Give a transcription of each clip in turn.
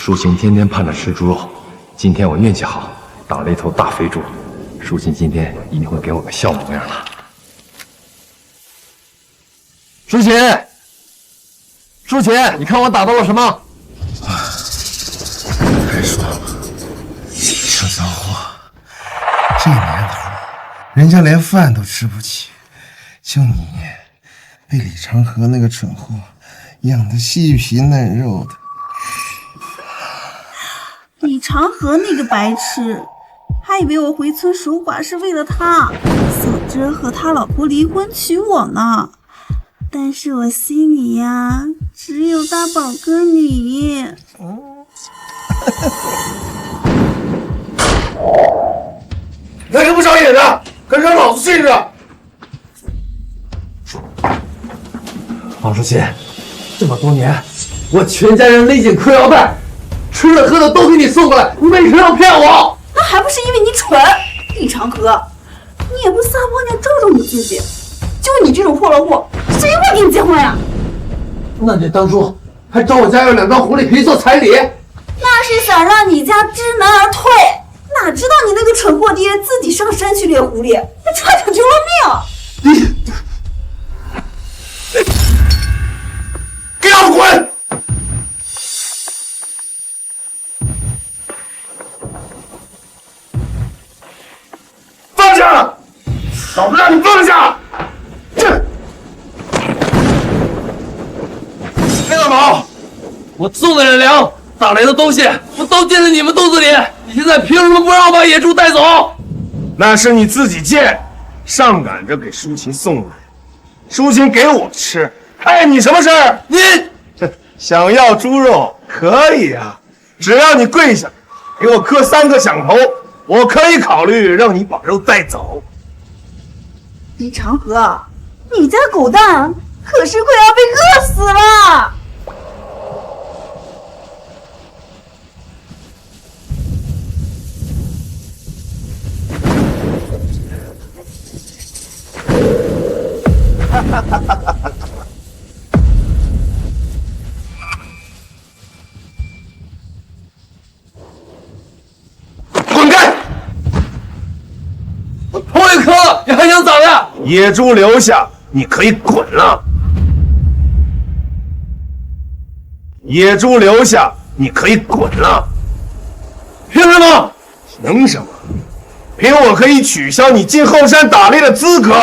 舒心天天盼着吃猪肉，今天我运气好，打了一头大肥猪，舒心今天一定会给我个笑模样的。舒心，舒心，你看我打到了什么？该说了，小骚货，这年头，人家连饭都吃不起，就你被李长河那个蠢货养得细皮嫩肉的。李长河那个白痴，还以为我回村守寡是为了他，想着和他老婆离婚娶我呢。但是我心里呀，只有大宝哥你。那个不长眼的，敢让老子信任？王书记，这么多年，我全家人勒紧裤腰带，吃的喝的都给你送过来，你为什么要骗我？那还不是因为你蠢，李长河，你也不撒泡尿照照你自己。就你这种破落户，谁会跟你结婚呀？那你当初还找我家要2张狐狸皮做彩礼，那是想让你家知难而退，哪知道你那个蠢货爹自己上山去猎狐狸，还差点丢了命。给老子滚！放下！老子让你放下！黑大宝，我送来的粮，打来的东西，我都进了你们肚子里，你现在凭什么不让我把野猪带走？那是你自己贱，上赶着给舒琴送来，舒琴给我吃，碍你什么事儿？你想要猪肉可以啊，只要你跪下，给我磕3个响头，我可以考虑让你把肉带走。李长河，你家狗蛋可是快要被饿死了。滚开！我头也磕了，你还想咋的？野猪留下，你可以滚了。野猪留下，你可以滚了。凭什么？凭什么？凭我可以取消你进后山打猎的资格，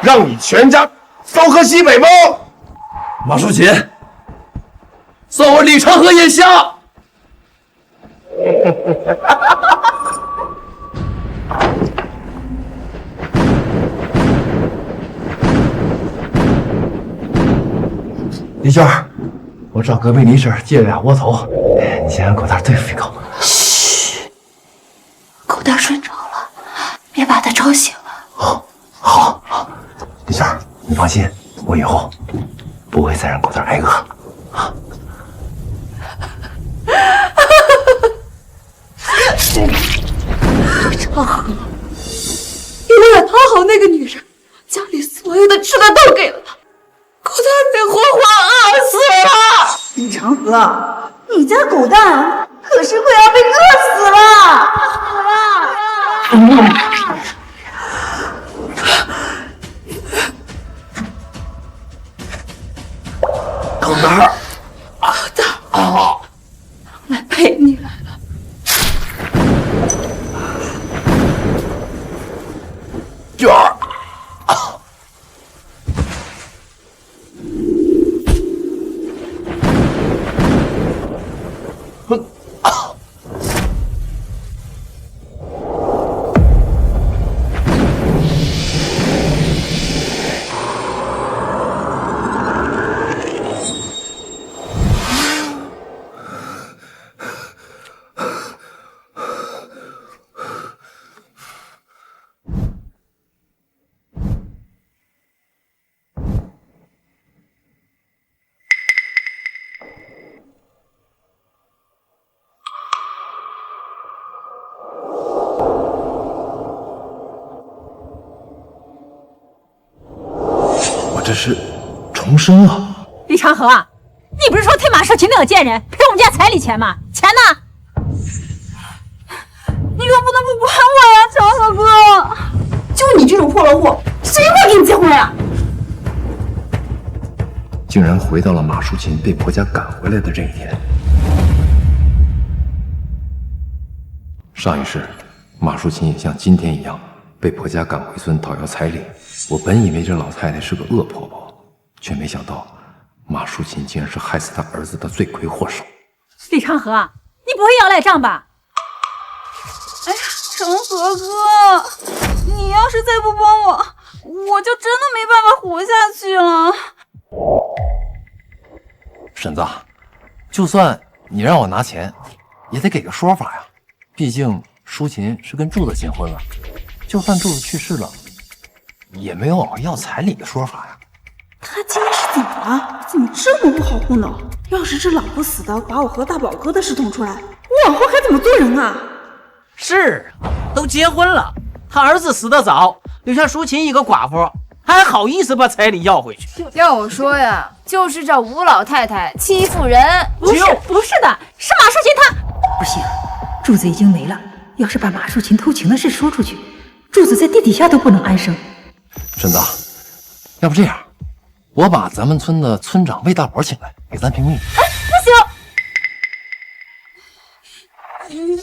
让你全家都喝西北风。马淑琴，算我李长河眼瞎。李娟，我找隔壁李婶借了2窝头，你先让狗蛋对付一口。嘘，狗蛋睡着了，别把它吵醒了。好，李婶，你放心，我以后不会再让狗蛋挨饿。李长河，你为了讨好那个女人，家里所有的吃的都给了她，狗蛋被活活饿死了。李长河，你家狗蛋可是快要被饿死了。狗蛋儿，狗蛋，来陪你来了。娟儿，这是重生了。李长河，你不是说退马社群那个贱人赔我们家彩礼钱吗？钱呢？你可不能不管我呀，长河哥！就你这种破落户，谁会跟你结婚呀？竟然回到了马淑琴被婆家赶回来的这一天。上一世，马淑琴也像今天一样被婆家赶回村讨要彩礼。我本以为这老太太是个恶婆婆，却没想到马淑琴竟然是害死她儿子的罪魁祸首。李长河，你不会要赖账吧？哎呀，长河哥，你要是再不帮我，我就真的没办法活下去了。婶子，就算你让我拿钱，也得给个说法呀。毕竟淑琴是跟柱子结婚了，就算柱子去世了，也没有要彩礼的说法呀。他今天是怎么了？怎么这么不好糊弄？要是这老不死的把我和大宝哥的事捅出来，我往后还怎么做人啊？是啊，都结婚了，他儿子死得早，留下淑琴一个寡妇，还好意思把彩礼要回去？要我说呀，就是这吴老太太欺负人。不是的，是马淑琴她不行，柱子已经没了。要是把马淑琴偷情的事说出去，柱子在地底下都不能安生。婶子，要不这样，我把咱们村的村长魏大宝请来，给咱评评理。哎，不行。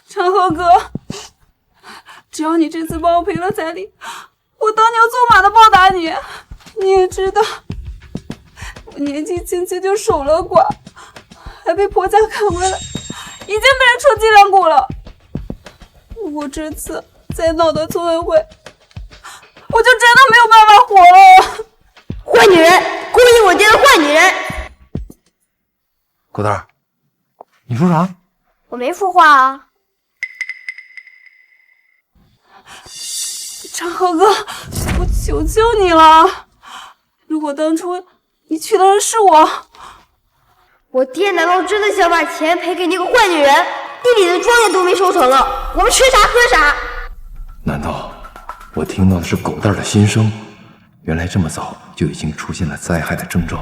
长河哥，只要你这次帮我赔了彩礼，我当牛做马的报答你。你也知道，我年纪轻轻就守了寡，还被婆家赶回来，已经被人戳脊梁骨了。我这次再闹的村委会，我就真的没有办法活了。坏女人，勾引我爹的坏女人！狗蛋儿，你说啥？我没说话啊。长河哥，我求求你了，如果当初你娶的人是我爹难道真的想把钱赔给那个坏女人？地里的庄稼都没收成了，我们吃啥喝啥？难道我听到的是狗蛋儿的心声？原来这么早就已经出现了灾害的征兆。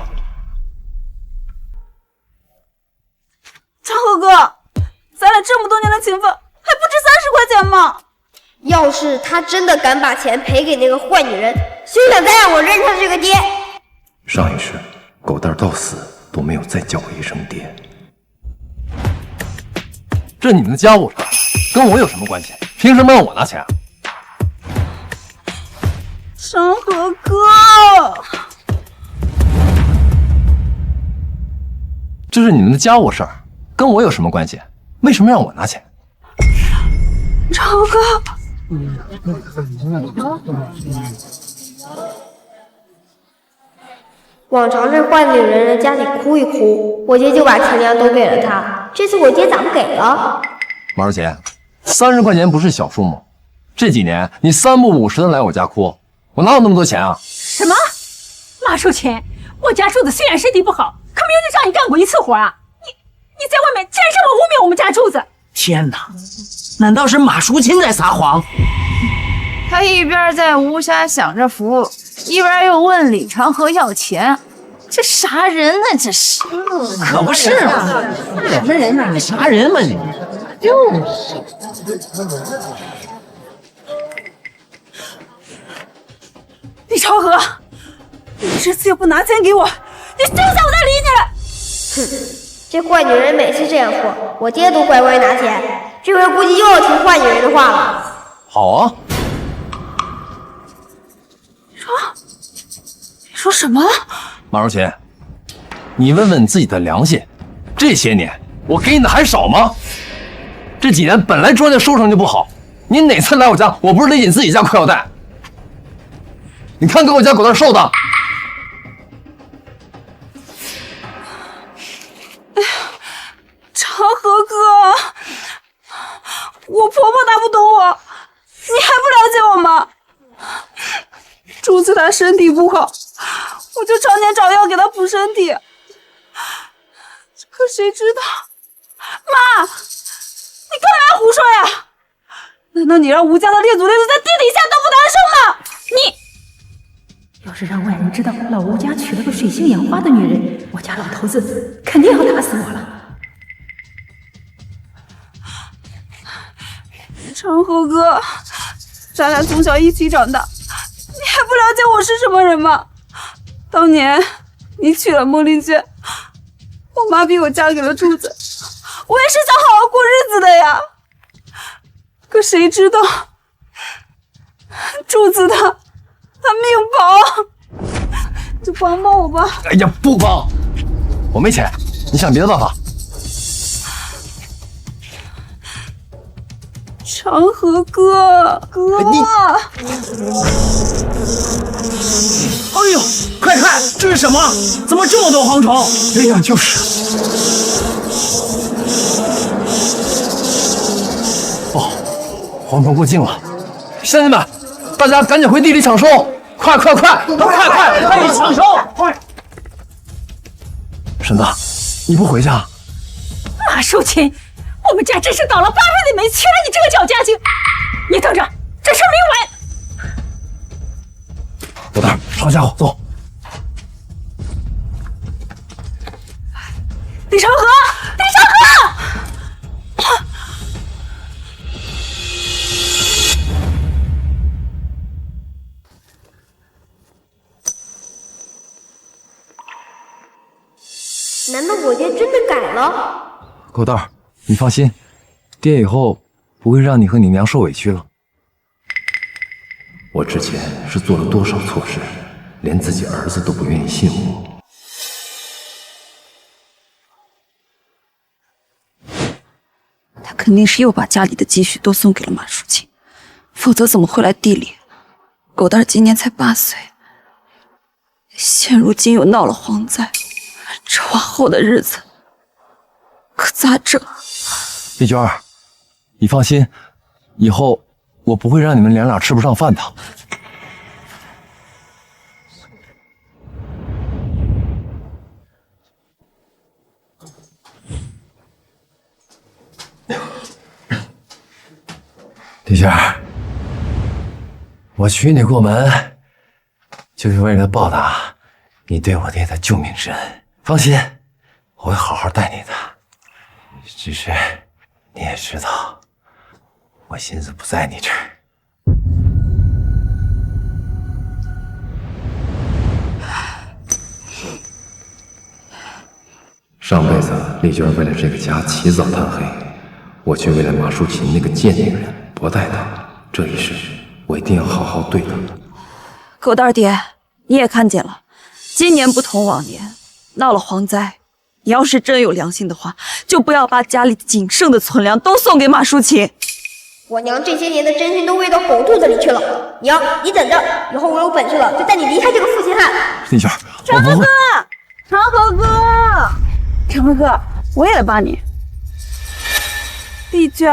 长河哥，咱俩这么多年的情分，还不值30块钱吗？要是他真的敢把钱赔给那个坏女人，休想再让我认他这个爹！上一世，狗蛋儿到死都没有再叫我一声爹。这你们的家务事跟我有什么关系？凭什么让我拿钱啊？长河哥，这是你们的家务事儿，跟我有什么关系？为什么让我拿钱？长河哥，往常这坏女人来家里哭一哭，我爹就把钱粮都给了她。这次我爹咋不给了？马淑琴，30块钱不是小数目，这几年你3不5时的来我家哭，我哪有那么多钱啊？什么？马淑琴，我家柱子虽然身体不好，可没有你让你干过一次活啊！你在外面竟然这么污蔑我们家柱子！天哪，难道是马淑琴在撒谎？他一边在巫峡享着福，一边又问李长河要钱，这啥人呢？这是，可不是嘛，什么人呢？你啥人嘛你？就是李长河，你这次也不拿钱给我，你休想我再理你！哼，这坏女人每次这样说，我爹都乖乖拿钱，这回估计又要听坏女人的话了。好啊，你说什么？马淑琴，你问问你自己的良心，这些年我给你的还少吗？这几年本来庄稼收成就不好，你哪次来我家，我不是勒紧自己家裤腰带？你看给我家狗蛋瘦的。长河哥，我婆婆她不懂我，你还不了解我吗？柱子她身体不好，我就常年找药给她补身体。可谁知道，妈，你干嘛胡说呀？难道你让吴家的列祖列宗在地底下都不难受吗？要要是让外人知道老吴家娶了个水性杨花的女人，我家老头子肯定要打死我了。长河哥，咱俩从小一起长大，你还不了解我是什么人吗？当年你娶了孟丽娟，我妈逼我嫁给了柱子，我也是想好好过日子的呀。可谁知道，柱子他命薄，就帮帮我吧。哎呀，不帮，我没钱，你想别的办法。长河哥，哎呦，快看，这是什么？怎么这么多蝗虫？哎呀，就是。哦，蝗虫过境了，乡亲们，大家赶紧回地里抢收，快抢收！快！婶子，你不回去啊？马淑琴，我们家真是倒了8辈子霉，缺了你这个小家境。你等着，这事没完。老大，上家伙，走。李长河！难道我爹真的改了？狗蛋儿，你放心，爹以后不会让你和你娘受委屈了。我之前是做了多少错事，连自己儿子都不愿意信我。他肯定是又把家里的积蓄都送给了马淑琴，否则怎么会来地里？狗蛋儿今年才8岁，现如今又闹了蝗灾，这往后的日子可咋整？丽娟儿，你放心，以后我不会让你们娘俩吃不上饭的。丽娟儿，我娶你过门，就是为了报答你对我爹的救命之恩。放心，我会好好待你的。只是你也知道，我心思不在你这儿。上辈子丽娟为了这个家起早贪黑，我却为了马淑琴那个贱女人薄待她。这一世，我一定要好好对她。狗蛋儿爹，你也看见了，今年不同往年，闹了蝗灾。你要是真有良心的话，就不要把家里仅剩的存粮都送给马淑琴。我娘这些年的真心都喂到狗肚子里去了。娘，你等着，以后我有本事了，就带你离开这个负心汉。丽娟，我不会。长河哥，长河哥，我也来帮你。丽娟，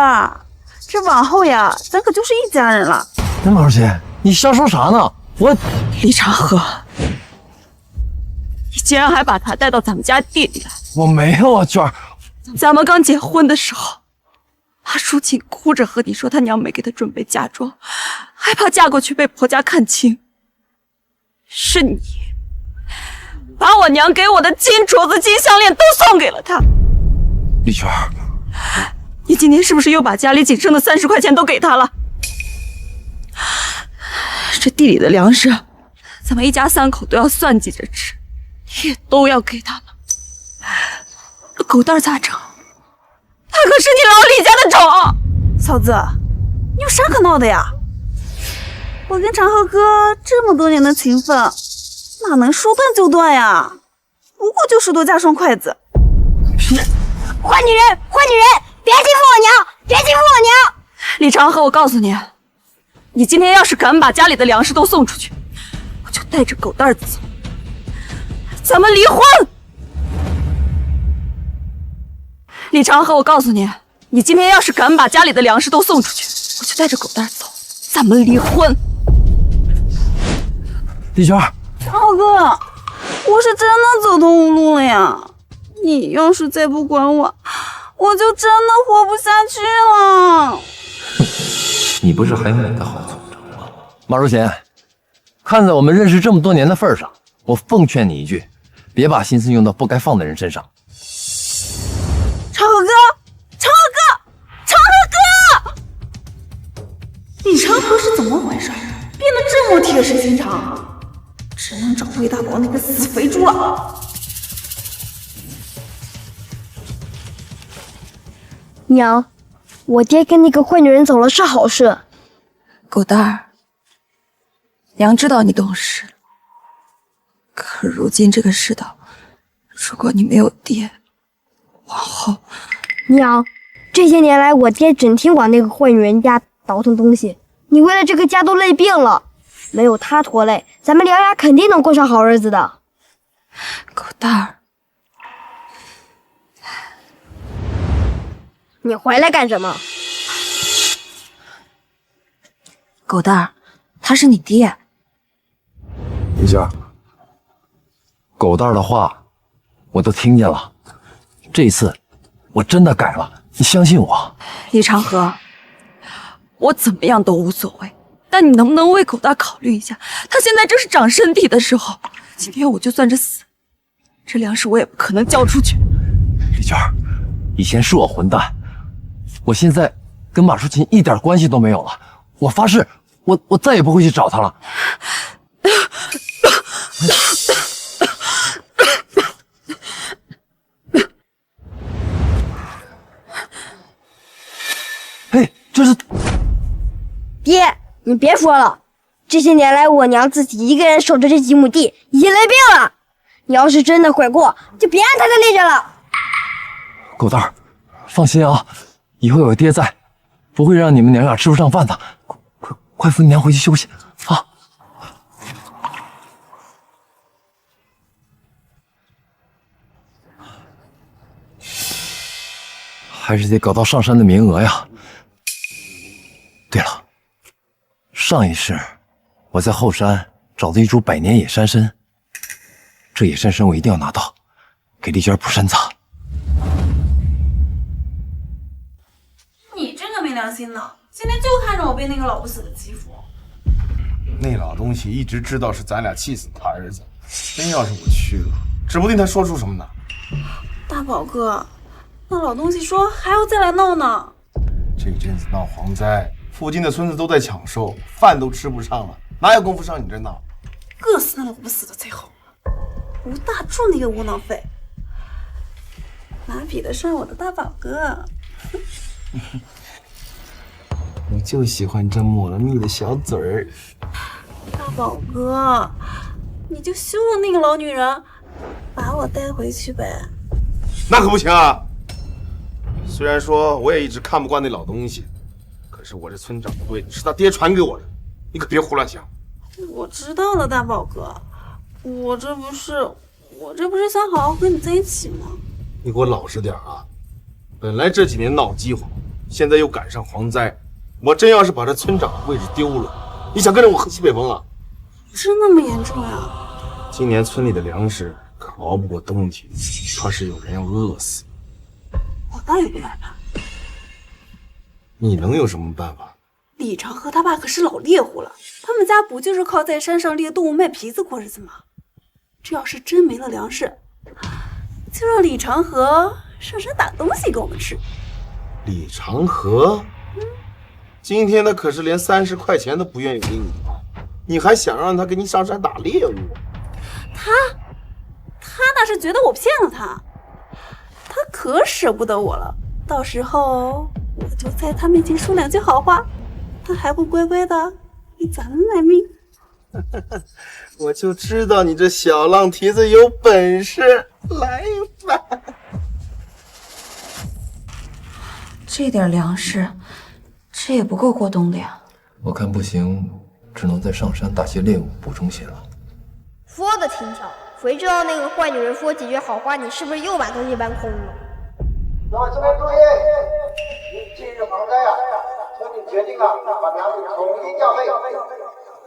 这往后呀，咱可就是一家人了。那马淑琴，你瞎说啥呢？我李长河，你竟然还把他带到咱们家地里来！我没有啊，娟儿。咱们刚结婚的时候，马淑琴哭着和你说，她娘没给她准备嫁妆，害怕嫁过去被婆家看清。是你把我娘给我的金镯子、金项链都送给了她。丽娟儿，你今天是不是又把家里仅剩的30块钱都给她了？这地里的粮食，咱们一家3口都要算计着吃，也都要给他们。这狗蛋儿咋整？他可是你老李家的种。嫂子，你有啥可闹的呀？我跟长河哥这么多年的情分，哪能说断就断呀？不过就是多加双筷子。坏女人，别欺负我娘，别欺负我娘！李长河，我告诉你，你今天要是敢把家里的粮食都送出去，我就带着狗蛋儿走，咱们离婚。李长河，我告诉你，你今天要是敢把家里的粮食都送出去，我就带着狗蛋儿走，咱们离婚。丽娟，长河哥，我是真的走投无路了呀！你要是再不管我，我就真的活不下去了。你不是还有你的好组成吗？马淑琴，看在我们认识这么多年的份上，我奉劝你一句，别把心思用到不该放的人身上。长河哥，长河哥，长河哥！李长河是怎么回事？变得这么铁石心肠，只能找魏大宝那个死肥猪了。娘，我爹跟那个坏女人走了是好事。狗蛋儿，娘知道你懂事，可如今这个世道，如果你没有爹，往后……娘，这些年来我爹整天往那个坏女人家倒腾东西，你为了这个家都累病了，没有他拖累，咱们梁家肯定能过上好日子的。狗蛋儿，你回来干什么？狗蛋儿，他是你爹。李娟，狗蛋儿的话我都听见了，这次我真的改了，你相信我。李长河，我怎么样都无所谓，但你能不能为狗蛋考虑一下？他现在正是长身体的时候，今天我就算是死，这粮食我也不可能交出去。李娟，以前是我混蛋，我现在跟马淑琴一点关系都没有了，我发誓，我再也不会去找他了。嘿，这是……爹，你别说了，这些年来我娘自己一个人守着这几亩地，已经累病了。你要是真的悔过，就别让她再累着了。狗蛋儿，放心啊，以后有爹在，不会让你们娘俩吃不上饭的。快扶你娘回去休息啊！还是得搞到上山的名额呀。对了，上一世我在后山找到一株100年野山参，这野山参我一定要拿到，给丽娟补身子。你这个没良心的，今天就看着我被那个老不死的欺负。那老东西一直知道是咱俩气死他儿子，真要是我去了，指不定他说出什么呢。大宝哥，那老东西说还要再来闹呢。这阵子闹蝗灾，附近的村子都在抢寿，饭都吃不上了，哪有功夫上你这闹？饿死那老不死的最好，吴大柱那个窝囊废，哪比得上我的大宝哥？我就喜欢这抹了蜜的小嘴儿。大宝哥，你就休了那个老女人，把我带回去呗。那可不行啊！虽然说我也一直看不惯那老东西，可是我这村长的位置是他爹传给我的，你可别胡乱想。我知道了，大宝哥，我这不是想好好和你在一起吗？你给我老实点啊！本来这几年闹饥荒，现在又赶上蝗灾，我真要是把这村长的位置丢了，你想跟着我喝西北风啊？真那么严重呀？今年村里的粮食可熬不过冬天，怕是有人要饿死。我倒有个办法。你能有什么办法？李长河他爸可是老猎户了，他们家不就是靠在山上猎动物卖皮子过日子吗？这要是真没了粮食，就让李长河上山打东西给我们吃。李长河，今天他可是连30块钱都不愿意给你，你还想让他给你上山打猎物？他那是觉得我骗了他，他可舍不得我了。到时候我就在他面前说2句好话，他还不乖乖的给咱们卖命？我就知道你这小浪蹄子有本事，来吧。这点粮食，这也不够过冬的呀。我看不行，只能再上山打些猎物补充些了。说的轻巧，谁知道那个坏女人说几句好话，你是不是又把东西搬空了？各位村民注意，近日蝗灾啊，村民决定啊，把粮食统一调配，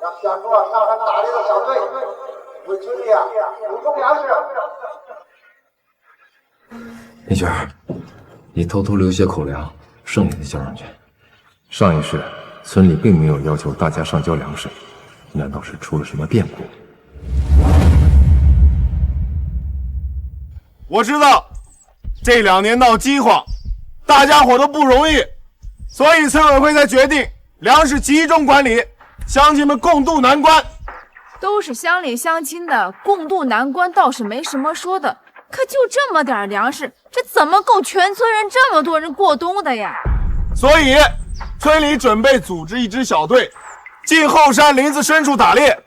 让选出上山打猎的小队，为村里啊补充粮食。丽娟，你偷偷留些口粮，剩下的交上去。上一世村里并没有要求大家上交粮食，难道是出了什么变故？我知道，这2年闹饥荒，大家伙都不容易，所以村委会才决定粮食集中管理，乡亲们共度难关。都是乡里乡亲的，共度难关倒是没什么说的。可就这么点粮食，这怎么够全村人这么多人过冬的呀？所以，村里准备组织一支小队，进后山林子深处打猎。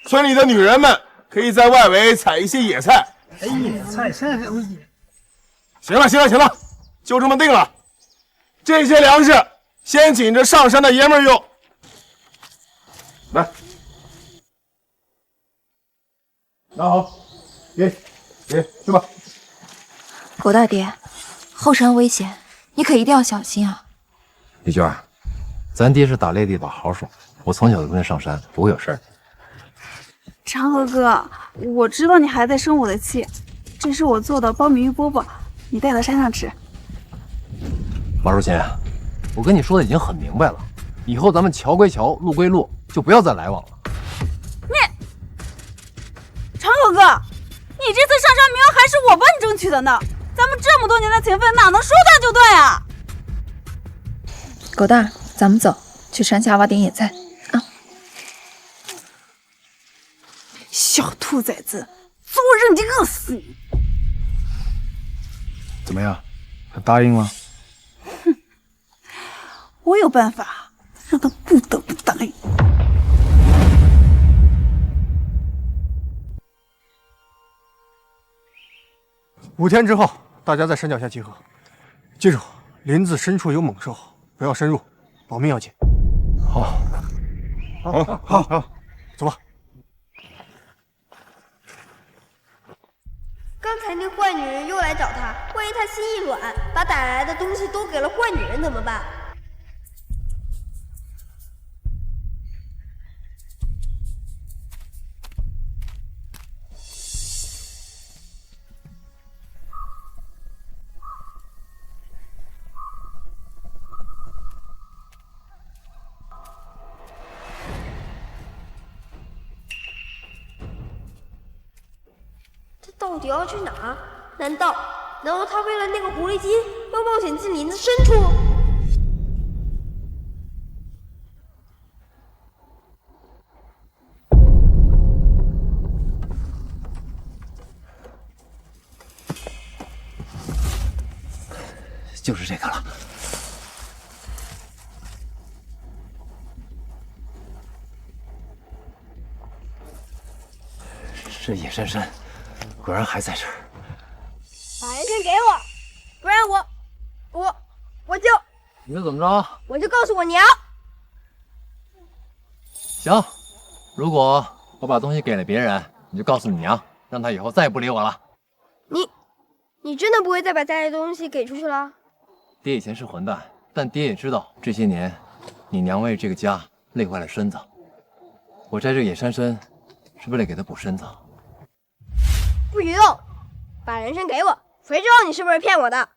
村里的女人们可以在外围采一些野菜。野菜现在行了，就这么定了。这些粮食先紧着上山的爷们儿用。来，拿好，给，去吧。狗大爹，后山危险，你可一定要小心啊！丽娟，咱爹是打猎的一把好手，我从小就跟他上山，不会有事儿。长河哥，我知道你还在生我的气，这是我做的苞米鱼饽饽，你带到山上吃。马淑琴，我跟你说的已经很明白了，以后咱们桥归桥，路归路，就不要再来往了。长河哥，你这次上山明明还是我帮你争取的呢，咱们这么多年的情分哪能说断就断呀？狗大，咱们走，去山下挖点野菜啊！小兔崽子，做人就饿死你！怎么样？他答应了？哼，我有办法让他不得不答应。5天之后，大家在山脚下集合。记住，林子深处有猛兽，不要深入，保命要紧。好，走吧。刚才那坏女人又来找他，万一他心一软，把打来的东西都给了坏女人怎么办？到底要去哪？难道他为了那个狐狸精要冒险进林子深处？就是这个了。这野山参果然还在这儿。把人参给我，不然我就你们怎么着？我就告诉我娘。行，如果我把东西给了别人，你就告诉你娘，让她以后再也不理我了。你真的不会再把家里的东西给出去了？爹以前是混蛋，但爹也知道这些年你娘为这个家累坏了身子。我摘这野山参是为了给她补身子。不许动！把人参给我，谁知道你是不是骗我的？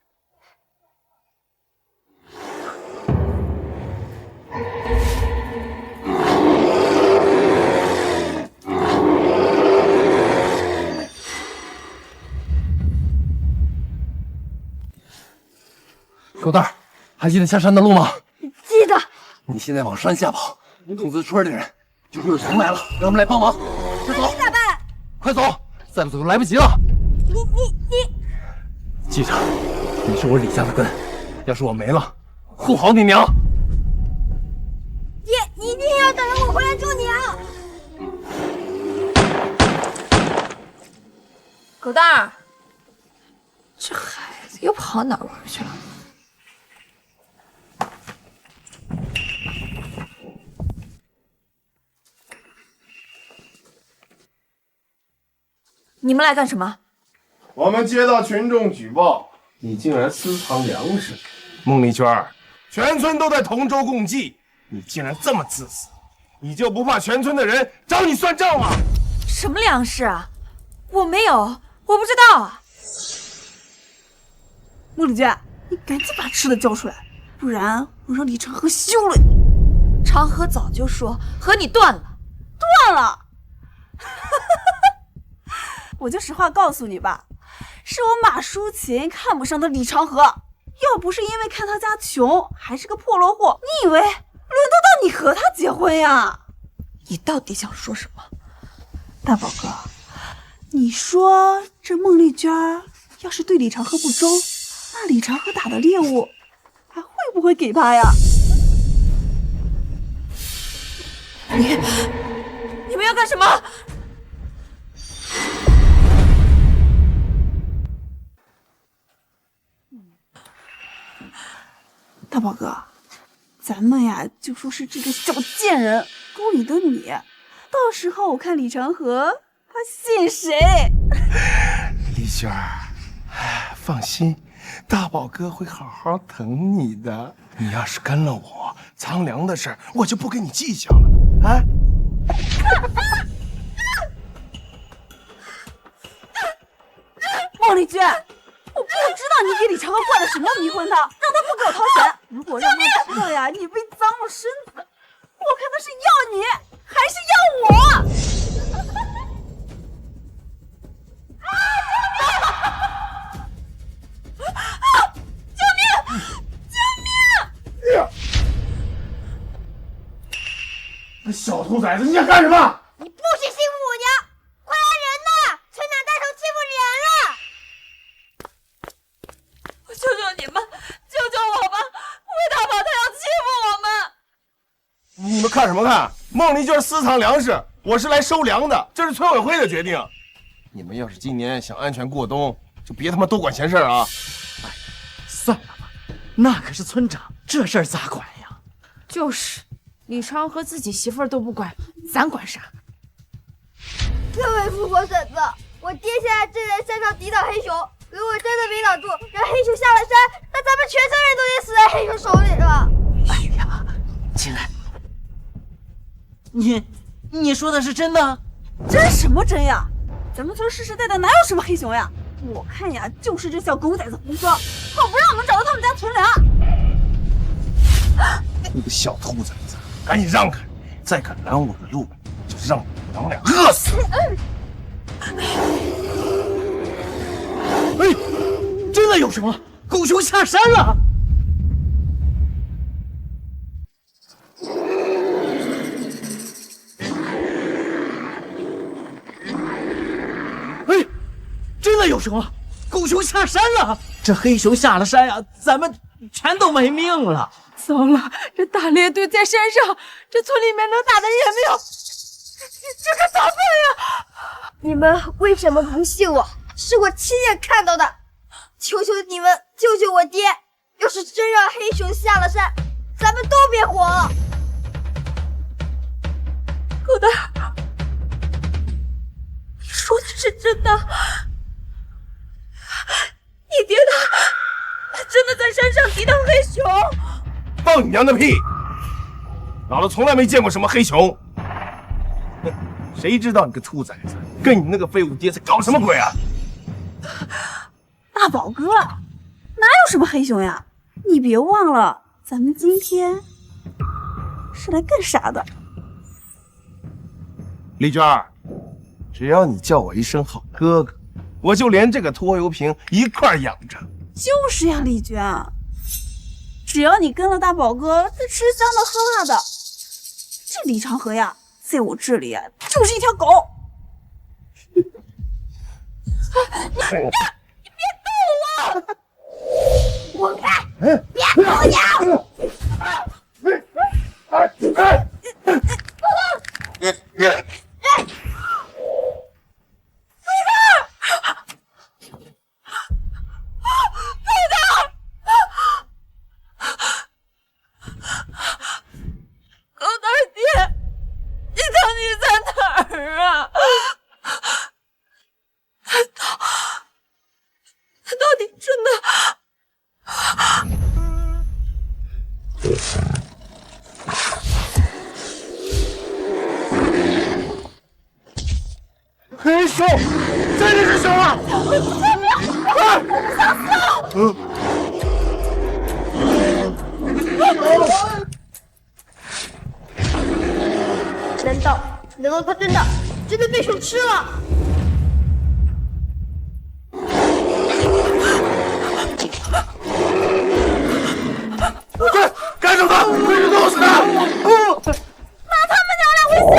狗蛋儿，还记得下山的路吗？记得。你现在往山下跑，筒子村的人就说有城来了，让我们来帮忙。快走！你咋办？快走！再不走就来不及了。你记着，你是我李家的根，要是我没了，护好你娘。爹，你一定要等着我回来救你啊！狗蛋儿，这孩子又跑哪玩去了？你们来干什么？我们接到群众举报，你竟然私藏粮食。孟丽娟，全村都在同舟共济，你竟然这么自私，你就不怕全村的人找你算账吗？什么粮食啊？我没有，我不知道啊。孟丽娟，你赶紧把吃的交出来，不然我让李长河休了你。长河早就说和你断了，断了。我就实话告诉你吧，是我马淑琴看不上的李长河。要不是因为看他家穷，还是个破落户，你以为轮得到你和他结婚呀？你到底想说什么？大宝哥，你说这孟丽娟要是对李长河不忠，那李长河打的猎物还会不会给他呀？你们要干什么？大宝哥，咱们呀就说是这个小贱人勾引的你，到时候我看李长河他信谁？丽娟儿，放心，大宝哥会好好疼你的。你要是跟了我，苍凉的事儿我就不跟你计较了啊！孟丽娟，我不知道你给李长河灌了什么迷魂汤，让他不给我掏钱。如果让他知道呀，你被脏了身子，我看他是要你还是要我？救命！救命！那小兔崽子，你想干什么？你不许欺负我娘！快来人呐！村长带头欺负人了！我求求你们，救救我吧！魏大宝他要欺负我们！你们看什么看？孟丽娟私藏粮食，我是来收粮的，这是村委会的决定。你们要是今年想安全过冬，就别他妈多管闲事啊！哎，算了吧，那可是村长，这事儿咋管呀？就是，李长河自己媳妇儿都不管，咱管啥？各位富婆婶子，我爹现在正在山上抵挡黑熊，如果真的没挡住，让黑熊下了山，那咱们全村人都得死在黑熊手里了。哎呀，进来，你说的是真的？真什么真呀？咱们村世世代代哪有什么黑熊呀？我看呀，就是这小狗崽子胡说，好不让我们找到他们家存粮。你个小兔崽子，赶紧让开！再敢拦我的路，就让你们娘俩饿死！哎，真的有什么？狗熊下山了！哎，真的有什么？狗熊下山了！这黑熊下了山呀，咱们全都没命了。糟了，这打猎队在山上，这村里面能打的也没有，这可咋办呀？你们为什么不信我？是我亲眼看到的，求求你们救救我爹！要是真让黑熊下了山，咱们都别活了。狗蛋，你说的是真的？你爹他真的在山上抵挡黑熊？放你娘的屁！老子从来没见过什么黑熊。哼，谁知道你个兔崽子跟你那个废物爹在搞什么鬼啊？大宝哥，哪有什么黑熊呀？你别忘了，咱们今天是来干啥的？丽娟儿，只要你叫我一声好哥哥，我就连这个拖油瓶一块养着。就是呀，丽娟，只要你跟了大宝哥，这吃香的喝辣的，这李长河呀，在我这里啊，就是一条狗。你别动我！滚开！别碰我！狗蛋爹，你到底在哪儿啊？他到底真的？黑熊，真的是熊啊！难道难道他真的被熊吃了？干什么？快去弄死他！拿他们俩回熊！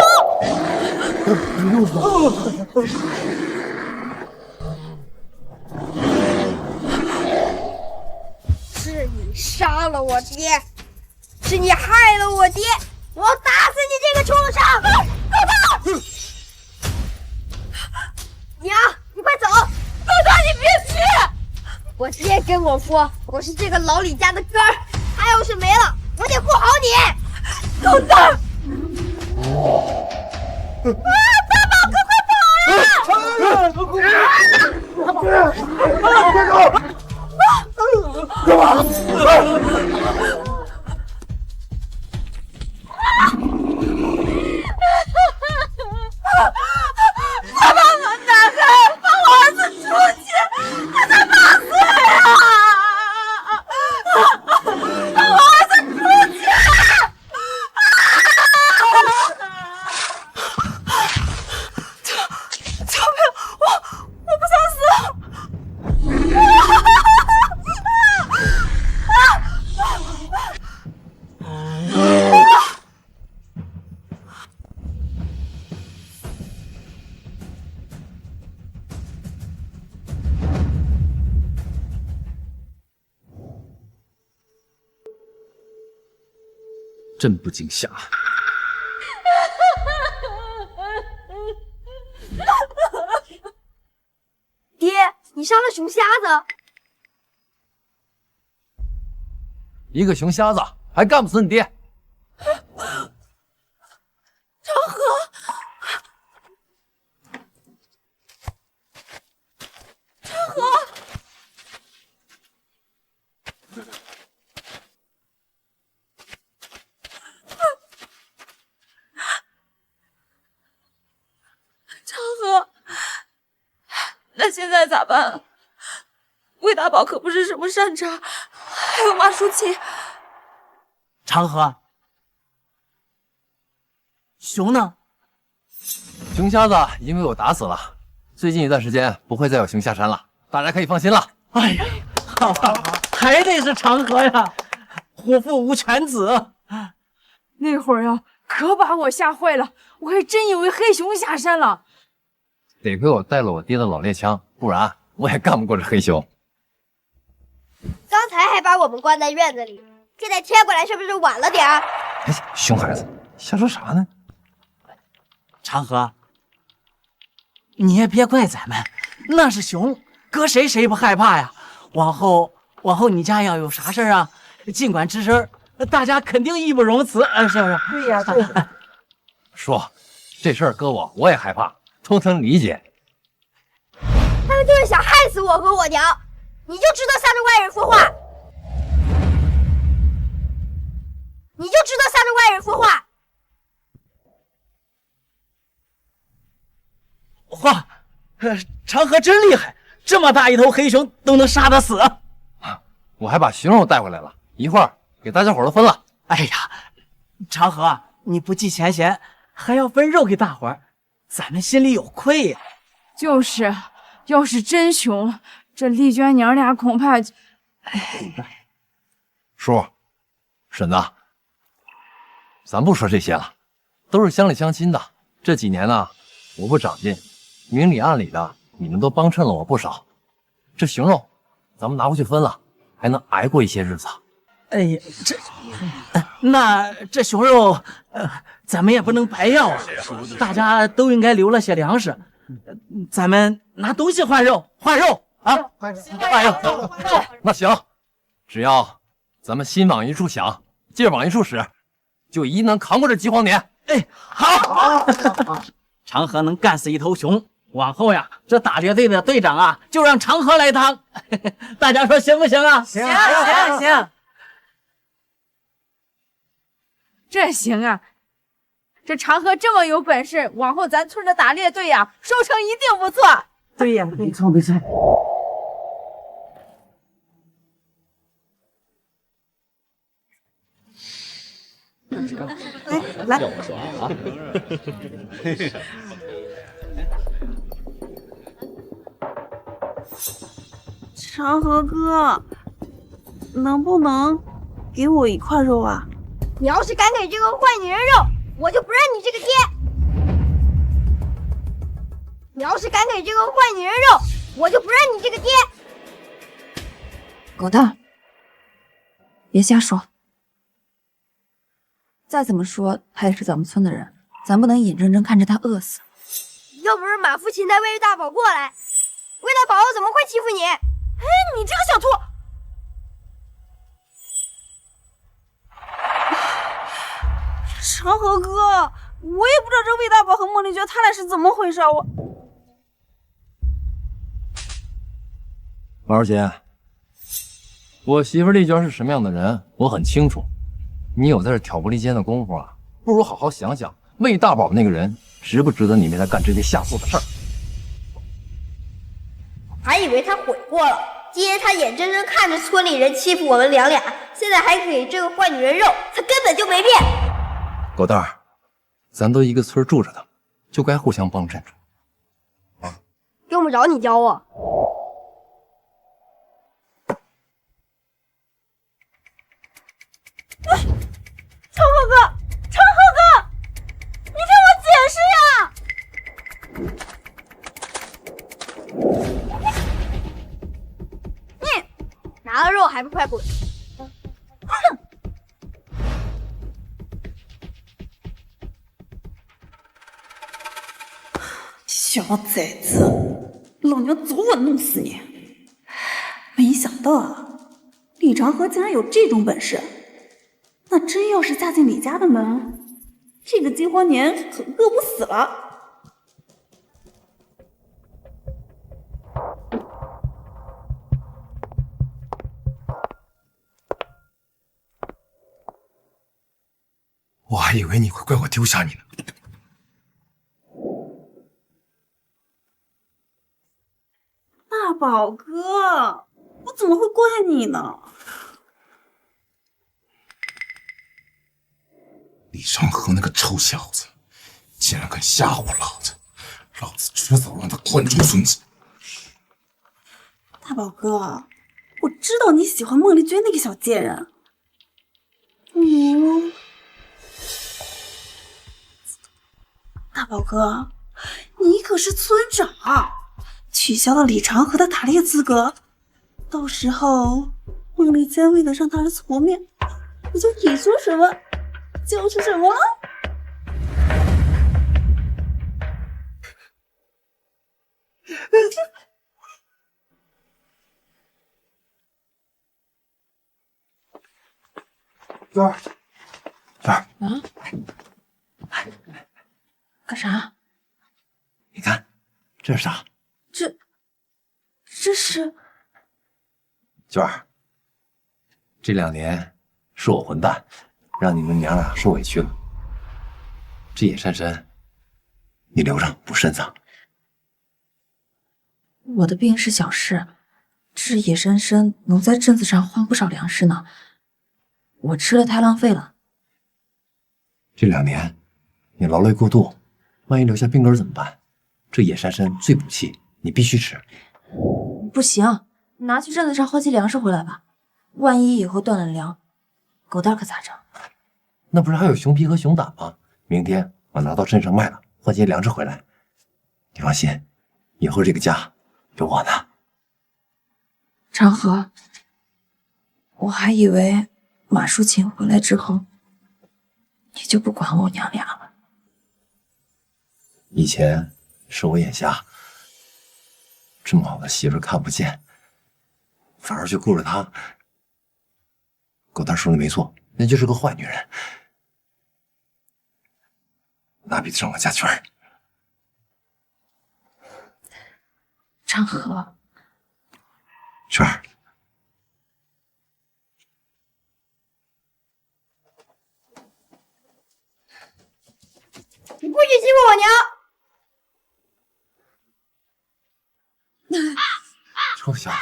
是你杀了我爹，是你害了我爹，我要打死你这个畜生！狗头，娘，你快走！狗头，你别去！我爹跟我说，我是这个老李家的根儿，他要是没了，我得护好你。狗头，大宝，快跑呀！快走！干嘛？快把门打开，放我儿子出去！他才8岁啊！放我儿子出去！救命！我不想死！真不惊吓。爹，你杀了熊瞎子！一个熊瞎子还干不死你爹？长河，长河，长河，那现在咋办？魏大宝可不是什么善茬，还有马淑琴。长河，熊呢？熊瞎子已经被我打死了，最近一段时间不会再有熊下山了，大家可以放心了。哎呀，好，还得是长河呀，虎父无犬子。那会儿呀，可把我吓坏了，我还真以为黑熊下山了。得亏我带了我爹的老猎枪，不然我也干不过这黑熊。刚才还把我们关在院子里，现在贴过来是不是晚了点儿？哎，熊孩子，瞎说啥呢？长河，你也别怪咱们，那是熊，搁谁不害怕呀？往后你家要有啥事儿啊，尽管吱声，大家肯定义不容辞，是不是？对呀，对呀。说这事儿搁我也害怕，都能理解。他们就是想害死我和我娘，你就知道向着外人说话，你就知道向着外人说话。哇，长河真厉害，这么大一头黑熊都能杀得死。我还把熊肉带回来了，一会儿给大家伙都分了。哎呀，长河，你不计前嫌，还要分肉给大伙儿，咱们心里有愧呀。就是，要是真熊，这丽娟娘俩恐怕……叔，婶子，咱不说这些了，都是乡里乡亲的。这几年呢，我不长进，明里暗里的，你们都帮衬了我不少。这熊肉，咱们拿回去分了，还能挨过一些日子。哎呀，那这熊肉，咱们也不能白要啊，大家都应该留了些粮食。咱们拿东西换肉啊！换肉。那行，只要咱们心往一处想，劲儿往一处使，就一定能扛过这饥荒年。哎，好！长河能干死一头熊，往后呀，这打猎队的队长啊，就让长河来当。大家说行不行啊？行。这行啊！这长河这么有本事，往后咱村的打猎队呀，收成一定不错。对呀，没错。来，要我耍啊！长河哥，能不能给我一块肉啊？你要是敢给这个坏女人肉，我就不认你这个爹！你要是敢给这个坏女人肉，我就不认你这个爹！狗蛋，别瞎说。再怎么说，他也是咱们村的人，咱不能眼睁睁看着他饿死。要不是马父亲带魏大宝过来，魏大宝怎么会欺负你？哎，你这个小兔！长河哥，我也不知道这魏大宝和茉莉娟他俩是怎么回事。马少琴，我媳妇丽娟是什么样的人，我很清楚。你有在这挑拨离间的功夫啊，不如好好想想，魏大宝那个人值不值得你为他干这些下作的事儿？还以为他悔过了，今天他眼睁睁看着村里人欺负我们娘俩，现在还给这个坏女人肉，他根本就没变。狗蛋儿，咱都一个村住着的，就该互相帮衬着。用不着你教我。长河哥，长河哥，你听我解释呀！你拿了肉还不快滚！哼！小崽子，老娘早晚弄死你！没想到啊，李长河竟然有这种本事。那真要是嫁进李家的门，这个结婚年可饿不死了。我还以为你会怪我丢下你呢。大宝哥，我怎么会怪你呢？李长河那个臭小子，竟然敢吓唬老子，老子迟早让他滚出村子。大宝哥，我知道你喜欢孟丽娟那个小贱人。大宝哥，你可是村长，取消了李长河的打猎资格，到时候孟丽娟为了让他儿子活命，你就你说什么就是什么了。娟儿，干啥？你看，这是啥？这是娟儿，这2年是我混蛋，让你们娘俩受委屈了。这野珊珊，你留着补身子。我的病是小事，这野珊珊能在镇子上换不少粮食呢，我吃了太浪费了。这2年你劳累过度，万一留下病根怎么办？这野珊珊最补气，你必须吃。不行，拿去镇子上换些粮食回来吧，万一以后断了粮，狗蛋可咋整？那不是还有熊皮和熊胆吗？明天我拿到镇上卖了，换些粮食回来。你放心，以后这个家有我呢。长河，我还以为马淑琴回来之后，你就不管我娘俩了。以前是我眼瞎，这么好的媳妇看不见，反而去顾着她。狗蛋说的没错，那就是个坏女人。拿鼻子让我加圈儿。长河，圈儿，你不许欺负我娘！臭小子！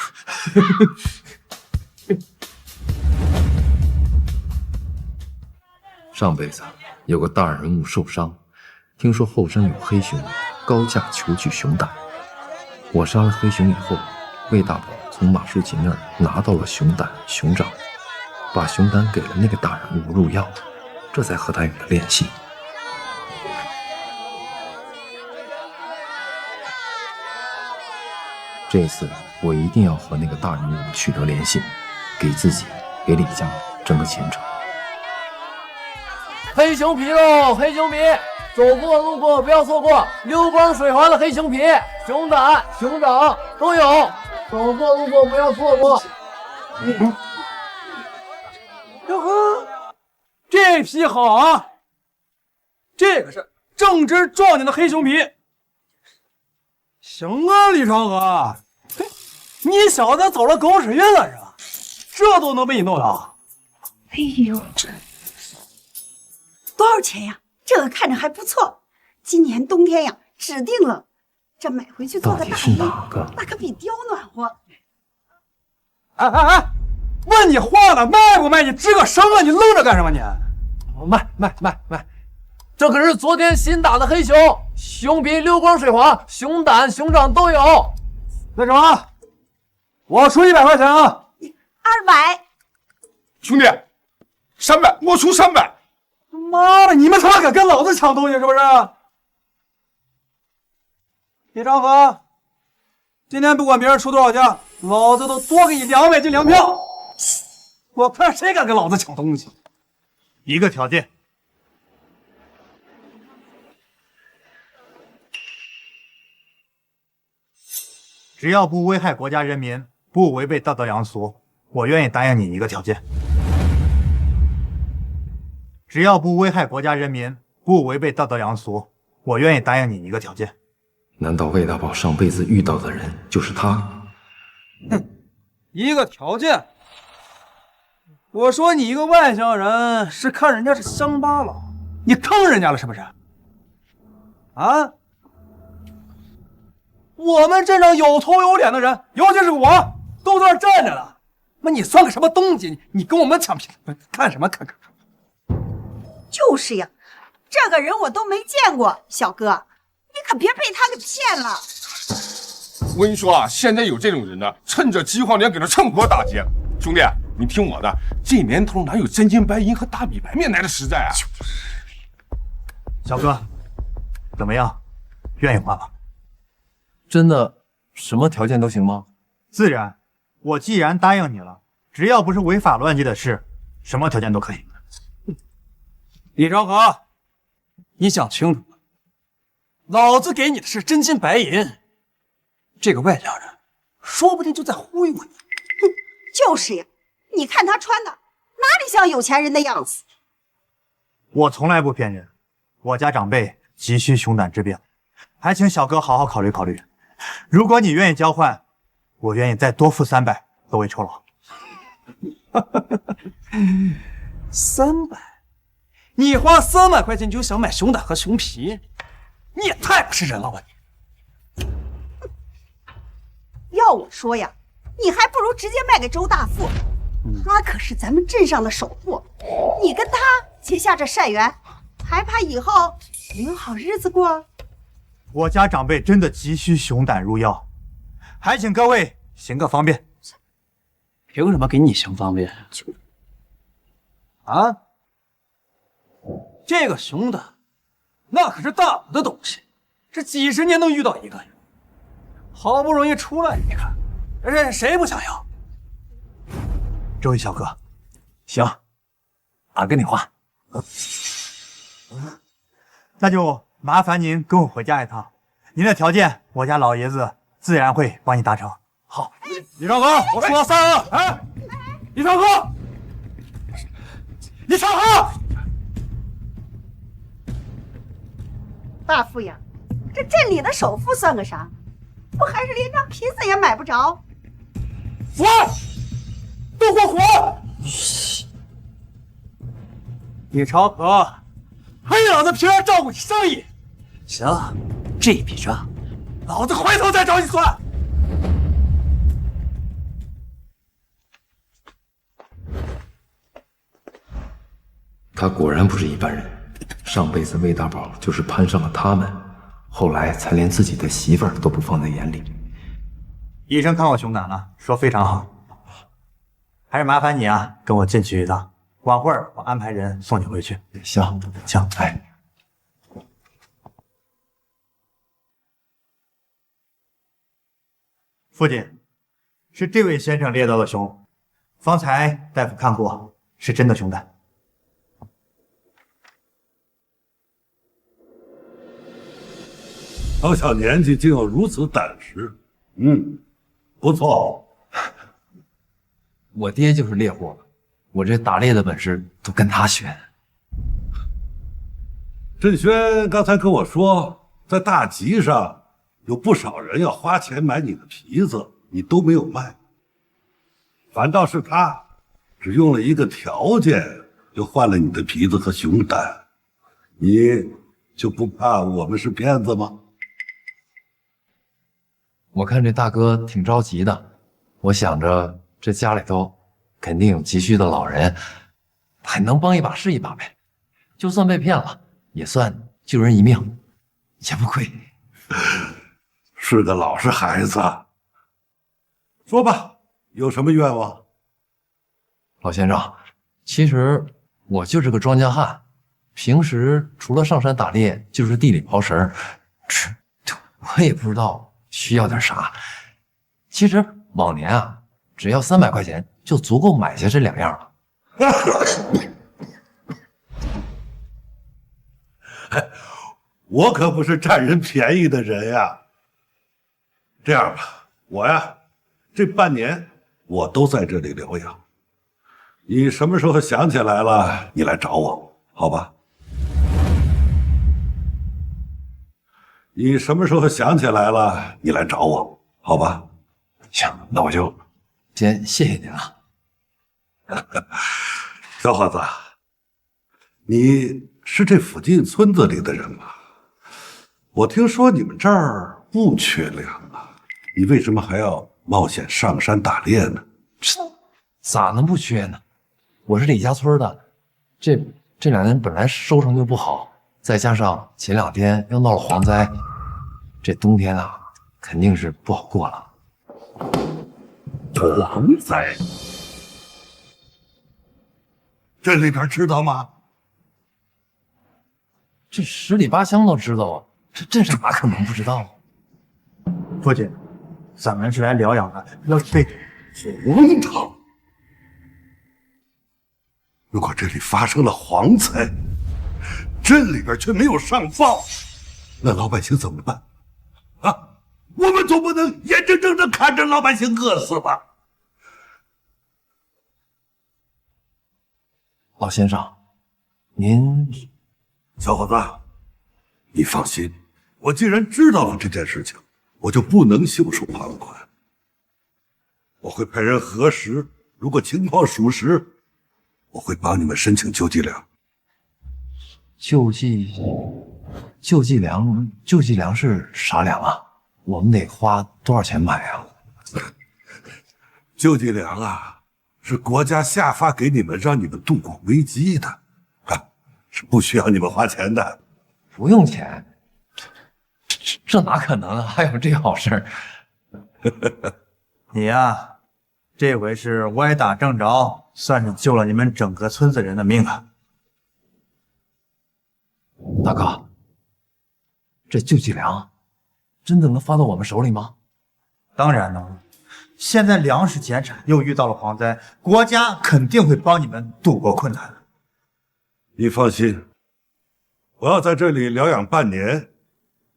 上辈子有个大人物受伤，听说后山有黑熊，高价求取熊胆。我杀了黑熊以后，魏大宝从马淑琴那儿拿到了熊胆、熊掌，把熊胆给了那个大人物入药，这才和他有了联系。这次我一定要和那个大人物取得联系，给自己、给李家争个前程。黑熊皮喽，黑熊皮，走过路过不要错过，流光水滑的黑熊皮，熊胆、熊掌都有，走过路过不要错过。哟呵，这批好啊！这个是正值壮年的黑熊皮。行啊，李长河，你小子走了狗屎运了是吧？这都能被你弄到？哎呦，多少钱呀？这个看着还不错，今年冬天呀，指定了。这买回去做个大衣，那可比貂暖和。哎哎哎，问你话呢，卖不卖？你吱个声啊！你愣着干什么你？卖！这可是昨天新打的黑熊，熊皮流光水滑，熊胆、熊掌都有。那什么，我出100块钱啊！200。兄弟，300，我出300。妈的，你们他妈敢跟老子抢东西是不是？李长河，今天不管别人出多少价，老子都多给你200斤粮票。我看谁敢跟老子抢东西。一个条件。只要不危害国家人民，不违背道德良俗，我愿意答应你一个条件。只要不危害国家人民，不违背道德良俗，我愿意答应你一个条件。难道魏大宝上辈子遇到的人就是他？哼，一个条件。我说你一个外乡人，是看人家是乡巴佬，你坑人家了是不是？啊？我们镇上有头有脸的人，尤其是我，都在那站着呢。那你算个什么东西？你跟我们抢便宜，看什么看？就是呀，这个人我都没见过，小哥，你可别被他给骗了。我跟你说啊，现在有这种人呢，趁着饥荒年给他趁火打劫。兄弟，你听我的，这年头哪有真金白银和大米白面来的实在啊？小哥，怎么样？愿意换吗？真的什么条件都行吗？自然，我既然答应你了，只要不是违法乱纪的事，什么条件都可以。李长河，你想清楚了，老子给你的是真金白银，这个外乡人说不定就在忽悠你。就是呀，你看他穿的，哪里像有钱人的样子？我从来不骗人，我家长辈急需熊胆治病，还请小哥好好考虑考虑。如果你愿意交换，我愿意再多付300作为酬劳。300？你花300块钱就想买熊胆和熊皮，你也太不是人了吧你！要我说呀，你还不如直接卖给周大富，他可是咱们镇上的首富，你跟他结下这善缘，还怕以后没有好日子过？我家长辈真的急需熊胆入药，还请各位行个方便。凭什么给你行方便？啊？这个熊胆，那可是大补的东西，这几十年能遇到一个，好不容易出来一个，这谁不想要？这位小哥，行，俺跟你换。那就麻烦您跟我回家一趟，您的条件我家老爷子自然会帮你达成。好，李长河，我说了3个，哎，李长河，李长河，大富呀，这镇里的首富算个啥？不还是连张皮子也买不着？滚！都给我滚！李长河，还让老子平儿照顾你生意。行，这笔账，老子回头再找你算。他果然不是一般人。上辈子魏大宝就是攀上了他们，后来才连自己的媳妇儿都不放在眼里。医生看我熊胆了，说非常好。还是麻烦你啊，跟我进去一趟。晚会儿我安排人送你回去。行行，哎。父亲，是这位先生猎到的熊，方才大夫看过，是真的熊胆。到小年纪竟有如此胆识，不错。我爹就是猎户，我这打猎的本事都跟他学的。振轩刚才跟我说，在大集上有不少人要花钱买你的皮子，你都没有卖，反倒是他只用了一个条件就换了你的皮子和熊胆，你就不怕我们是骗子吗？我看这大哥挺着急的，我想着这家里头肯定有急需的老人，还能帮一把是一把呗。就算被骗了，也算救人一命，也不亏。是个老实孩子。说吧，有什么愿望？老先生，其实我就是个庄稼汉，平时除了上山打猎，就是地里刨食儿。我也不知道需要点啥。其实往年啊，只要300块钱就足够买下这2样了。我可不是占人便宜的人呀。这样吧，我呀，这半年我都在这里疗养。你什么时候想起来了，你来找我，好吧？你什么时候想起来了，你来找我，好吧？行，那我就先谢谢您了。小伙子，你是这附近村子里的人吗？我听说你们这儿不缺粮啊，你为什么还要冒险上山打猎呢？咋能不缺呢？我是李家村的，这2年本来收成就不好，再加上前2天又闹了蝗灾，这冬天啊肯定是不好过了。蝗灾？这里边知道吗？这10里8乡都知道啊，这镇上哪可能不知道啊？父亲，咱们是来疗养的，要是被荒唐！如果这里发生了蝗灾，镇里边却没有上报，那老百姓怎么办？啊，我们总不能眼睁睁的看着老百姓饿死吧？老先生，您……小伙子，你放心，我既然知道了这件事情，我就不能袖手旁观。我会派人核实，如果情况属实，我会帮你们申请救济粮。救济粮是啥粮啊？我们得花多少钱买啊？救济粮啊，是国家下发给你们，让你们度过危机的，是不需要你们花钱的。不用钱？这哪可能啊？还有这好事儿？你呀，这回是歪打正着，算是救了你们整个村子人的命啊！大哥，这救济粮真的能发到我们手里吗？当然能了。现在粮食减产，又遇到了蝗灾，国家肯定会帮你们度过困难。你放心，我要在这里疗养半年，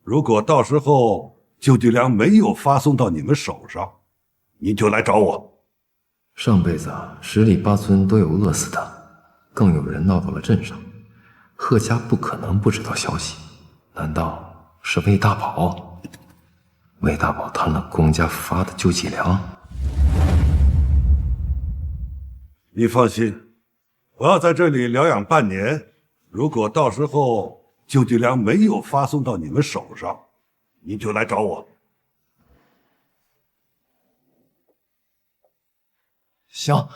如果到时候救济粮没有发送到你们手上，你就来找我。上辈子10里8村都有饿死的，更有人闹到了镇上，贺家不可能不知道消息。难道是魏大宝？魏大宝贪了公家发的救济粮？你放心，我要在这里疗养半年，如果到时候救济粮没有发送到你们手上，你就来找我。行，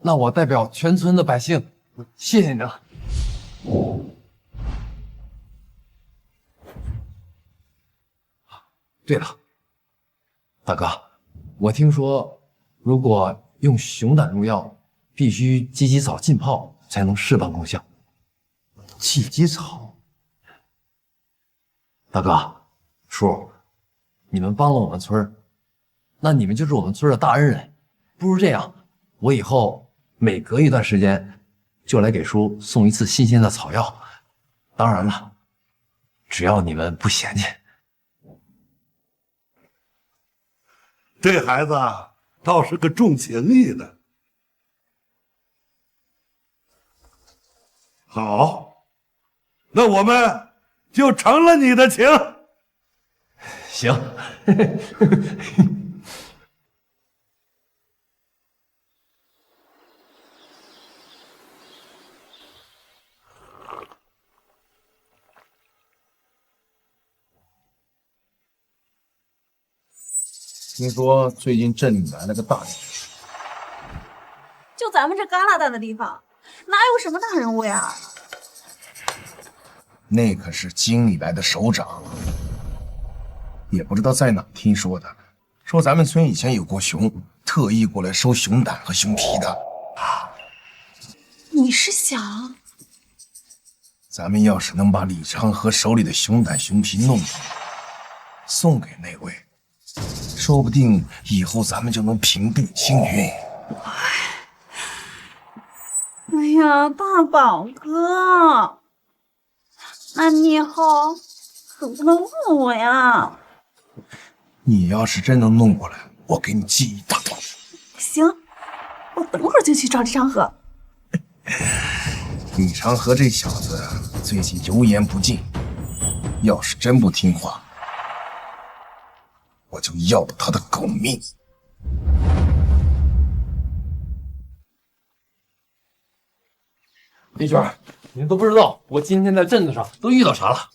那我代表全村的百姓，谢谢你了。对了，大哥，我听说如果用熊胆入药，必须鸡鸡草浸泡才能事半功效。鸡鸡草？大哥，叔，你们帮了我们村，那你们就是我们村的大恩人。不如这样，我以后每隔一段时间就来给叔送一次新鲜的草药。当然了，只要你们不嫌弃。这孩子倒是个重情义的。好，那我们就成了你的情。行。听说最近镇里来了个大人物，就咱们这旮旯大的地方，哪有什么大人物呀？那可是京里来的首长，也不知道在哪听说的，说咱们村以前有过熊，特意过来收熊胆和熊皮的。你是想，咱们要是能把李长河手里的熊胆熊皮弄出来，送给那位，说不定以后咱们就能平步青云。哎呀，大宝哥，那你以后可不能问我呀。你要是真能弄过来，我给你记一大套。行，我等会儿就去找李长河。李长河这小子最近油盐不进，要是真不听话，我就要了他的狗命。李娟，你都不知道我今天在镇子上都遇到啥了。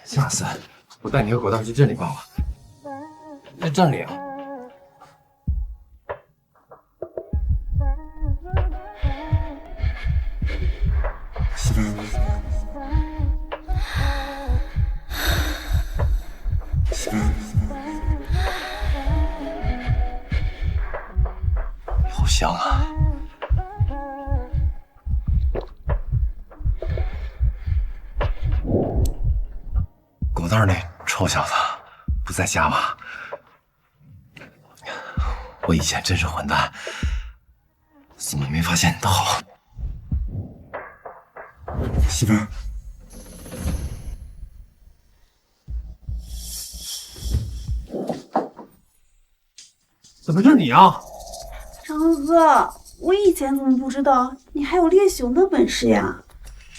下次我带你和狗蛋去镇里逛逛。这镇里啊，媳妇儿，媳妇儿，好香啊！狗蛋那臭小子不在家吧？我以前真是混蛋，怎么没发现你的好？媳妇儿，怎么是你啊？长河哥，我以前怎么不知道你还有猎熊的本事呀？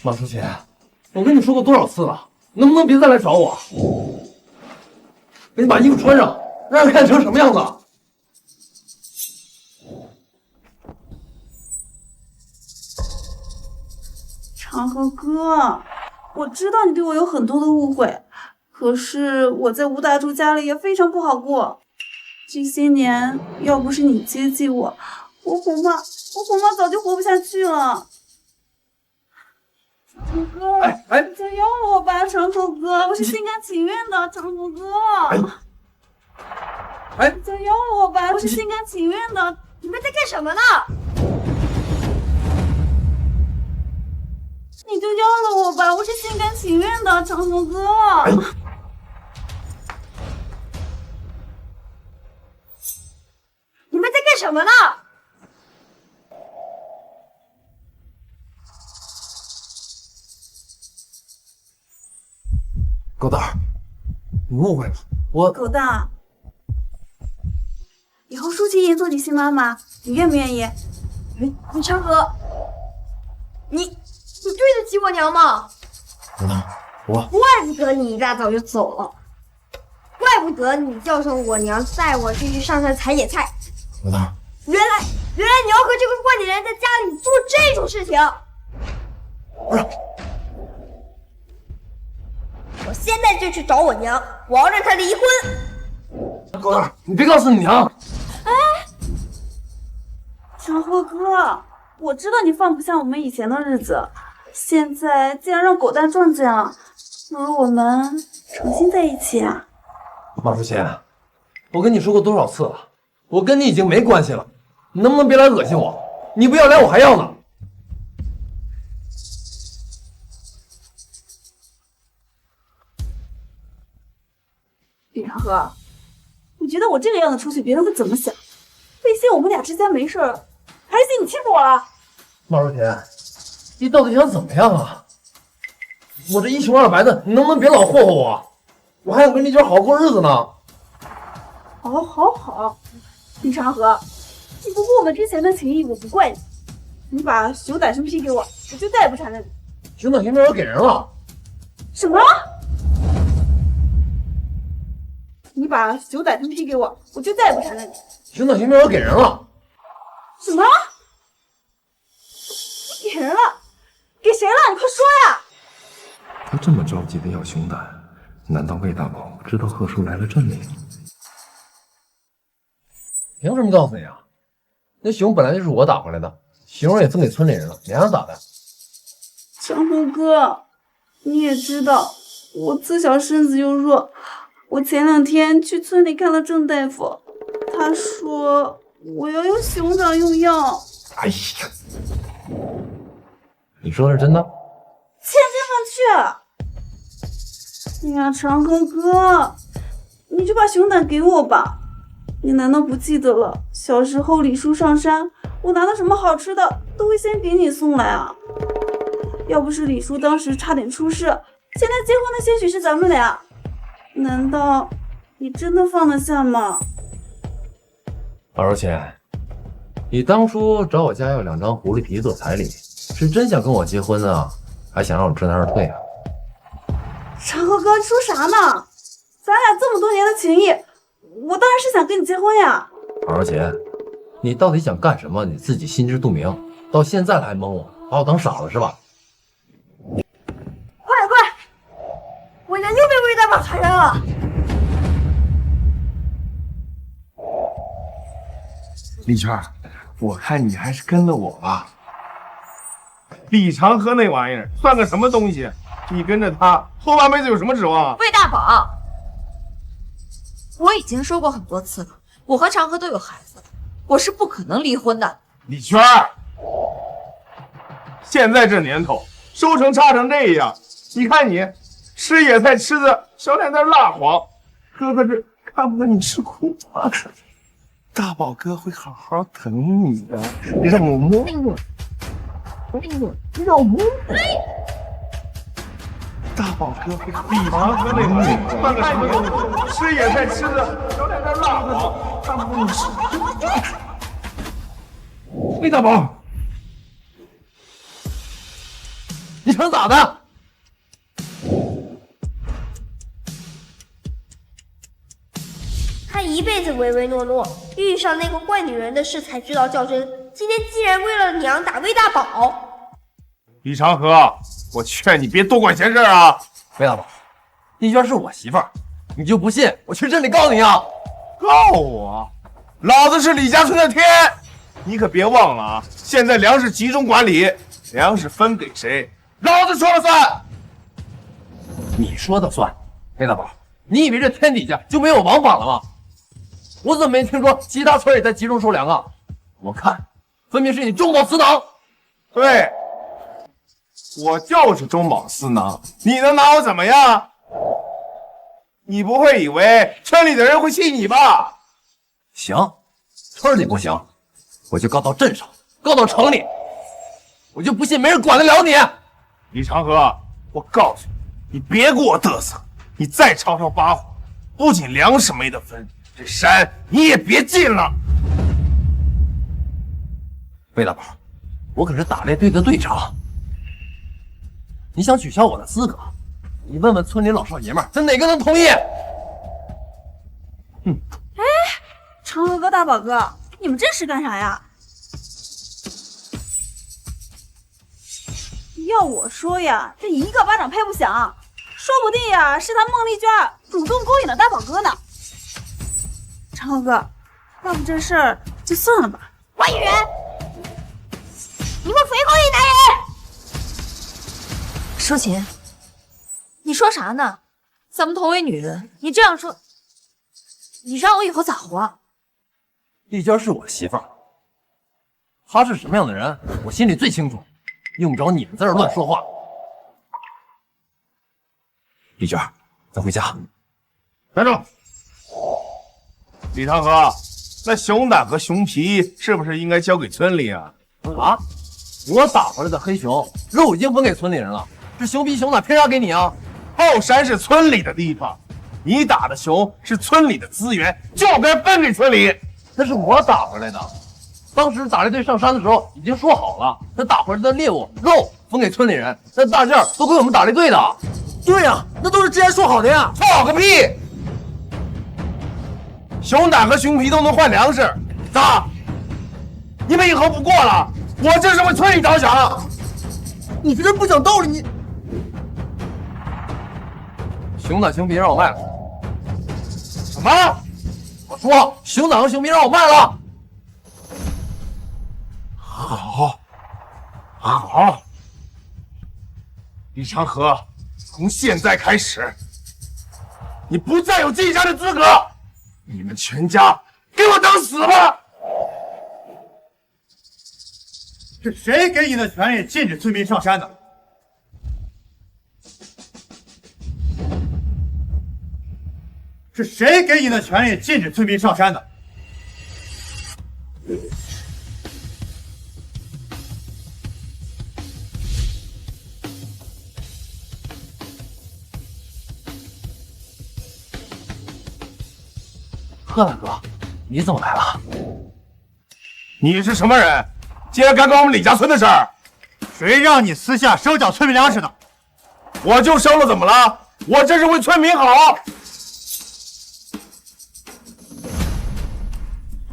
马书琴，我跟你说过多少次了，能不能别再来找我？赶紧把衣服穿上，让人看成什么样子？长河哥，我知道你对我有很多的误会，可是我在吴大柱家里也非常不好过。这些年要不是你接济我，我恐怕早就活不下去了。长哥，你再要我吧，长河哥，我是心甘情愿的，长河哥。你再要我吧，我是心甘情愿的。你们在干什么呢？你就要了我吧，我是心甘情愿的，长河哥。你们在干什么呢？狗蛋儿，你误会了，我狗蛋，以后舒淇也做你新妈妈，你愿不愿意？李长河，你对得起我娘吗？狗蛋儿，我怪不得你一大早就走了，怪不得你叫上我娘带我继续上山采野菜。狗蛋儿，原来你要和这个坏女人在家里做这种事情。不是，我现在就去找我娘，我要让她离婚。狗蛋儿，你别告诉你娘。长河哥，我知道你放不下我们以前的日子，现在既然让狗蛋撞见了，和我们重新在一起啊？马淑琴，我跟你说过多少次了，我跟你已经没关系了，你能不能别来恶心我？你不要脸，我还要呢。李长河，你觉得我这个样子出去，别人会怎么想？费心我们俩之间没事儿，还是信你欺负我了？马淑琴，你到底想怎么样啊？我这一穷二白的，你能不能别老霍霍我？我还想跟丽娟好好过日子呢。好，李长河，你不顾我们之前的情谊，我不怪你。你把熊胆生批给我，我就再也不缠着你。熊胆学面我给人了。什么？你把熊胆生批给我，我就再也不缠着你。熊胆学面我给人了。什么？你给人了？给谁了？你快说呀！他这么着急的要熊胆，难道魏大宝知道贺叔来了镇里？凭什么告诉你啊？那熊本来就是我打回来的，熊也分给村里人了，你还想咋的？长河哥，你也知道我自小身子又弱，我前2天去村里看了郑大夫，他说我要用熊掌用药。哎呀，你说的是真的？千真万确。哎呀，长河哥，你就把熊胆给我吧。你难道不记得了？小时候李叔上山，我拿到什么好吃的都会先给你送来啊。要不是李叔当时差点出事，现在结婚的兴许是咱们俩。难道你真的放得下吗？马淑琴，你当初找我家要2张狐狸皮做彩礼，是真想跟我结婚呢，还想让我知难而退啊？长河哥，你说啥呢？咱俩这么多年的情谊，我当然是想跟你结婚呀。马淑琴，你到底想干什么？你自己心知肚明，到现在了还蒙我，把我当傻子是吧？快！我家又被魏大宝缠上了。丽娟，我看你还是跟了我吧。李长河那玩意儿算个什么东西？你跟着他，后半辈子有什么指望？魏大宝，我已经说过很多次了，我和长河都有孩子，我是不可能离婚的。李娟，现在这年头，收成差成这样，你看你吃野菜吃的小脸蛋蜡黄，哥哥这看不得你吃苦啊。大宝哥会好好疼你的，你让我摸摸，让我摸摸。大宝哥会李长河那玩意儿算个什么东西？吃野菜吃的小脸蛋蜡黄，看不得你吃。魏大宝，你想咋的？他一辈子唯唯诺诺，遇上那个坏女人的事才知道较真。今天既然为了娘打魏大宝，李长河，我劝你别多管闲事啊！魏大宝，丽娟是我媳妇儿，你就不信？我去镇里告你啊！告我？老子是李家村的天！你可别忘了啊！现在粮食集中管理，粮食分给谁，老子说了算。你说的算，魏大宝，你以为这天底下就没有王法了吗？我怎么没听说其他村也在集中收粮啊？我看分明是你中饱私囊。对，我就是中饱私囊，你能拿我怎么样？你不会以为村里的人会信你吧？行，村里不行，我就告到镇上，告到城里，我就不信没人管得了你。李长河，我告诉你，你别给我嘚瑟，你再吵吵把火，不仅粮食没得分，这山你也别进了。魏大宝，我可是打猎队的队长，你想取消我的资格，你问问村里老少爷们儿，这哪个能同意？哎，长河哥、大宝哥，你们这是干啥呀？要我说呀，这一个巴掌拍不响，说不定呀是他孟丽娟主动勾引了大宝哥呢。长河哥，要不这事儿就算了吧。坏女人，你们肥狗野男人！淑琴，你说啥呢？咱们同为女人，你这样说，你让我以后咋活？丽娟是我媳妇儿，她是什么样的人，我心里最清楚，用不着你们在这乱说话。丽娟，咱回家。站住！李长河，那熊胆和熊皮是不是应该交给村里啊？啊！我打回来的黑熊肉已经分给村里人了，这熊皮熊胆凭啥给你啊？后山是村里的地方，你打的熊是村里的资源，就该分给村里。那是我打回来的，当时打猎队上山的时候已经说好了，那打回来的猎物肉分给村里人，那大件都归我们打猎队的。对呀，那都是之前说好的呀。说好个屁！熊胆和熊皮都能换粮食，咋？你们以后不过了？我这是为村里着想。你这不讲道理，你。熊胆熊皮让我卖了。什么？我说熊胆和熊皮让我卖了。好，好。李长河，从现在开始，你不再有进山的资格。你们全家给我等死吧！是谁给你的权利禁止村民上山的？是谁给你的权利禁止村民上山的？贺大哥，你怎么来了？你是什么人？竟然敢管我们李家村的事儿？谁让你私下收缴村民粮食的？我就收了，怎么了？我这是为村民好。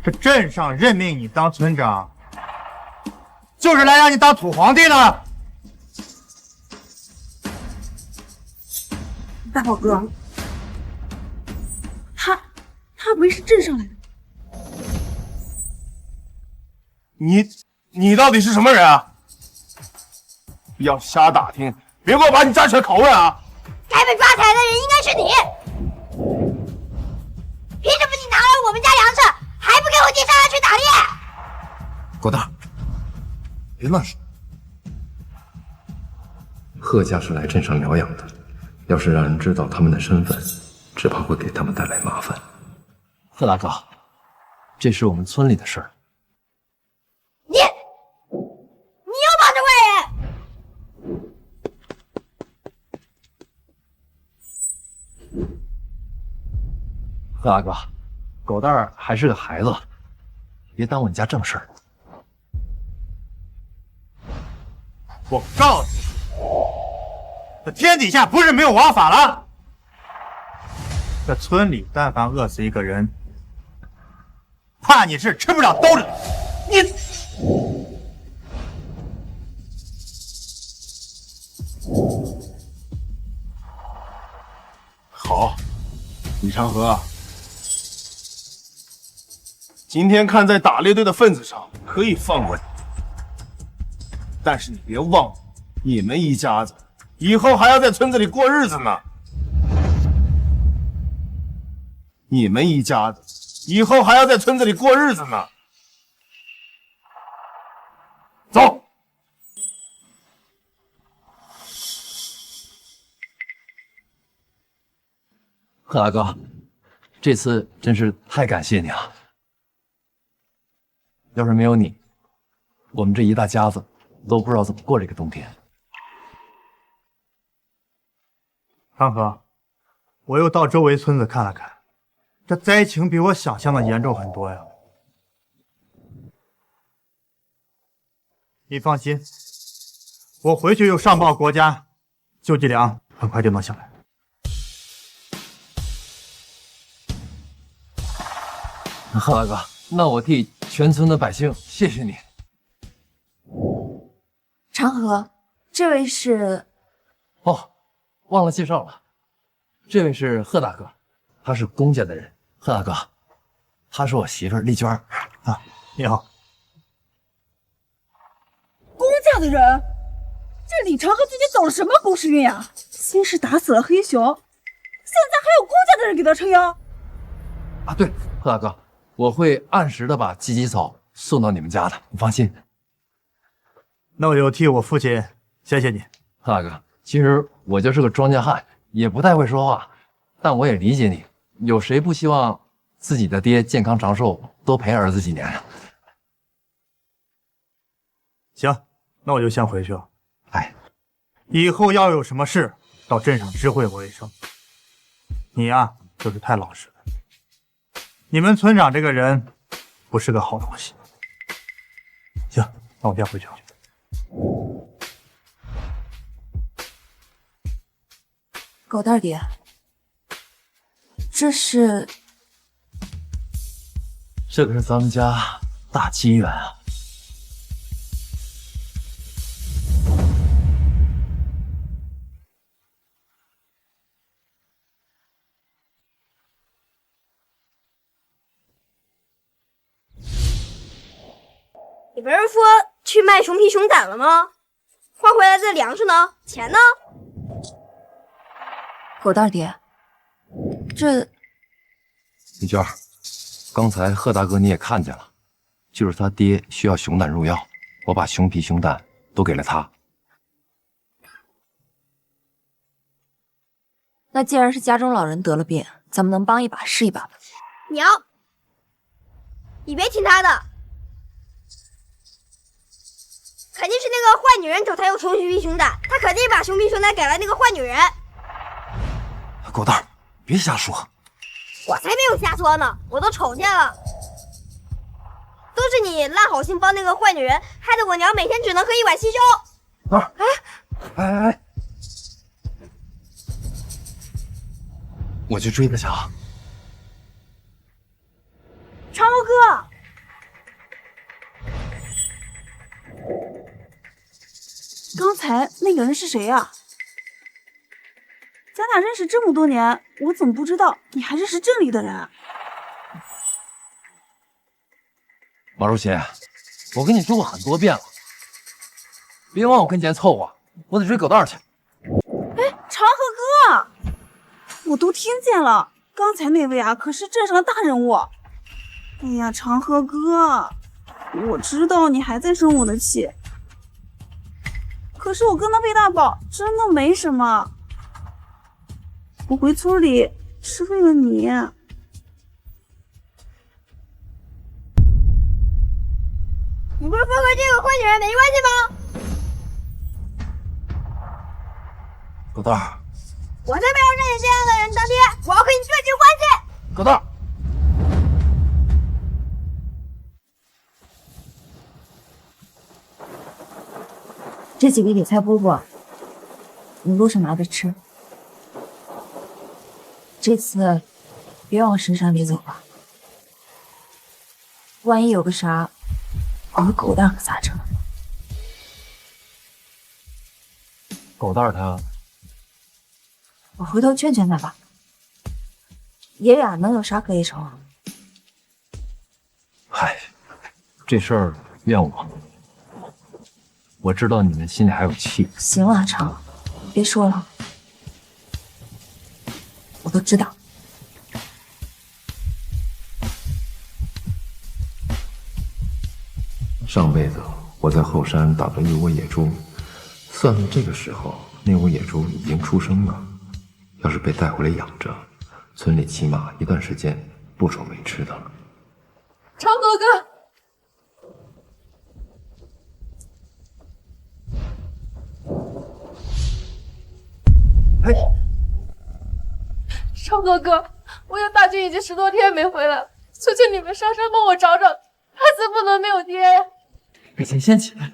这镇上任命你当村长，就是来让你当土皇帝的。大宝哥，他不会是镇上来的？你到底是什么人啊？要瞎打听，别给我把你家犬拷问啊！该被抓起来的人应该是你，凭什么你拿了我们家粮食，还不给我进山上去打猎？狗蛋，别乱说。贺家是来镇上疗养的，要是让人知道他们的身份，只怕会给他们带来麻烦。贺大哥，这是我们村里的事儿。你又帮着坏人！贺大哥，狗蛋儿还是个孩子，别耽误你家正事儿。我告诉你，这天底下不是没有王法了。这村里但凡饿死一个人，怕你是吃不了兜着。你。好，李长河，今天看在打猎队的份子上，可以放过你，但是你别忘了，你们一家子以后还要在村子里过日子呢。你们一家子以后还要在村子里过日子呢。走。贺大哥，这次真是太感谢你了。要是没有你，我们这一大家子都不知道怎么过这个冬天。长河，我又到周围村子看了看，这灾情比我想象的严重很多呀。你放心，我回去又上报国家，救济粮很快就能下来。贺大哥，那我替全村的百姓谢谢你。长河，这位是……哦，忘了介绍了，这位是贺大哥，他是龚家的人。贺大哥，她是我媳妇丽娟啊，你好。龚家的人？这李长河最近走了什么狗屎运呀？先是打死了黑熊，现在还有公家的人给他撑腰。啊，对，贺大哥，我会按时的把芨芨草送到你们家的，你放心。那我就替我父亲谢谢你。贺大哥，其实我就是个庄稼汉，也不太会说话，但我也理解你。有谁不希望自己的爹健康长寿，多陪儿子几年啊？行，那我就先回去了。哎，以后要有什么事，到镇上知会我一声。你呀，就是太老实了。你们村长这个人，不是个好东西。行，那我先回去了。狗蛋爹，这是这可是咱们家大机缘啊！你不是说去卖熊皮熊胆了吗？换回来的粮食呢？钱呢？狗蛋爹，这丽娟，刚才贺大哥你也看见了，就是他爹需要熊胆入药，我把熊皮熊胆都给了他。那既然是家中老人得了病，咱们能帮一把是一把吧。娘，你别听他的，肯定是那个坏女人找他要熊皮熊胆，他肯定把熊皮熊胆给了那个坏女人。狗蛋，别瞎说！我才没有瞎说呢，我都瞅见了，都是你烂好心帮那个坏女人，害得我娘每天只能喝一碗稀粥。哎，我去追他去啊！长楼哥，刚才那个人是谁呀？咱俩认识这么多年，我怎么不知道你还认识镇里的人啊？马如琴，我跟你说过很多遍了，别往我跟前凑合，我得追狗蛋去。哎，长河哥，我都听见了，刚才那位啊可是镇上的大人物。哎呀，长河哥，我知道你还在生我的气，可是我跟他背大宝真的没什么。我回村里是为了你。你不是说和这个坏女人没关系吗？狗蛋儿，我才不要认你这样的人当爹，我要和你断绝关系。狗蛋儿，这几个野菜饽饽，你路上拿着吃。这次别往深山里走了，万一有个啥，我和狗蛋可咋整？狗蛋儿他，我回头劝劝他吧。爷俩能有啥可以愁啊？嗨，这事儿怨我。我知道你们心里还有气。行了，长，别说了，我都知道。上辈子我在后山打了一窝野猪，算算这个时候，那窝野猪已经出生了。要是被带回来养着，村里起码一段时间不愁没吃的了。长哥哥。哎，长哥哥，我家大军已经10多天没回来了，求求你们上山帮我找找，孩子不能没有爹呀！你先起来。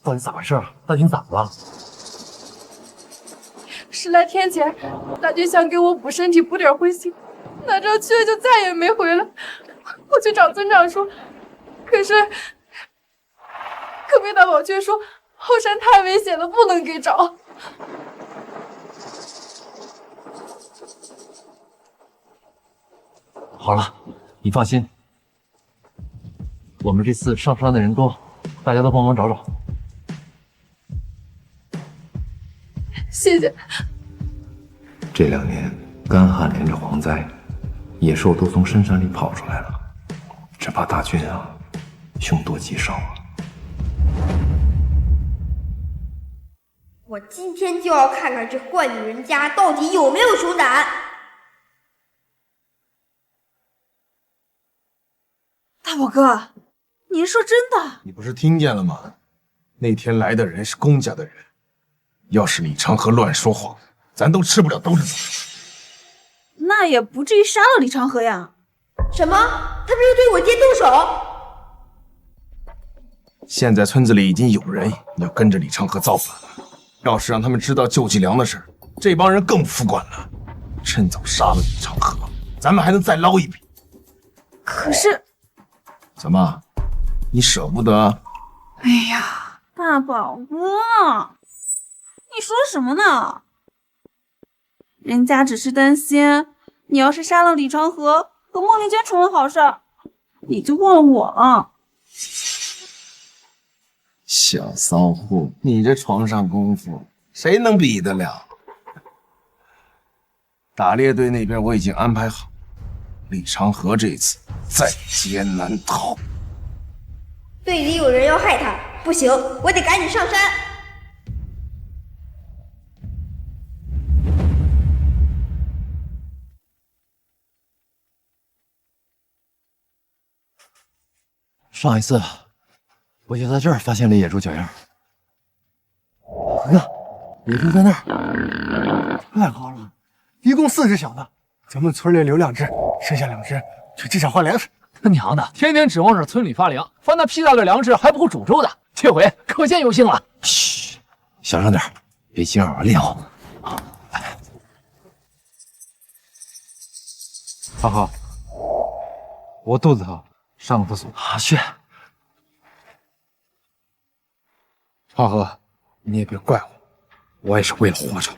到底咋回事啊？大军咋了10来天前，大军想给我补身体，补点荤腥，哪知道去了就再也没回来。我去找村长说，可被大宝却说后山太危险了，不能给找。好了，你放心，我们这次上山的人多，大家都帮忙找找。谢谢。这2年干旱连着蝗灾，野兽都从深山里跑出来了，只怕大军啊，凶多吉少啊！我今天就要看看这坏女人家到底有没有熊胆。大宝哥，您说真的？你不是听见了吗？那天来的人是公家的人，要是李长河乱说谎，咱都吃不了兜着走。那也不至于杀了李长河呀。什么？他不是对我爹动手？现在村子里已经有人要跟着李长河造反了，要是让他们知道救济粮的事，这帮人更不服管了。趁早杀了李长河，咱们还能再捞一笔。可是，怎么，你舍不得？哎呀，大宝哥，你说什么呢？人家只是担心你要是杀了李长河，和莫连坚成了好事儿，你就忘了我了。小骚货，你这床上功夫谁能比得了？打猎队那边我已经安排好，李长河这次在劫难逃。队里有人要害他，不行，我得赶紧上山。上一次我就在这儿发现了野猪脚印。哥，野猪在那儿。太好了，一共4只小的，咱们村里留2只，剩下2只去机场换粮食。他娘的，天天指望着村里发粮，发那屁大个粮食还不够煮粥的，这回可见有幸了。嘘，小声点，别惊扰练好。浩浩，我肚子疼，上个厕所。去。浩浩，你也别怪我，我也是为了活着。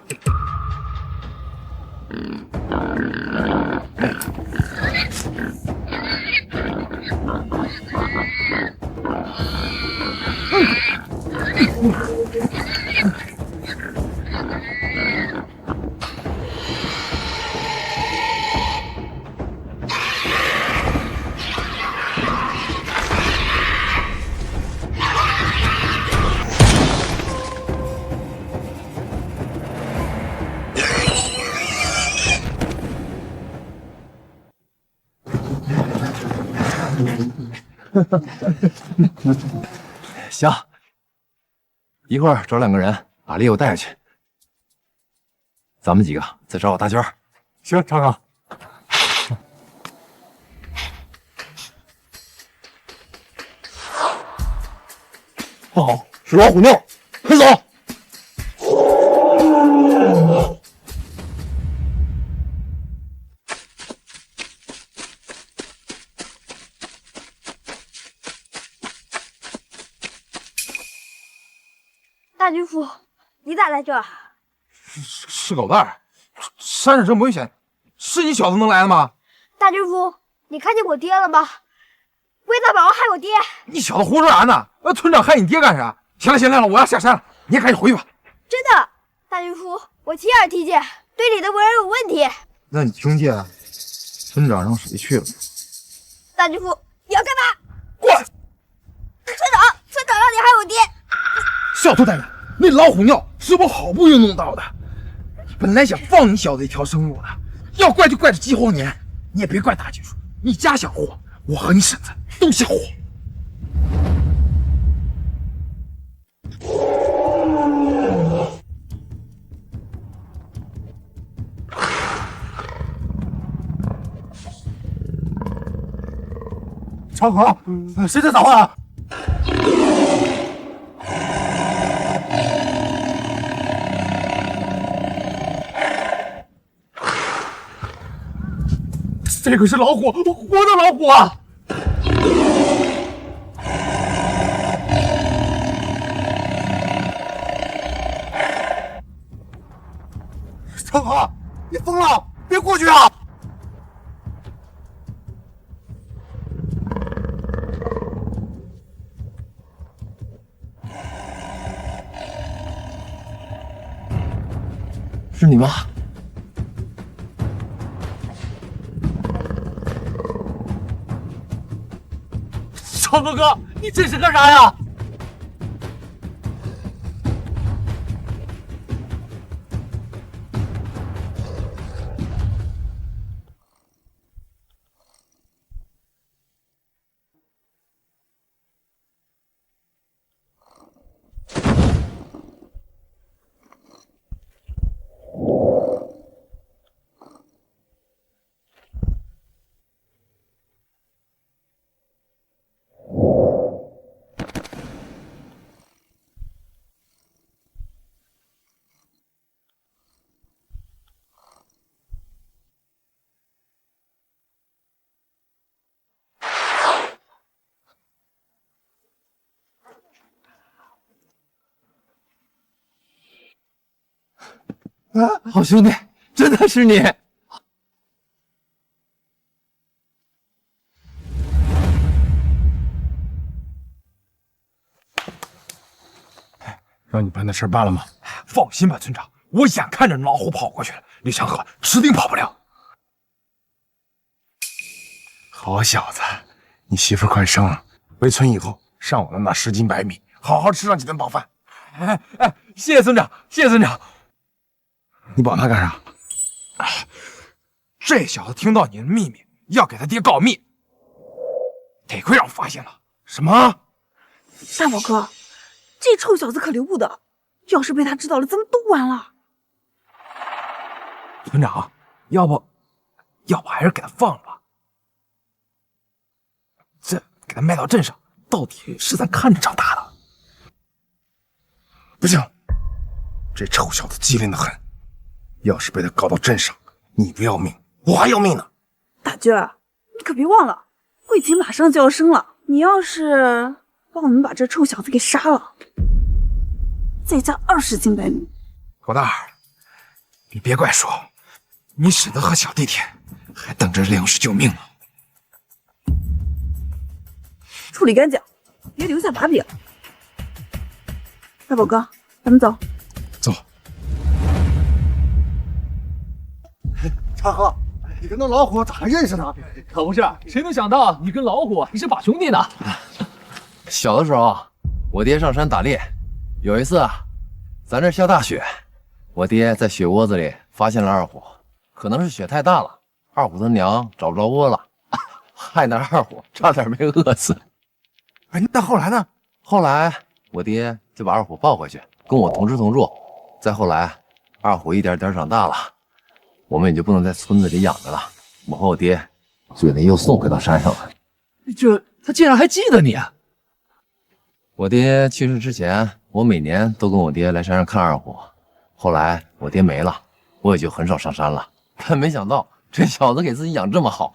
行，一会儿找2个人把猎物带下去，咱们几个再找大娟。行，长岗。不好，是老虎尿，快走！大军夫，你咋在这儿？是狗蛋儿，山上这么危险，是你小子能来的吗？大军夫，你看见我爹了吗？魏大宝害我爹！你小子胡说啥呢？村长害你爹干啥？行了，我要下山了，你也赶紧回去吧。真的，大军夫，我亲耳听见队里的文人有问题。那你听见村长让谁去了？大军夫，你要干嘛？滚！村长让你害我爹！小兔崽子，那老虎尿是我好不容易弄到的，本来想放你小子一条生路的，要怪就怪这饥荒年，你也别怪大军叔，你家小货，我和你婶子都小货。长河，谁在找啊？这可是老虎，活的老虎啊！长河，你疯了！别过去啊！是你吗？长河哥，你这是干啥呀？好兄弟，真的是你！让你办的事办了吗？放心吧，村长，我眼看着老虎跑过去了，李长河指定跑不了。好小子，你媳妇快生了，回村以后上我的那10斤白米，好好吃上几顿饱饭。谢谢村长，谢谢村长。你保他干啥？这小子听到你的秘密，要给他爹告密，得亏让我发现了。什么？大宝哥，这臭小子可留不得，要是被他知道了，咱们都完了。村长，要不还是给他放了吧？这给他卖到镇上，到底是咱看着长大的。不行，这臭小子机灵的很，要是被他搞到镇上，你不要命，我还要命呢。大军儿，你可别忘了，桂琴马上就要生了，你要是帮我们把这臭小子给杀了，再加20斤白米。狗蛋儿，你别怪叔，你舍得和小弟弟还等着粮食救命呢。处理干净，别留下把柄。大宝哥，咱们走。走。长河，你跟那老虎咋认识的？可不是，谁能想到你跟老虎还是把兄弟呢？小的时候，我爹上山打猎，有一次啊，咱这下大雪，我爹在雪窝子里发现了二虎，可能是雪太大了，二虎他娘找不着窝了，害那二虎差点没饿死。哎，那后来呢？后来我爹就把二虎抱回去，跟我同吃同住。再后来，二虎一点点长大了，我们也就不能在村子里养着了。我和我爹就给他又送回到山上了。这他竟然还记得你啊！我爹去世之前，我每年都跟我爹来山上看二虎。后来我爹没了，我也就很少上山了。但没想到这小子给自己养这么好。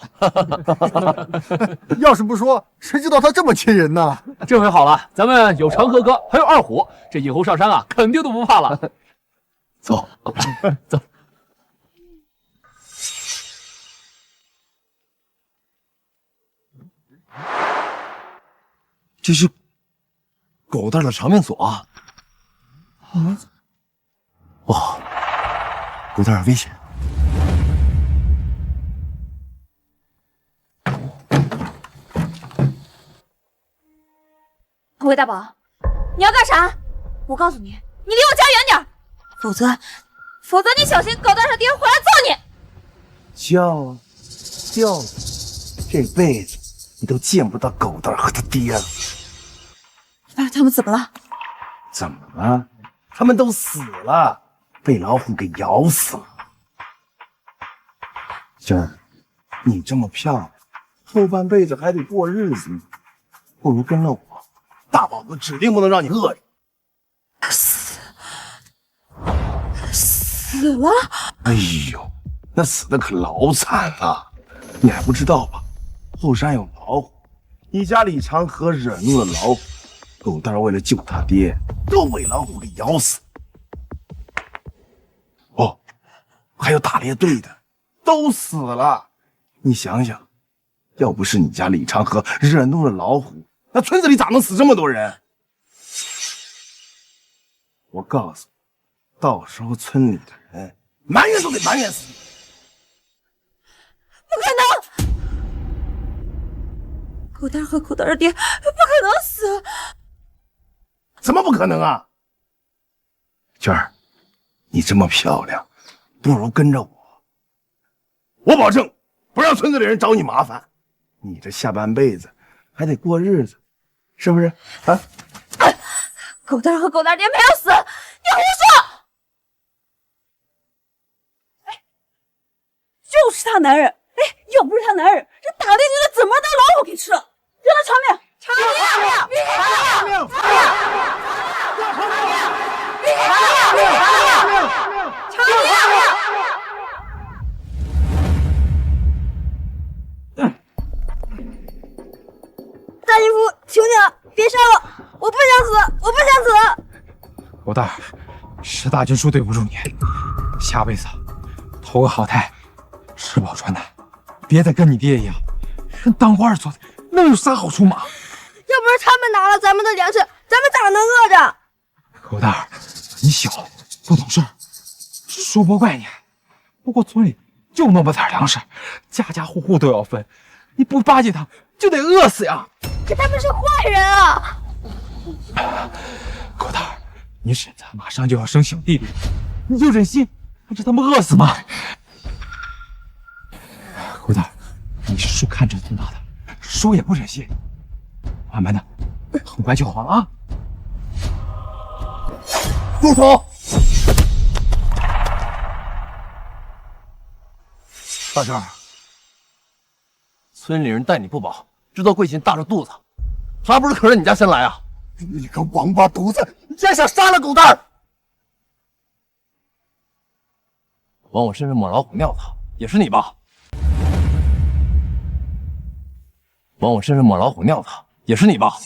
要是不说，谁知道他这么亲人呢？这回好了，咱们有长河哥，还有二虎，这以后上山啊，肯定都不怕了。走，走。这是狗蛋的长命锁啊！哦，有点危险。魏大宝，你要干啥？我告诉你，你离我家远点，否则你小心狗蛋他爹回来揍你。叫这辈子你都见不到狗蛋和他爹了。他们怎么了？怎么了？他们都死了，被老虎给咬死了。娟儿，你这么漂亮，后半辈子还得过日子呢，不如跟了我，大宝子指定不能让你饿着。死了？哎呦，那死的可老惨了，你还不知道吧？后山有老虎，你家李长河惹怒了老虎，狗蛋为了救他爹，都被老虎给咬死。哦，还有打猎队的，都死了。你想想，要不是你家李长河惹怒了老虎，那村子里咋能死这么多人？我告诉你，到时候村里的人埋怨都得埋怨死你！不可能！狗蛋和狗蛋的爹不可能死！怎么不可能啊？娟儿，你这么漂亮，不如跟着我，我保证不让村子里人找你麻烦。你这下半辈子还得过日子，是不是？啊？狗蛋和狗蛋爹没有死，你胡说！哎，就是他男人！哎，要不是他男人，这打猎的怎么当老虎给吃了？让他偿命！偿命！偿命！偿命！大淫妇，求你了，别杀我！我不想死，我不想死！狗蛋，是大军叔对不住你，下辈子投个好胎，吃饱穿暖，别再跟你爹一样，人当官做的，能有啥好处吗？要不是他们拿了咱们的粮食，咱们咋能饿着？狗蛋，你小不懂事儿，叔不怪你。不过村里就那么点粮食，家家户户都要分，你不巴结他，就得饿死呀！可他们是坏人啊！狗蛋，你婶子马上就要生小弟弟，你就忍心看着他们饿死吗？狗蛋，你是叔看着长大的，叔也不忍心。慢慢的，很快就好了啊！住手！大娟，村里人待你不薄，知道贵姓大着肚子，还不是可着你家先来啊！你个王八犊子，你竟然想杀了狗蛋！往我身上抹老虎尿的也是你吧？往我身上抹老虎尿的也是你吧？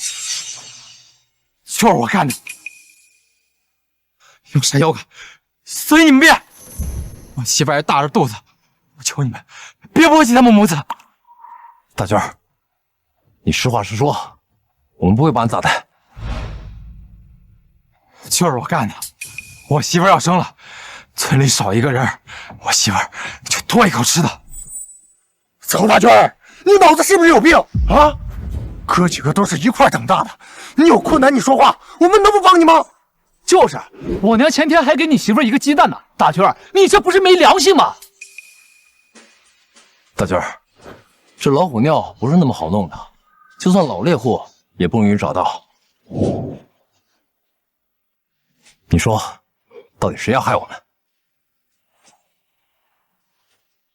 就是我干的！要杀要赶，随你们便！我媳妇还大着肚子，我求你们别波及他们母子。大娟，你实话实说，我们不会把你咋的。就是我干的，我媳妇要生了，村里少一个人，我媳妇就多一口吃的。曹大娟，你脑子是不是有病啊？哥几个都是一块长大的，你有困难你说话，我们能不帮你吗？就是，我娘前天还给你媳妇一个鸡蛋呢。大娟，你这不是没良心吗？大娟，这老虎尿不是那么好弄的，就算老猎户也不容易找到。你说，到底谁要害我们？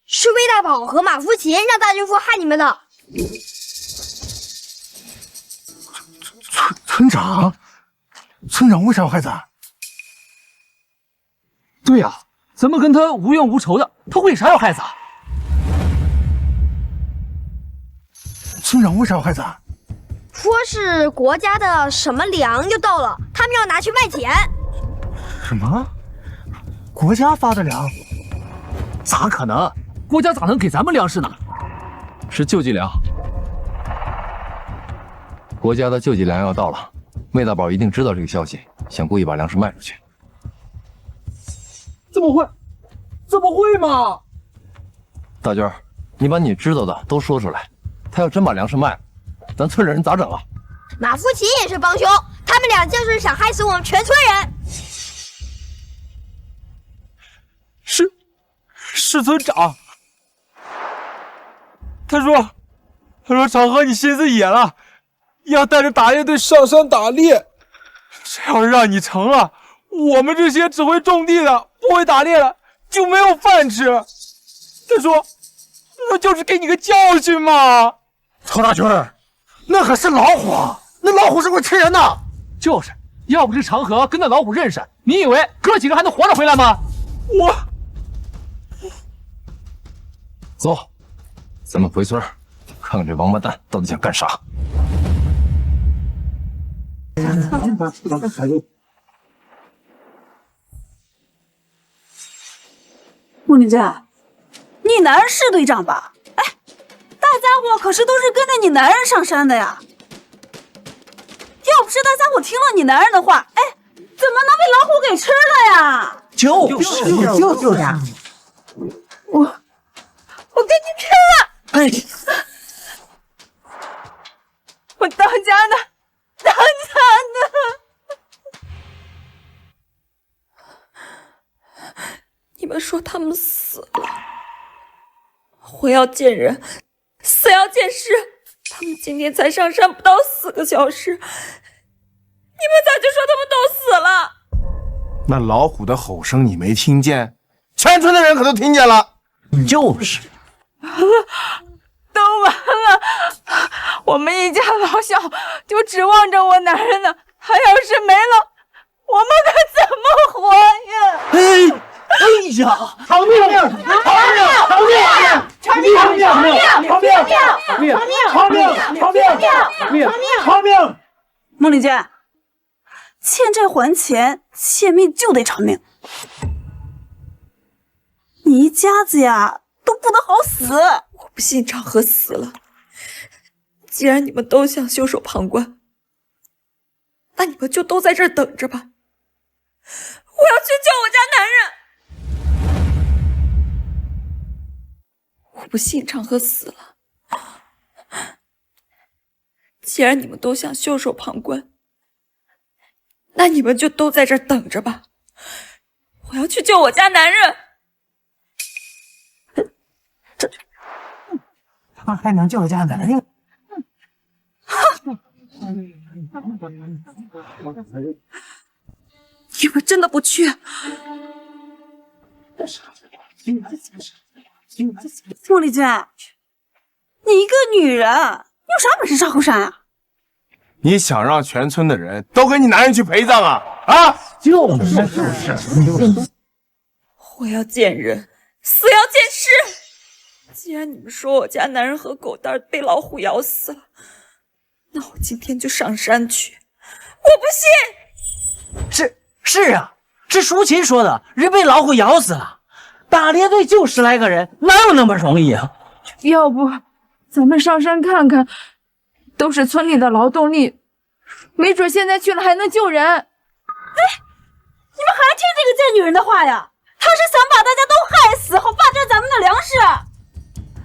是魏大宝和马福琴让大军夫害你们的。村长为啥要害咱？对呀，咱们跟他无冤无仇的，他为啥要害咱？村长为啥要害咱？说是国家的什么粮就到了，他们要拿去卖钱。什么？国家发的粮？咋可能？国家咋能给咱们粮食呢？是救济粮。国家的救济粮要到了，魏大宝一定知道这个消息，想故意把粮食卖出去。怎么会？怎么会嘛？大娟，你把你知道的都说出来。他要真把粮食卖了，咱村里人咋整啊？马福琴也是帮凶，他们俩就是想害死我们全村人。是村长。他说长河你心思野了，要带着打猎队上山打猎。这要是让你成了，我们这些只会种地的不会打猎的就没有饭吃。他说就是给你个教训嘛。曹大军，那可是老虎，那老虎是会吃人的。就是，要不是长河跟那老虎认识，你以为哥几个还能活着回来吗？走，咱们回村看看这王八蛋到底想干啥。穆女贞，你男人是队长吧？哎，大家伙可是都是跟着你男人上山的呀。要不是大家伙听了你男人的话，哎，怎么能被老虎给吃了呀？就是。给你骗了！我当家的，当家的！你们说他们死了，活要见人，死要见尸。他们今天才上山不到4个小时，你们咋就说他们都死了？那老虎的吼声你没听见？全村的人可都听见了。就是。都完了，我们一家老小就指望着我男人呢，他要是没了，我们可怎么活呀？哎呀！逃命！逃命！逃命！逃命！逃命！逃命！逃命！逃命！逃命！逃命！孟丽娟，欠债还钱，欠命就得偿命。你一家子呀，都不得好死。我不信长河死了，既然你们都想袖手旁观，那你们就都在这儿等着吧。我要去救我家男人。我不信长河死了，既然你们都想袖手旁观，那你们就都在这儿等着吧。我要去救我家男人。他还能救家男人？你们真的不去？孟丽娟，你一个女人，你有啥本事上后山啊？你想让全村的人都跟你男人去陪葬啊？啊！就是。活要见人，死要见尸。既然你们说我家男人和狗蛋被老虎咬死了，那我今天就上山去。我不信。是啊，是淑琴说的，人被老虎咬死了。打猎队就10来个人，哪有那么容易啊？要不咱们上山看看，都是村里的劳动力，没准现在去了还能救人。哎，你们还听这个贱女人的话呀？她是想把大家都害死，好霸占咱们的粮食。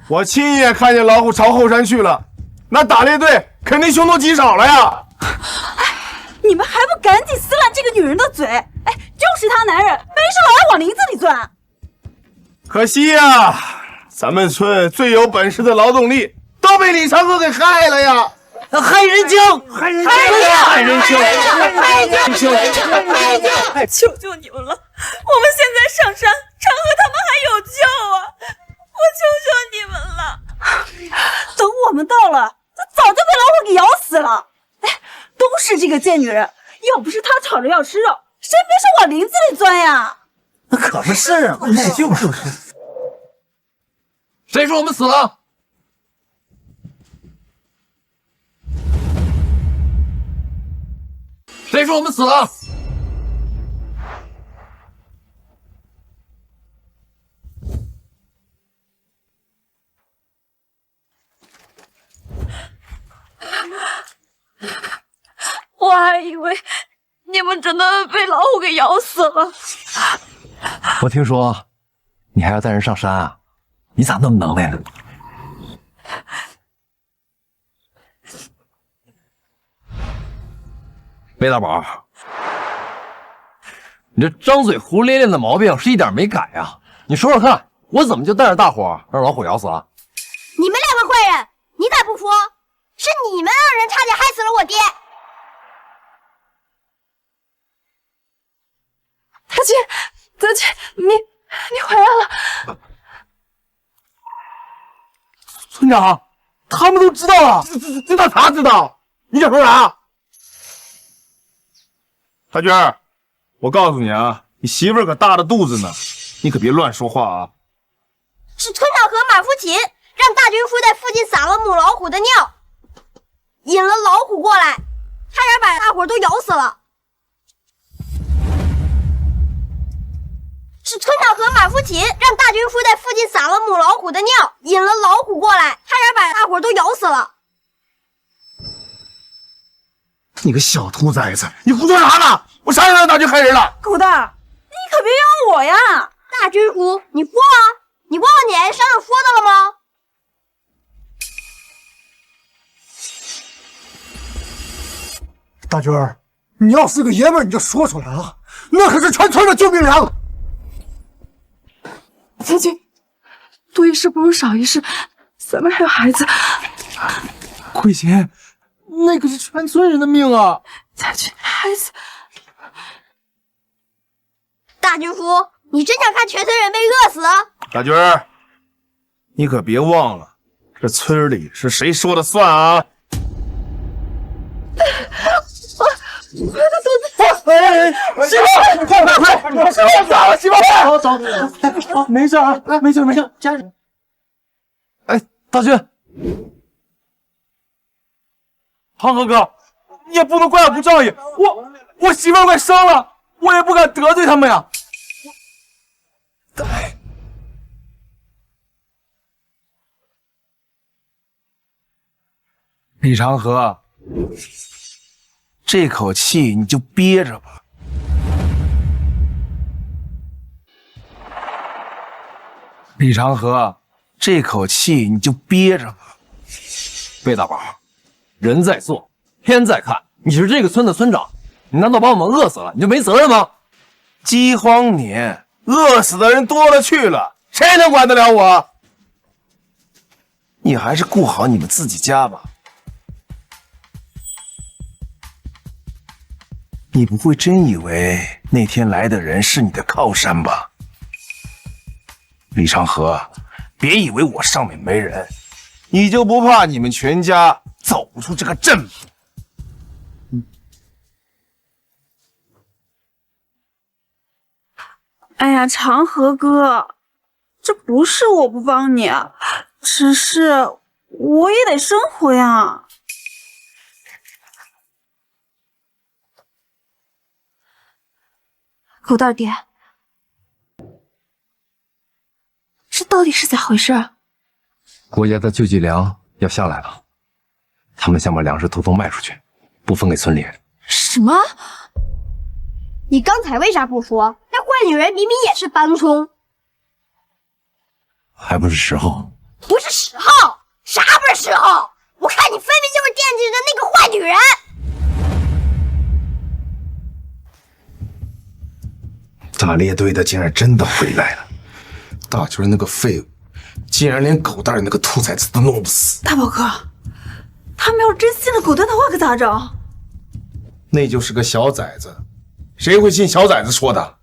我亲眼看见老虎朝后山去了，那打猎队肯定凶多吉少了呀！你们还不赶紧撕烂这个女人的嘴！哎，就是她男人，没事老爱往林子里钻。可惜呀，咱们村最有本事的劳动力都被李长河给害了呀！害人精！害人精！害人精！求求你们了！我们现在上山，长河他们还有救啊！我求求你们了！等我们到了，早就被老虎给咬死了。哎，都是这个贱女人，要不是她吵着要吃肉，谁没事往林子里钻呀？可不是啊，就是。谁说我们死了？谁说我们死了？我还以为你们真的被老虎给咬死了。我听说你还要带人上山啊？你咋那么能耐呢？魏大宝，你这张嘴胡咧咧的毛病是一点没改啊！你说说看，我怎么就带着大伙让老虎咬死了？你们两个坏人，你咋不说？是你们让人差点害死了我爹！德姐，你回来了。村长，他们都知道了，知道啥知道？你想说啥？大娟，我告诉你啊，你媳妇儿可大着肚子呢，你可别乱说话啊！是村长和马福琴让大军夫在附近撒了母老虎的尿，引了老虎过来，差点把大伙都咬死了。是村长和马福琴让大军夫在附近撒了母老虎的尿，引了老虎过来，差点把大伙都咬死了。你个小兔崽子，你胡说啥呢？我啥时候让大军害人了？狗蛋，你可别冤枉我呀！大军夫，你慌啊？你忘了你挨伤了说的了吗？大军儿，你要是个爷们儿，你就说出来啊，那可是全村的救命粮。将军，多一事不如少一事，咱们还有孩子。慧琴，那可是全村人的命啊！将军，孩子。大军夫，你真想看全村人被饿死？大军儿，你可别忘了，这村里是谁说了算啊？我的肚子！西宝，快！西宝咋了？西宝，走，没事啊，没事，家人。哎，大军，航河哥，你也不能怪我不仗义，我媳妇儿快生了，我也不敢得罪他们呀。李长河，这口气你就憋着吧。李长河，这口气你就憋着吧。魏大宝，人在做，天在看，你是这个村的村长，你难道把我们饿死了，你就没责任吗？饥荒年，饿死的人多了去了，谁能管得了我？你还是顾好你们自己家吧。你不会真以为那天来的人是你的靠山吧？李长河，别以为我上面没人，你就不怕你们全家走不出这个镇吗？哎呀，长河哥，这不是我不帮你，只是我也得生活呀。狗蛋爹，这到底是咋回事？国家的救济粮要下来了，他们想把粮食偷偷卖出去，不分给村里人。什么？你刚才为啥不说？那坏女人明明也是帮冲，还不是时候。不是时候，啥不是时候？我看你分明就是惦记着那个坏女人。打猎队的竟然真的回来了！大军那个废物，竟然连狗蛋儿那个兔崽子都弄不死。大宝哥，他们要是真信了狗蛋的话，可咋整？那就是个小崽子，谁会信小崽子说的？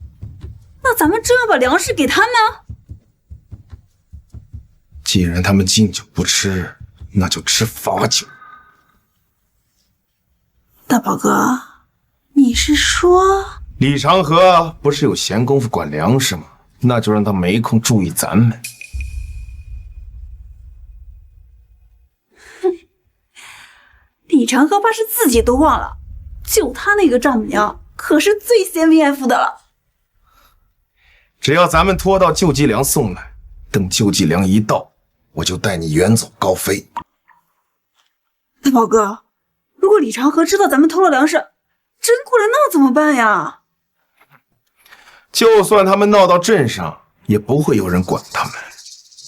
那咱们真要把粮食给他们？既然他们敬酒不吃，那就吃罚酒。大宝哥，你是说？李长河不是有闲工夫管粮食吗？那就让他没空注意咱们。李长河怕是自己都忘了，就他那个丈母娘可是最嫌贫爱富的了。只要咱们拖到救济粮送来，等救济粮一到，我就带你远走高飞。大宝哥，如果李长河知道咱们偷了粮食，真过来闹怎么办呀？就算他们闹到镇上，也不会有人管他们。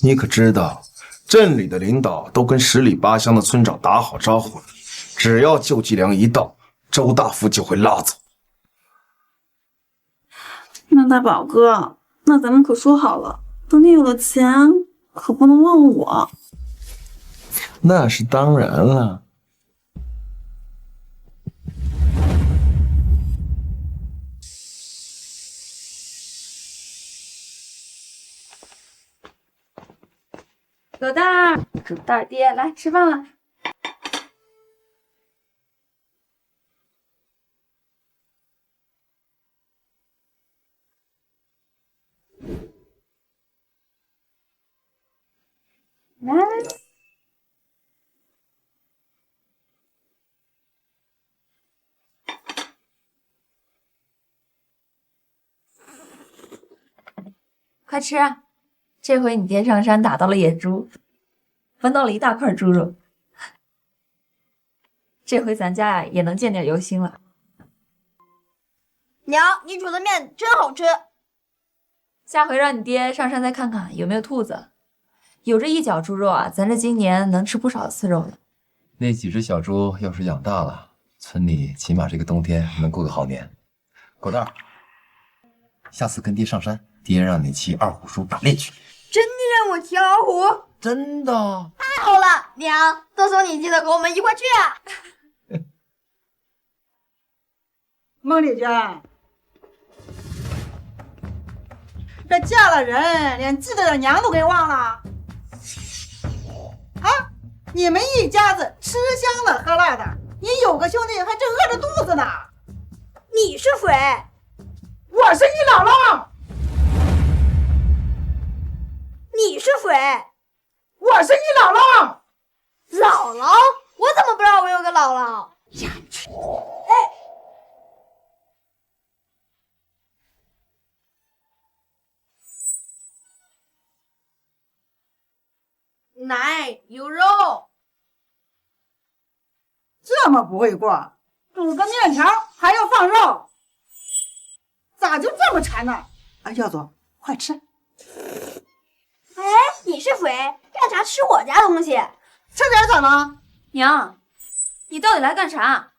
你可知道，镇里的领导都跟十里八乡的村长打好招呼了，只要救济粮一到，周大夫就会拉走。那大宝哥，那咱们可说好了，等你有了钱，可不能忘了我。那是当然了。狗蛋儿，狗蛋儿爹，来吃饭了。来，快吃啊！这回你爹上山打到了野猪，分到了一大块猪肉。这回咱家呀也能见点油星了。娘，你煮的面真好吃。下回让你爹上山再看看有没有兔子。有这一脚猪肉啊，咱这今年能吃不少次肉呢。那几只小猪要是养大了，村里起码这个冬天能过个好年。狗蛋儿，下次跟爹上山，爹让你骑二虎叔打猎去。真的让我骑老虎？真的。太好了，娘，到时候你记得和我们一块去啊。孟丽娟，这嫁了人，连自己的娘都给忘了啊！你们一家子吃香的喝辣的，你有个兄弟还正饿着肚子呢。你是谁？我是你姥姥。你是谁？我是你姥姥。姥姥？我怎么不知道我有个姥姥？哎。奶有肉，这么不会过，煮个面条还要放肉，咋就这么馋呢？哎，耀祖，快吃！哎，你是谁？干啥吃我家东西？吃点怎么？娘，你到底来干啥？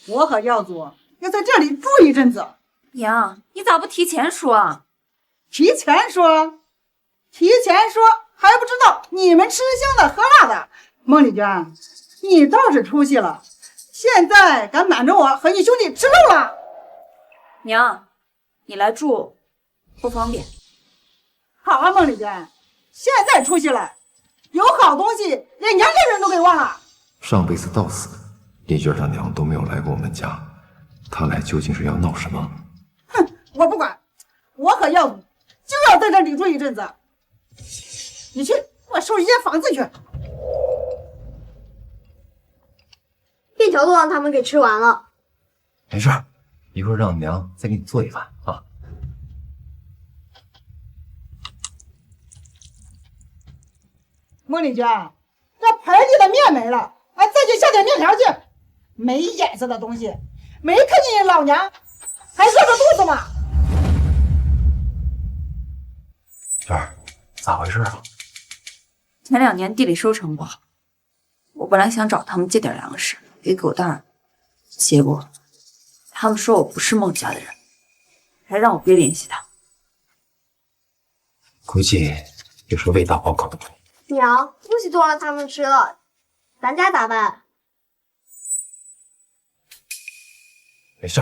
我和耀祖要在这里住一阵子。娘，你咋不提前说？提前说？提前说？还不知道你们吃香的喝辣的。孟丽娟，你倒是出息了，现在敢瞒着我和你兄弟吃肉了。娘，你来住不方便。好啊，孟丽娟，现在出息了，有好东西连娘家人都给忘了。上辈子到死，丽娟她娘都没有来过我们家，她来究竟是要闹什么？哼，我不管，我和耀祖就要在这里住一阵子。你去，给我收拾间房子去。面条都让他们给吃完了。没事，一会儿让娘再给你做一饭啊。孟丽娟，这盆里的面没了，再去下点面条去。没眼色的东西，没看见老娘还饿着肚子吗？娟儿，咋回事啊？前2年地里收成不好，我本来想找他们借点粮食给狗蛋儿，结果他们说我不是孟家的人，还让我别联系他。估计又是魏大宝搞的鬼。娘，东西都让他们吃了，咱家咋办？没事，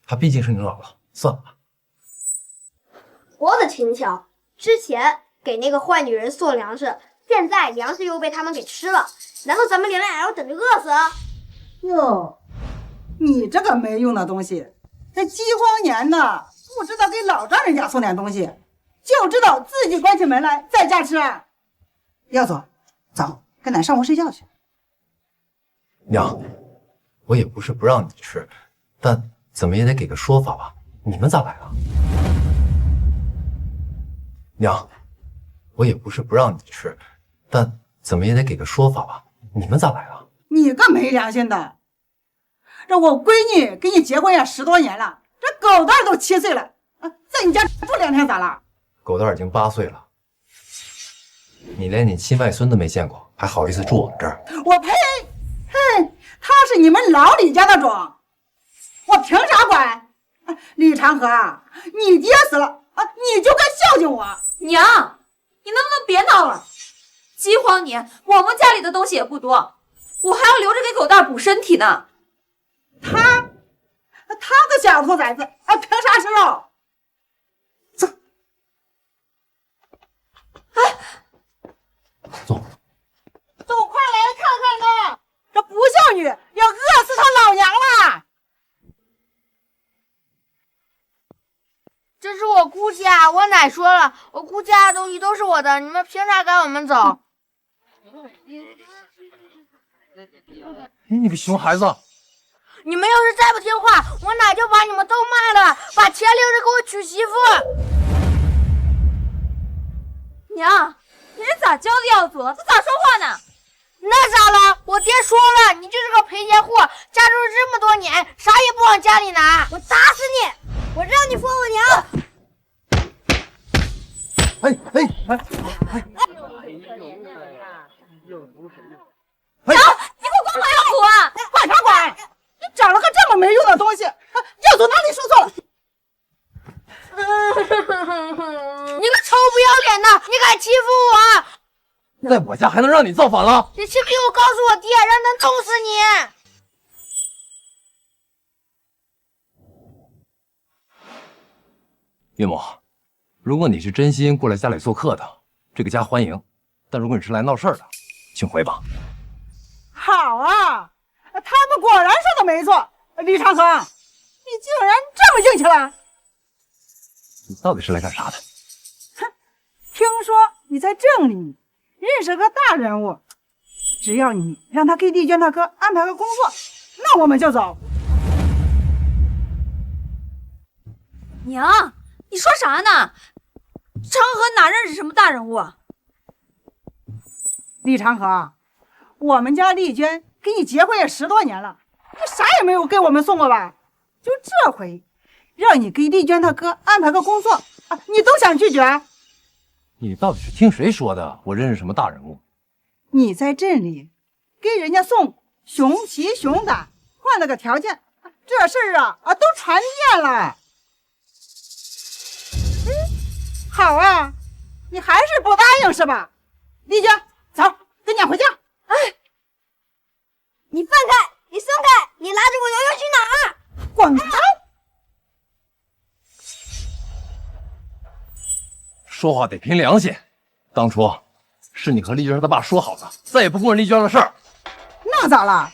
她毕竟是你姥姥，算了吧。我的亲巧，之前给那个坏女人送粮食，现在粮食又被他们给吃了，难道咱们娘俩还要等着饿死？哟，你这个没用的东西，这饥荒年呢，不知道给老丈人家送点东西，就知道自己关起门来在家吃。耀祖，走，跟奶上屋睡觉去。娘，我也不是不让你吃，但怎么也得给个说法吧？你们咋来了？娘，我也不是不让你吃，但怎么也得给个说法吧？你们咋来了？你个没良心的！这我闺女跟你结婚也10多年了，这狗蛋都7岁了，在你家住2天咋了？狗蛋已经8岁了，你连你亲外孙都没见过，还好意思住我们这儿？我呸！哼，他是你们老李家的种，我凭啥管？李长河，你爹死了你就该孝敬我。娘，你能不能别闹了？饥荒年，我们家里的东西也不多，我还要留着给狗蛋补身体呢。他个小兔崽子凭啥吃肉？走，走，快来看看呢！这不孝女要饿死他老娘了！这是我姑家，我奶说了，我姑家的东西都是我的，你们凭啥赶我们走？你个熊孩子！你们要是再不听话，我奶就把你们都卖了，把钱留着给我娶媳妇。娘，你这咋教的耀祖？他咋说话呢？那咋了？我爹说了，你就是个赔钱货，家住这么多年，啥也不往家里拿。我打死你！我让你说我娘！娘，你给我滚开耀祖啊！管啥管！你找了个这么没用的东西，要走哪里说错了？你个臭不要脸的，你敢欺负我！在我家还能让你造反了？你去给我告诉我爹，让他弄死你！岳母，如果你是真心过来家里做客的，这个家欢迎；但如果你是来闹事儿的，请回吧。好啊，他们果然说的没错。李长河，你竟然这么硬气了！你到底是来干啥的？听说你在镇里认识个大人物，只要你让他给丽娟他哥安排个工作，那我们就走。娘，你说啥呢？长河哪认识什么大人物啊？李长河，我们家丽娟跟你结婚也10多年了，你啥也没有给我们送过吧？就这回，让你给丽娟他哥安排个工作啊，你都想拒绝？你到底是听谁说的？我认识什么大人物？你在镇里给人家送熊骑熊胆，换了个条件，这事儿啊都传遍了。好啊，你还是不答应是吧？丽娟，走，跟娘回家。哎，你放开，你松开，你拉着我要去哪儿？滚开！说话得凭良心。当初是你和丽娟他爸说好的，再也不过问丽娟的事儿。那咋了？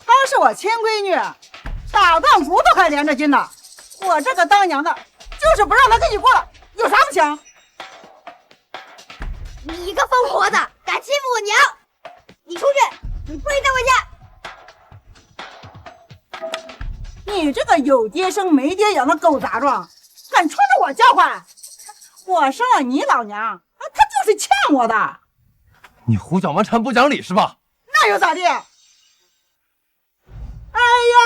她是我亲闺女，打断骨头还连着筋呢。我这个当娘的，就是不让她跟你过了，有啥不行？你一个疯婆子，敢欺负我娘！你出去，你不许在我家！你这个有爹生没爹养的狗杂种，敢冲着我叫唤！我生了你老娘，她就是欠我的。你胡搅蛮缠不讲理是吧？那又咋地？哎呦！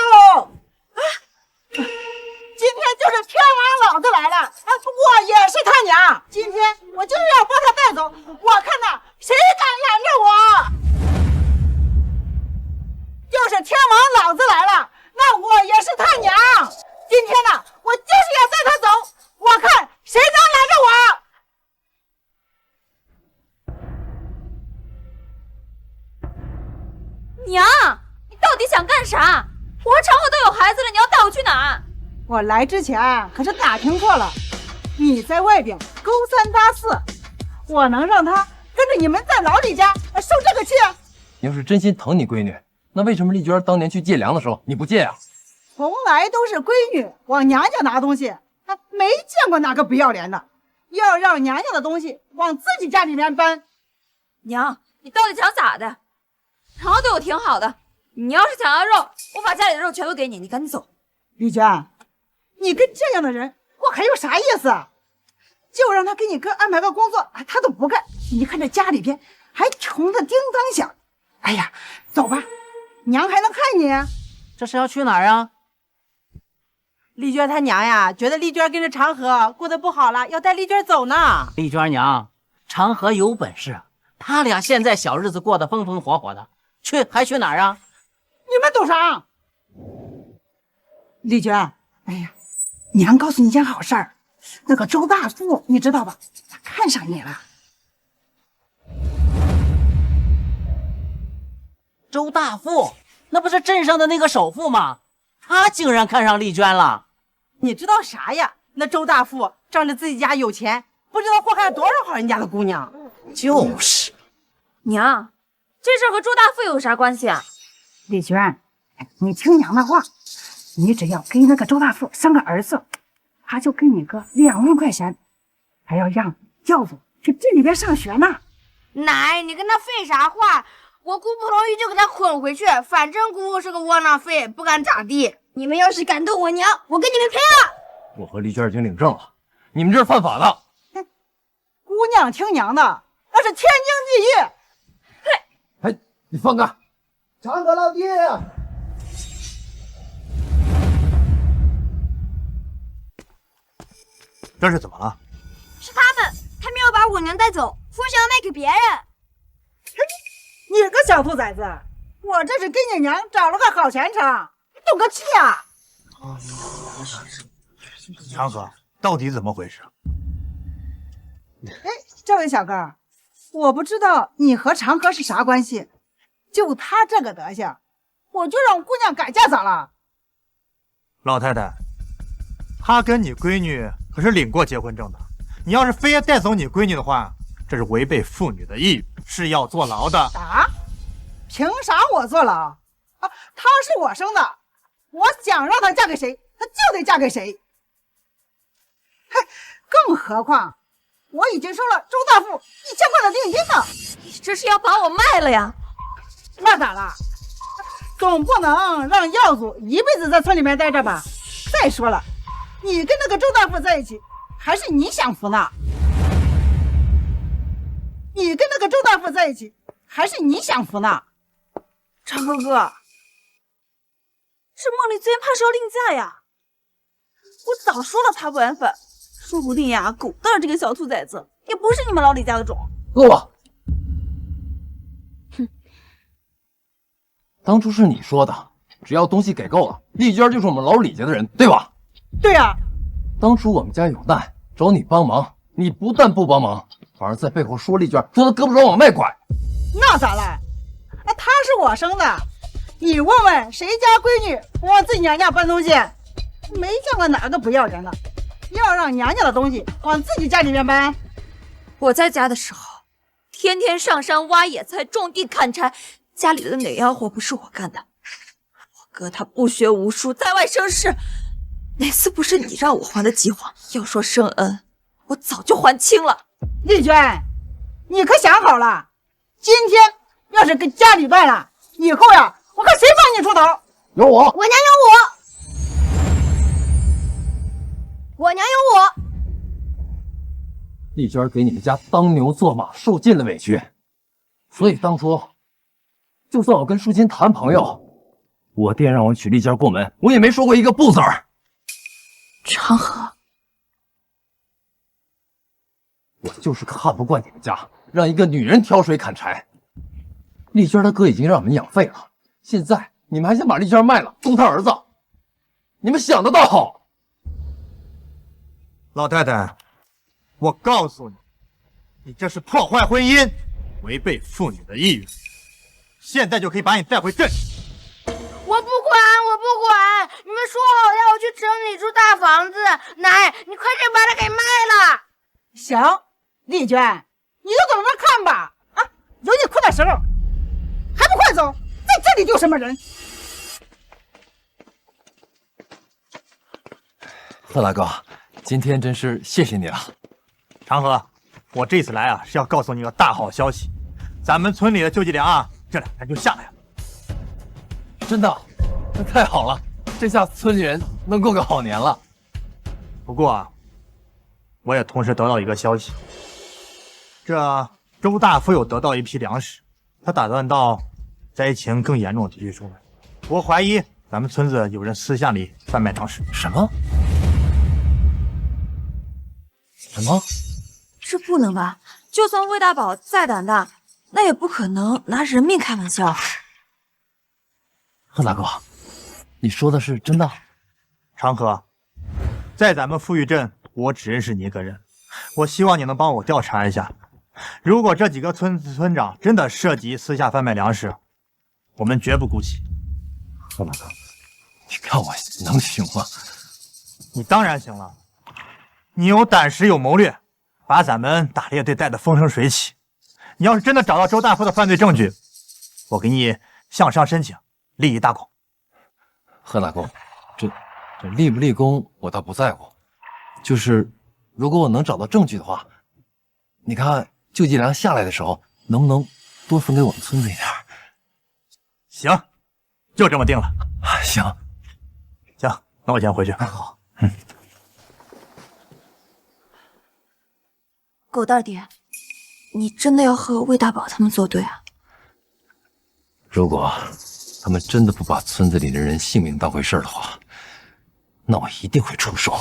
今天就是天王老子来了，我也是他娘。今天我就是要把他带走，我看呐，谁敢拦着我？就是天王老子来了，那我也是他娘。今天呢，我就是要带他走，我看谁能拦着我？娘，你到底想干啥？我和长河都有孩子了，你要带我去哪儿？我来之前可是打听过了，你在外边勾三搭四，我能让他跟着你们在老李家受这个气？你要是真心疼你闺女，那为什么丽娟当年去借粮的时候你不借啊？从来都是闺女往娘家拿东西，没见过哪个不要脸的，要让娘家的东西往自己家里面搬。娘，你到底想咋的？长河对我挺好的，你要是想要肉，我把家里的肉全都给你，你赶紧走。丽娟，你跟这样的人，我还有啥意思啊？就让他给你哥安排个工作，他都不干。你看这家里边还穷的叮当响。哎呀，走吧，娘还能看你。这是要去哪儿啊？丽娟她娘呀，觉得丽娟跟着长河过得不好了，要带丽娟走呢。丽娟娘，长河有本事，他俩现在小日子过得风风火火的，还去哪儿啊？你们懂啥？丽娟，哎呀，娘告诉你件好事儿，那个周大富你知道吧？他看上你了。周大富，那不是镇上的那个首富吗？他竟然看上丽娟了。你知道啥呀？那周大富仗着自己家有钱，不知道祸害了多少好人家的姑娘。就是，娘，这事和周大富有啥关系啊？丽娟，你听娘的话，你只要给那个周大富生个儿子，他就给你个2万块钱，还要让教主去这里边上学呢。奶，你跟他废啥话？我姑不同意就给他捆回去，反正姑父是个窝囊废，不敢咋地。你们要是敢动我娘，我跟你们拼了！我和丽娟已经领证了，你们这是犯法的。姑娘听娘的，那是天经地义。哎，你放开！长河老弟，这是怎么了？是他们要把我娘带走，风想要卖给别人。你个小兔崽子，我这是给你娘找了个好前程，你懂个气啊！长河，到底怎么回事？哎，这位小哥，我不知道你和长河是啥关系，就他这个德行，我就让姑娘改嫁咋了？老太太，他跟你闺女可是领过结婚证的，你要是非要带走你闺女的话，这是违背妇女的意愿，是要坐牢的。啊？凭啥我坐牢？啊，她是我生的，我想让她嫁给谁，她就得嫁给谁。嘿，更何况我已经收了周大富1000块的定金呢。你这是要把我卖了呀？那咋了？总不能让耀祖一辈子在村里面待着吧？再说了，你跟那个周大富在一起，还是你享福呢？你跟那个周大富在一起，还是你享福呢？长哥哥，这梦里最怕是要另嫁呀！我早说了他不安分，说不定呀，狗蛋儿这个小兔崽子也不是你们老李家的种。够了！哼，当初是你说的，只要东西给够了，丽娟就是我们老李家的人，对吧？对呀。当初我们家有难，找你帮忙，你不但不帮忙，反而在背后说丽娟，说她胳膊肘往外拐。那咋了？她是我生的，你问问谁家闺女往自己娘家搬东西？没见过哪个不要人的，要让娘家的东西往自己家里面搬。我在家的时候，天天上山挖野菜、种地、砍柴，家里的哪样活不是我干的？我哥他不学无术，在外生事，哪次不是你让我还的饥荒？要说生恩，我早就还清了。丽娟，你可想好了，今天要是跟家里断了，以后呀，我看谁帮你出头？有我，我娘有我，我娘有我。丽娟给你们家当牛做马，受尽了委屈，所以当初就算我跟淑琴谈朋友，我爹让我娶丽娟过门，我也没说过一个不字儿。长河，我就是看不惯你们家让一个女人挑水砍柴。丽娟她哥已经让我们养废了，现在你们还想把丽娟卖了，供他儿子，你们想得倒好。老太太，我告诉你，你这是破坏婚姻，违背妇女的意愿，现在就可以把你带回镇上。我不管，我不管！你们说好要我去城里住大房子，奶，你快点把它给卖了。行，丽娟，你就等着看吧。啊，有你困的时候，还不快走！在这里丢什么人？贺大哥，今天真是谢谢你了。长河，我这次来啊是要告诉你个大好消息，咱们村里的救济粮啊这2天就下来了。真的，那太好了，这下村里人能过个好年了。不过啊，我也同时得到一个消息，这周大夫有得到一批粮食，他打算到灾情更严重的地区出卖。我怀疑咱们村子有人私下里贩卖粮食。什么？什么？这不能吧？就算魏大宝再胆大，那也不可能拿人命开玩笑。贺大哥，你说的是真的？长河，在咱们富裕镇，我只认识你一个人，我希望你能帮我调查一下，如果这几个村长真的涉及私下贩卖粮食，我们绝不姑息。贺大哥，你看我能行吗？你当然行了，你有胆识有谋略，把咱们打猎队带得风生水起。你要是真的找到周大夫的犯罪证据，我给你向上申请立一大功。贺大公，这立不立功我倒不在乎，就是如果我能找到证据的话，你看救济粮下来的时候，能不能多分给我们村子一点？行，就这么定了。行，行，那我先回去。好。狗蛋爹，你真的要和魏大宝他们作对啊？如果他们真的不把村子里的人性命当回事的话，那我一定会出手。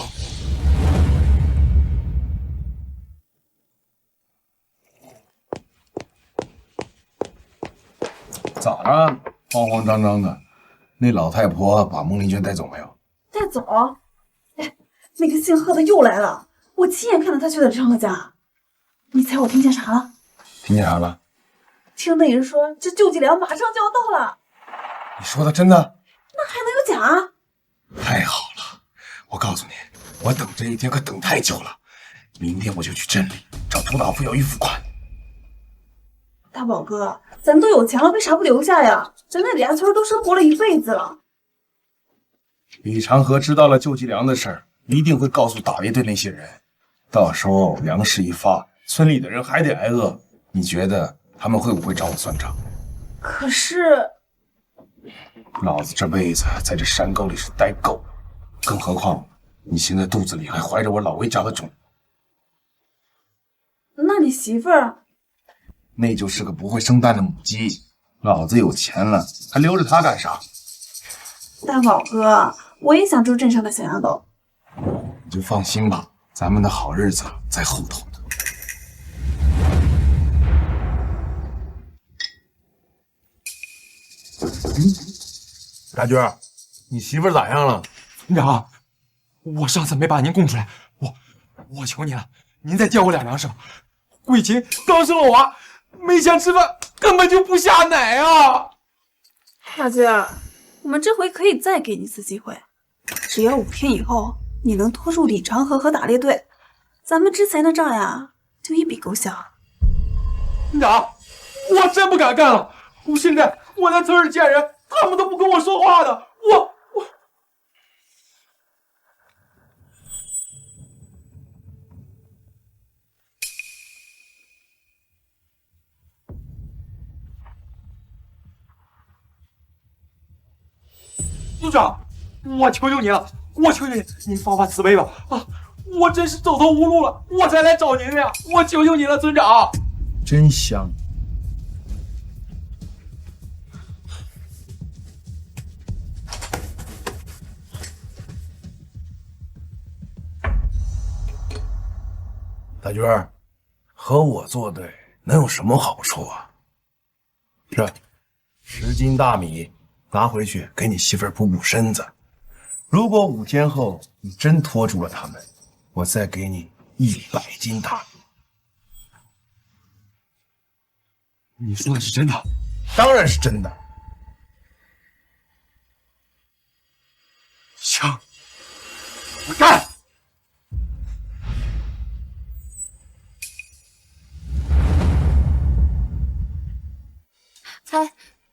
咋着？慌慌张张的。那老太婆把孟丽娟带走没有？带走？哎，那个姓贺的又来了，我亲眼看到他去了昌河家。你猜我听见啥了？听见啥了？听那人说，这救济粮马上就要到了。你说的真的？那还能有假？太好了！我告诉你，我等这一天可等太久了。明天我就去镇里找涂大夫要预付款。大宝哥，咱都有钱了，为啥不留下呀？咱那俩村都生活了一辈子了。李长河知道了救济粮的事儿，一定会告诉打猎队那些人。到时候粮食一发，村里的人还得挨饿。你觉得他们会不会找我算账？可是，老子这辈子在这山沟里是待够了，更何况你现在肚子里还怀着我老魏家的种。那你媳妇儿？那就是个不会生蛋的母鸡。老子有钱了，还留着她干啥？大宝哥，我也想住镇上的小洋楼。你就放心吧，咱们的好日子在后头呢。大军，你媳妇咋样了？村长，我上次没把您供出来，我求您了，您再借我2粮食吧。桂琴刚生了娃，没钱吃饭，根本就不下奶啊！大军，我们这回可以再给你一次机会，只要5天以后你能拖住李长河和打猎队，咱们之前的账呀就一笔勾销。村长，我真不敢干了，现在我在村里见人，他们都不跟我说话的，我。村长，我求求你了，我求求你，您发发慈悲吧！啊，我真是走投无路了，我才来找您的呀！我求求你了，村长。真香。大军儿，和我作对能有什么好处啊？这10斤大米拿回去给你媳妇儿补补身子。如果5天后你真拖住了他们，我再给你100斤大米。你说的是真的？当然是真的。行，我干！猜，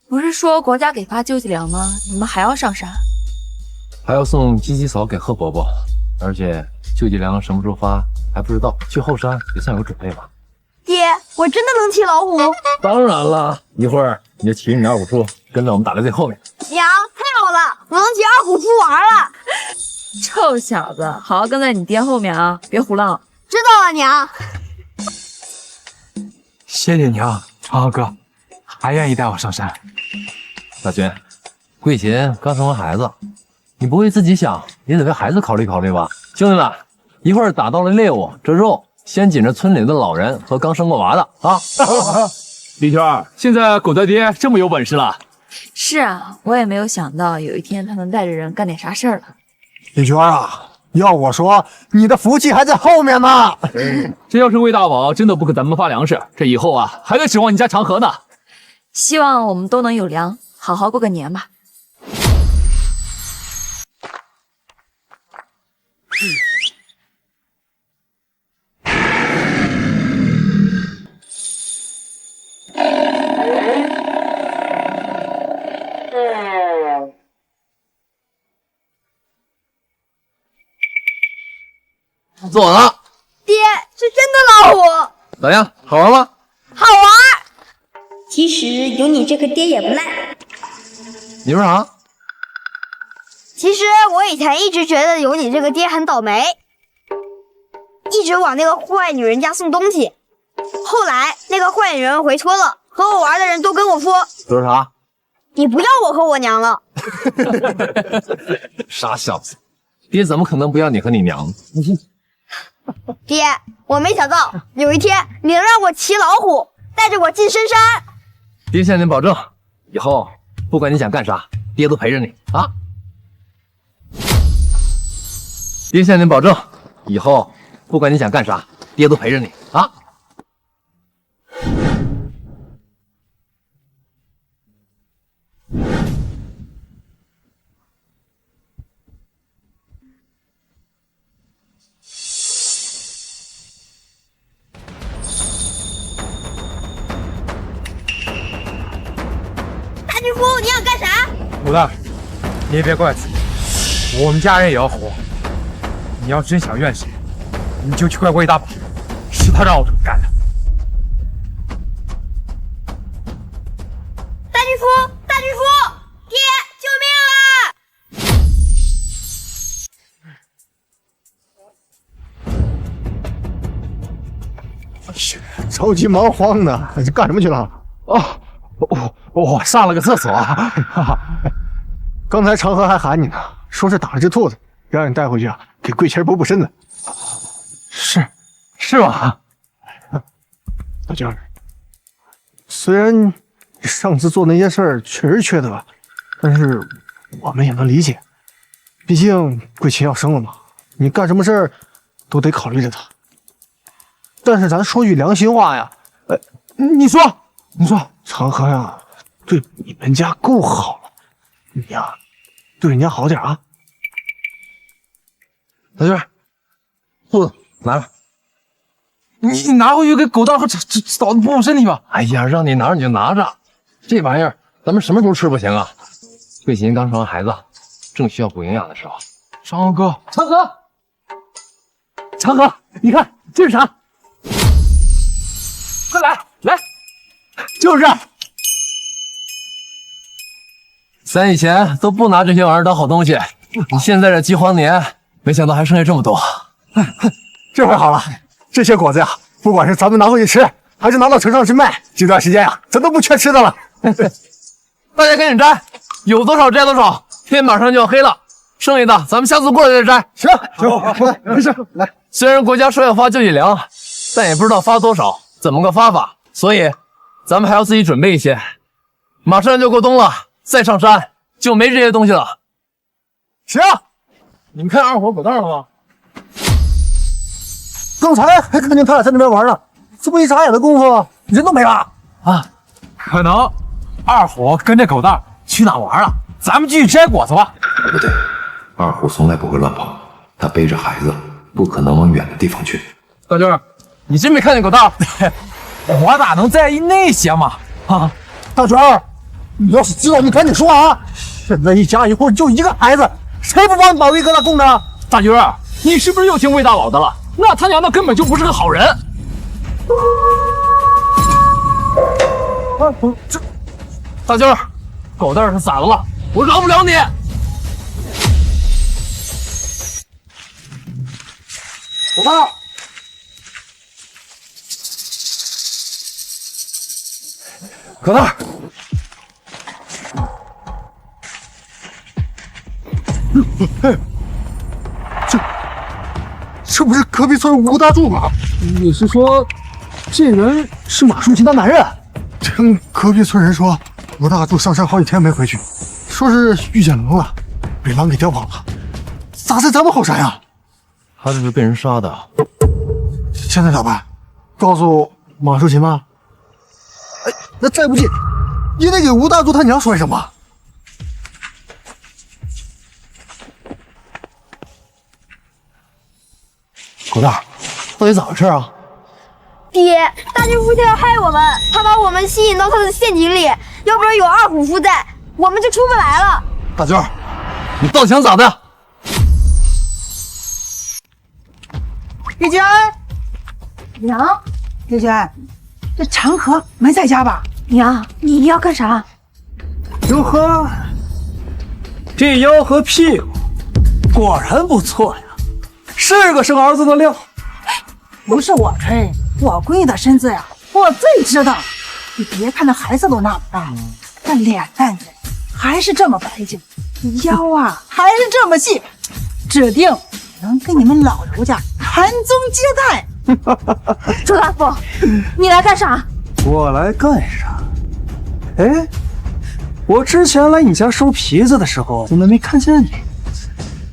不是说国家给发救济粮吗？你们还要上山？还要送鸡鸡嫂给贺伯伯，而且救济粮什么时候发还不知道，去后山也算有准备吧。爹，我真的能骑老虎？当然了，一会儿你就骑着你2虎处，跟在我们打猎队后面。娘，太好了，我能骑2虎出玩了！臭小子，好好跟在你爹后面啊，别胡闹。知道了，娘。谢谢你啊，长浩哥，还愿意带我上山。大军，桂琴刚生完孩子，你不为自己想，也得为孩子考虑考虑吧。兄弟们，一会儿打到了猎物，这肉先紧着村里的老人和刚生过娃的啊！李娟，现在狗大爹这么有本事了。是啊，我也没有想到有一天他能带着人干点啥事儿了。李娟啊，要我说，你的福气还在后面呢。这要是魏大宝真的不给咱们发粮食，这以后啊还得指望你家长河呢。希望我们都能有粮，好好过个年吧。坐稳了。爹，是真的老虎。咋样？好玩吗？好玩。其实有你这个爹也不赖。你说啥？其实我以前一直觉得有你这个爹很倒霉，一直往那个坏女人家送东西。后来那个坏女人回村了，和我玩的人都跟我说啥？你不要我和我娘了。傻小子，爹怎么可能不要你和你娘？爹，我没想到有一天你能让我骑老虎，带着我进深山。爹向您保证，以后不不管你想干啥，爹都陪着你啊！爹向您保证，以后不管你想干啥，爹都陪着你啊！大巨夫，你想干啥？武大，你也别怪自己，我们家人也要活。你要真想怨谁，你就去怪魏大宝，是他让我这么干的。大巨夫，大巨夫，爹，救命啊！着急忙慌的，你干什么去了？哦，我上了个厕所。刚才长河还喊你呢，说是打了只兔子，让你带回去啊，给桂琴补补身子。是吗？大娟儿，虽然你上次做那些事儿确实缺德，但是我们也能理解，毕竟桂琴要生了嘛，你干什么事儿都得考虑着她。但是咱说句良心话呀，你说，长河呀，对你们家够好了，你呀，对人家好点啊。大娟，兔子拿着。你拿回去给狗蛋和嫂子补补身体吧。哎呀，让你拿着你就拿着，这玩意儿咱们什么时候吃不行啊？桂琴刚生完孩子，正需要补营养的时候。长河哥，长河，你看这是啥？快来，就是。咱以前都不拿这些玩意儿当好东西，你现在这饥荒年，没想到还剩下这么多。这回好了。这些果子呀，不管是咱们拿回去吃，还是拿到城上去卖，这段时间呀，咱都不缺吃的了。大家赶紧摘，有多少摘多少，天马上就要黑了，剩下的咱们下次过来再摘。行，没事，来。虽然国家说要发救济粮，但也不知道发多少，怎么个发法，所以咱们还要自己准备一些。马上就过冬了，再上山就没这些东西了。行，你们看二伙狗蛋了吗？刚才还看见他俩在那边玩呢，这不一眨眼的功夫，人都没了啊！可能二虎跟这狗蛋去哪玩了？咱们继续摘果子吧。不对，二虎从来不会乱跑，他背着孩子，不可能往远的地方去。大娟，你真没看见狗蛋？我哪能在意那些嘛？啊，大娟，你要是知道，你赶紧说啊！现在一家一户就一个孩子，谁不帮你把魏疙瘩供着？大娟，你是不是又听魏大宝的了？那他娘的根本就不是个好人！这大娟，狗蛋是咋的了？我饶不了你！狗蛋，狗蛋，这不是隔壁村吴大柱吗？你是说，这人是马淑琴的男人？听隔壁村人说，吴大柱上山好几天没回去，说是遇见狼了，被狼给叼跑了。咋是咱们后山呀？他这是被人杀的。现在咋办？告诉马淑琴吗？哎，那再不济，也得给吴大柱他娘说一声吧。狗蛋，到底咋回事啊？爹，大巨夫他要害我们，他把我们吸引到他的陷阱里，要不然有二虎夫在，我们就出不来了。大娟，你到底想咋的？丽娟，娘，丽娟，这长河没在家吧？娘，你要干啥？哟呵，这腰和屁股果然不错呀，是个生儿子的料。不是我吹，我闺女的身子呀，我最知道。你别看那孩子都那么大，那脸蛋子还是这么白净，腰啊还是这么细，指定能给你们老刘家传宗接代。周大夫，你来干啥？我来干啥？哎，我之前来你家收皮子的时候，怎么没看见你？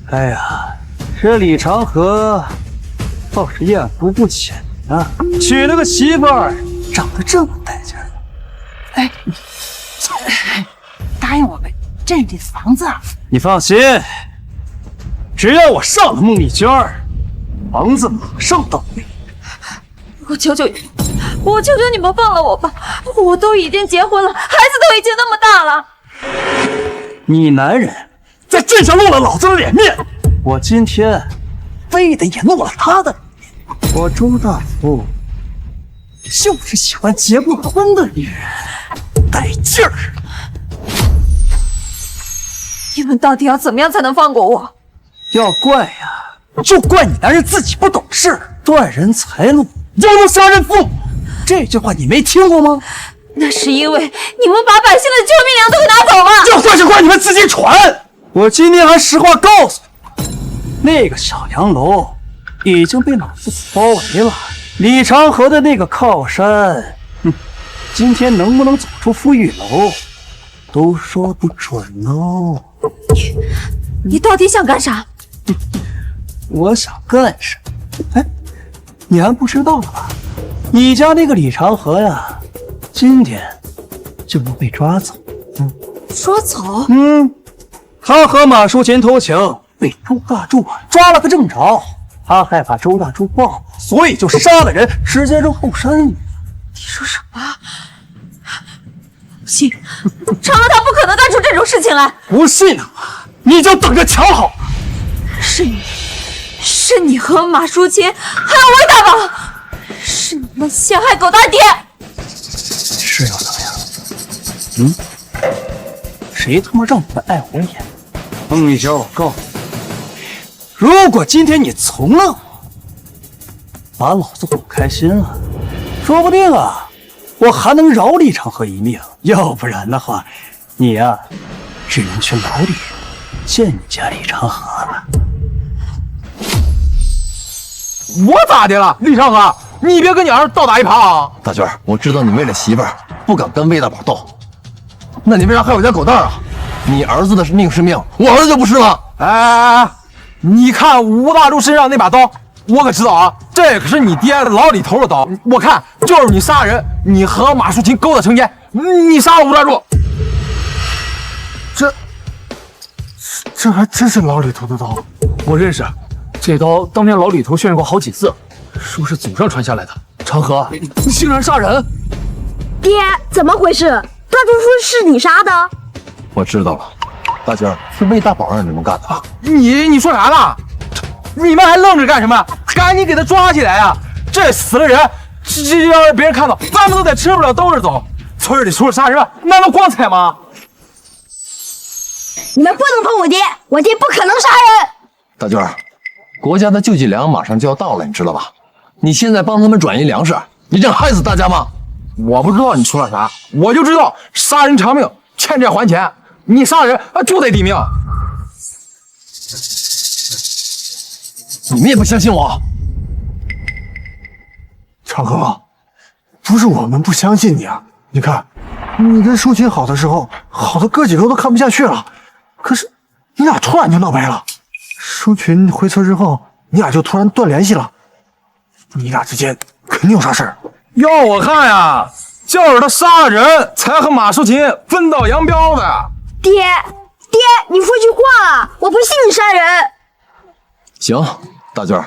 哎呀，这李长河倒是艳福不浅啊，娶了个媳妇儿，长得这么带劲儿。哎，答应我们镇这房子。你放心，只要我上了孟丽娟儿，房子马上到位。我求求你们放了我吧！我都已经结婚了，孩子都已经那么大了。你男人在镇上露了老子的脸面，我今天非得也露了他的脸。我周大福就是喜欢结过婚的女人，带劲儿。你们到底要怎么样才能放过我？要怪呀，就怪你男人自己不懂事，断人财路，要怒杀人父母。这句话你没听过吗？那是因为你们把百姓的救命粮都给拿走了。这话就怪你们自己蠢！我今天还实话告诉你，那个小洋楼已经被老夫子包围了。李长河的那个靠山，今天能不能走出富裕楼，都说不准哦。你到底想干啥？我想干什么？哎，你还不知道吧？你家那个李长河呀，今天就能被抓走。抓走？他和马淑琴偷情，被周大柱抓了个正着。他害怕周大柱报，所以就杀了人，直接扔后山。你说什么？不信，长乐他不可能干出这种事情来。不信的话，你就等着瞧好。是你和马淑琴，还有魏大宝，是你们陷害狗大爹。是又怎么样？谁他妈让你们碍我眼？孟丽娟，我告诉你，如果今天你从了我，把老子哄开心了，说不定啊，我还能饶李长河一命。要不然的话，你呀，只能去牢里见你家李长河了。我咋的了，李长河？你别跟你儿子倒打一耙啊！大娟，我知道你为了媳妇儿不敢跟魏大宝斗，那你为啥害我家狗蛋啊？你儿子的命是命，我儿子就不是吗？哎，你看吴大柱身上那把刀，我可知道啊，这可是你爹老李头的刀。我看就是你杀人，你和马淑琴勾搭成奸，你杀了吴大柱。这还真是老李头的刀，我认识，这刀当年老李头炫耀过好几次，说是祖上传下来的。长河，你竟然杀人！爹，怎么回事？大柱说是你杀的。我知道了，大娟是魏大宝让你们干的啊！你说啥呢？你们还愣着干什么？赶紧给他抓起来啊！这死了人，这要是别人看到，咱们都得吃不了兜着走。村里除了杀人，难道光彩吗？你们不能碰我爹，我爹不可能杀人。大娟，国家的救济粮马上就要到了，你知道吧？你现在帮他们转移粮食，你这样害死大家吗？我不知道你说了啥，我就知道杀人偿命，欠债还钱。你杀人就得抵命。你们也不相信我？长河，不是我们不相信你啊！你看，你跟淑琴好的时候，好的哥几个都看不下去了。可是你俩突然就闹掰了。淑琴回村之后，你俩就突然断联系了。你俩之间肯定有啥事儿。要我看呀，就是他杀了人，才和马淑琴分道扬镳的。爹，你说句话啊！我不信你杀人。行，大娟，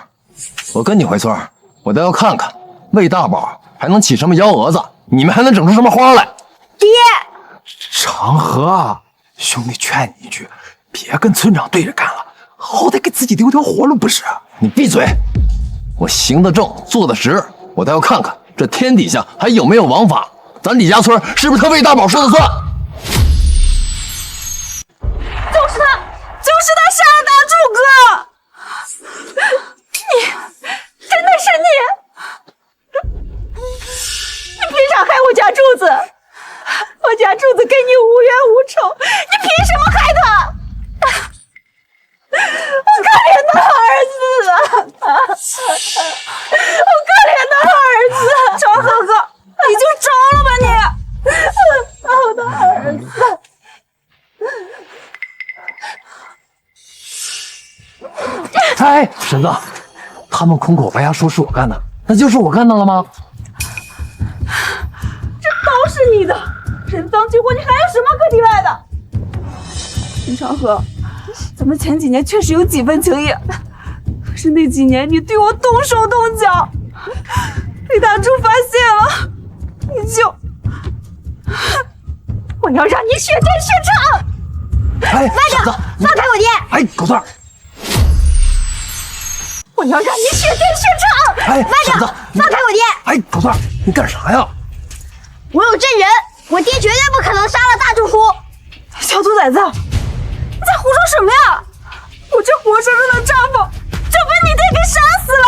我跟你回村，我倒要看看魏大宝还能起什么幺蛾子，你们还能整出什么花来。爹，长河，兄弟劝你一句，别跟村长对着干了，好歹给自己留条活路不是？你闭嘴！我行得正，坐得直，我倒要看看这天底下还有没有王法，咱李家村是不是他魏大宝说了算？就是他杀了大柱哥！真的是你！你凭啥害我家柱子？我家柱子跟你无冤无仇，你凭什么害他？我可怜的儿子啊！我可怜的儿子！长河哥，你就招了吧你！我的儿子！哎，婶子，他们空口白牙说是我干的，那就是我干的了吗？这都是你的，人赃俱获，你还有什么可抵赖的？林长河，咱们前几年确实有几分情谊，可是那几年你对我动手动脚，被大柱发现了，你就……我要让你血债血偿！哎，慢着，放开我爹！哎，狗蛋儿！我要让你血债血偿！哎，慢着，放开我爹！哎，狗蛋儿，你干啥呀？我有证人，我爹绝对不可能杀了大柱叔。小兔崽子，你在胡说什么呀？我这活生生的丈夫就被你爹给杀死了，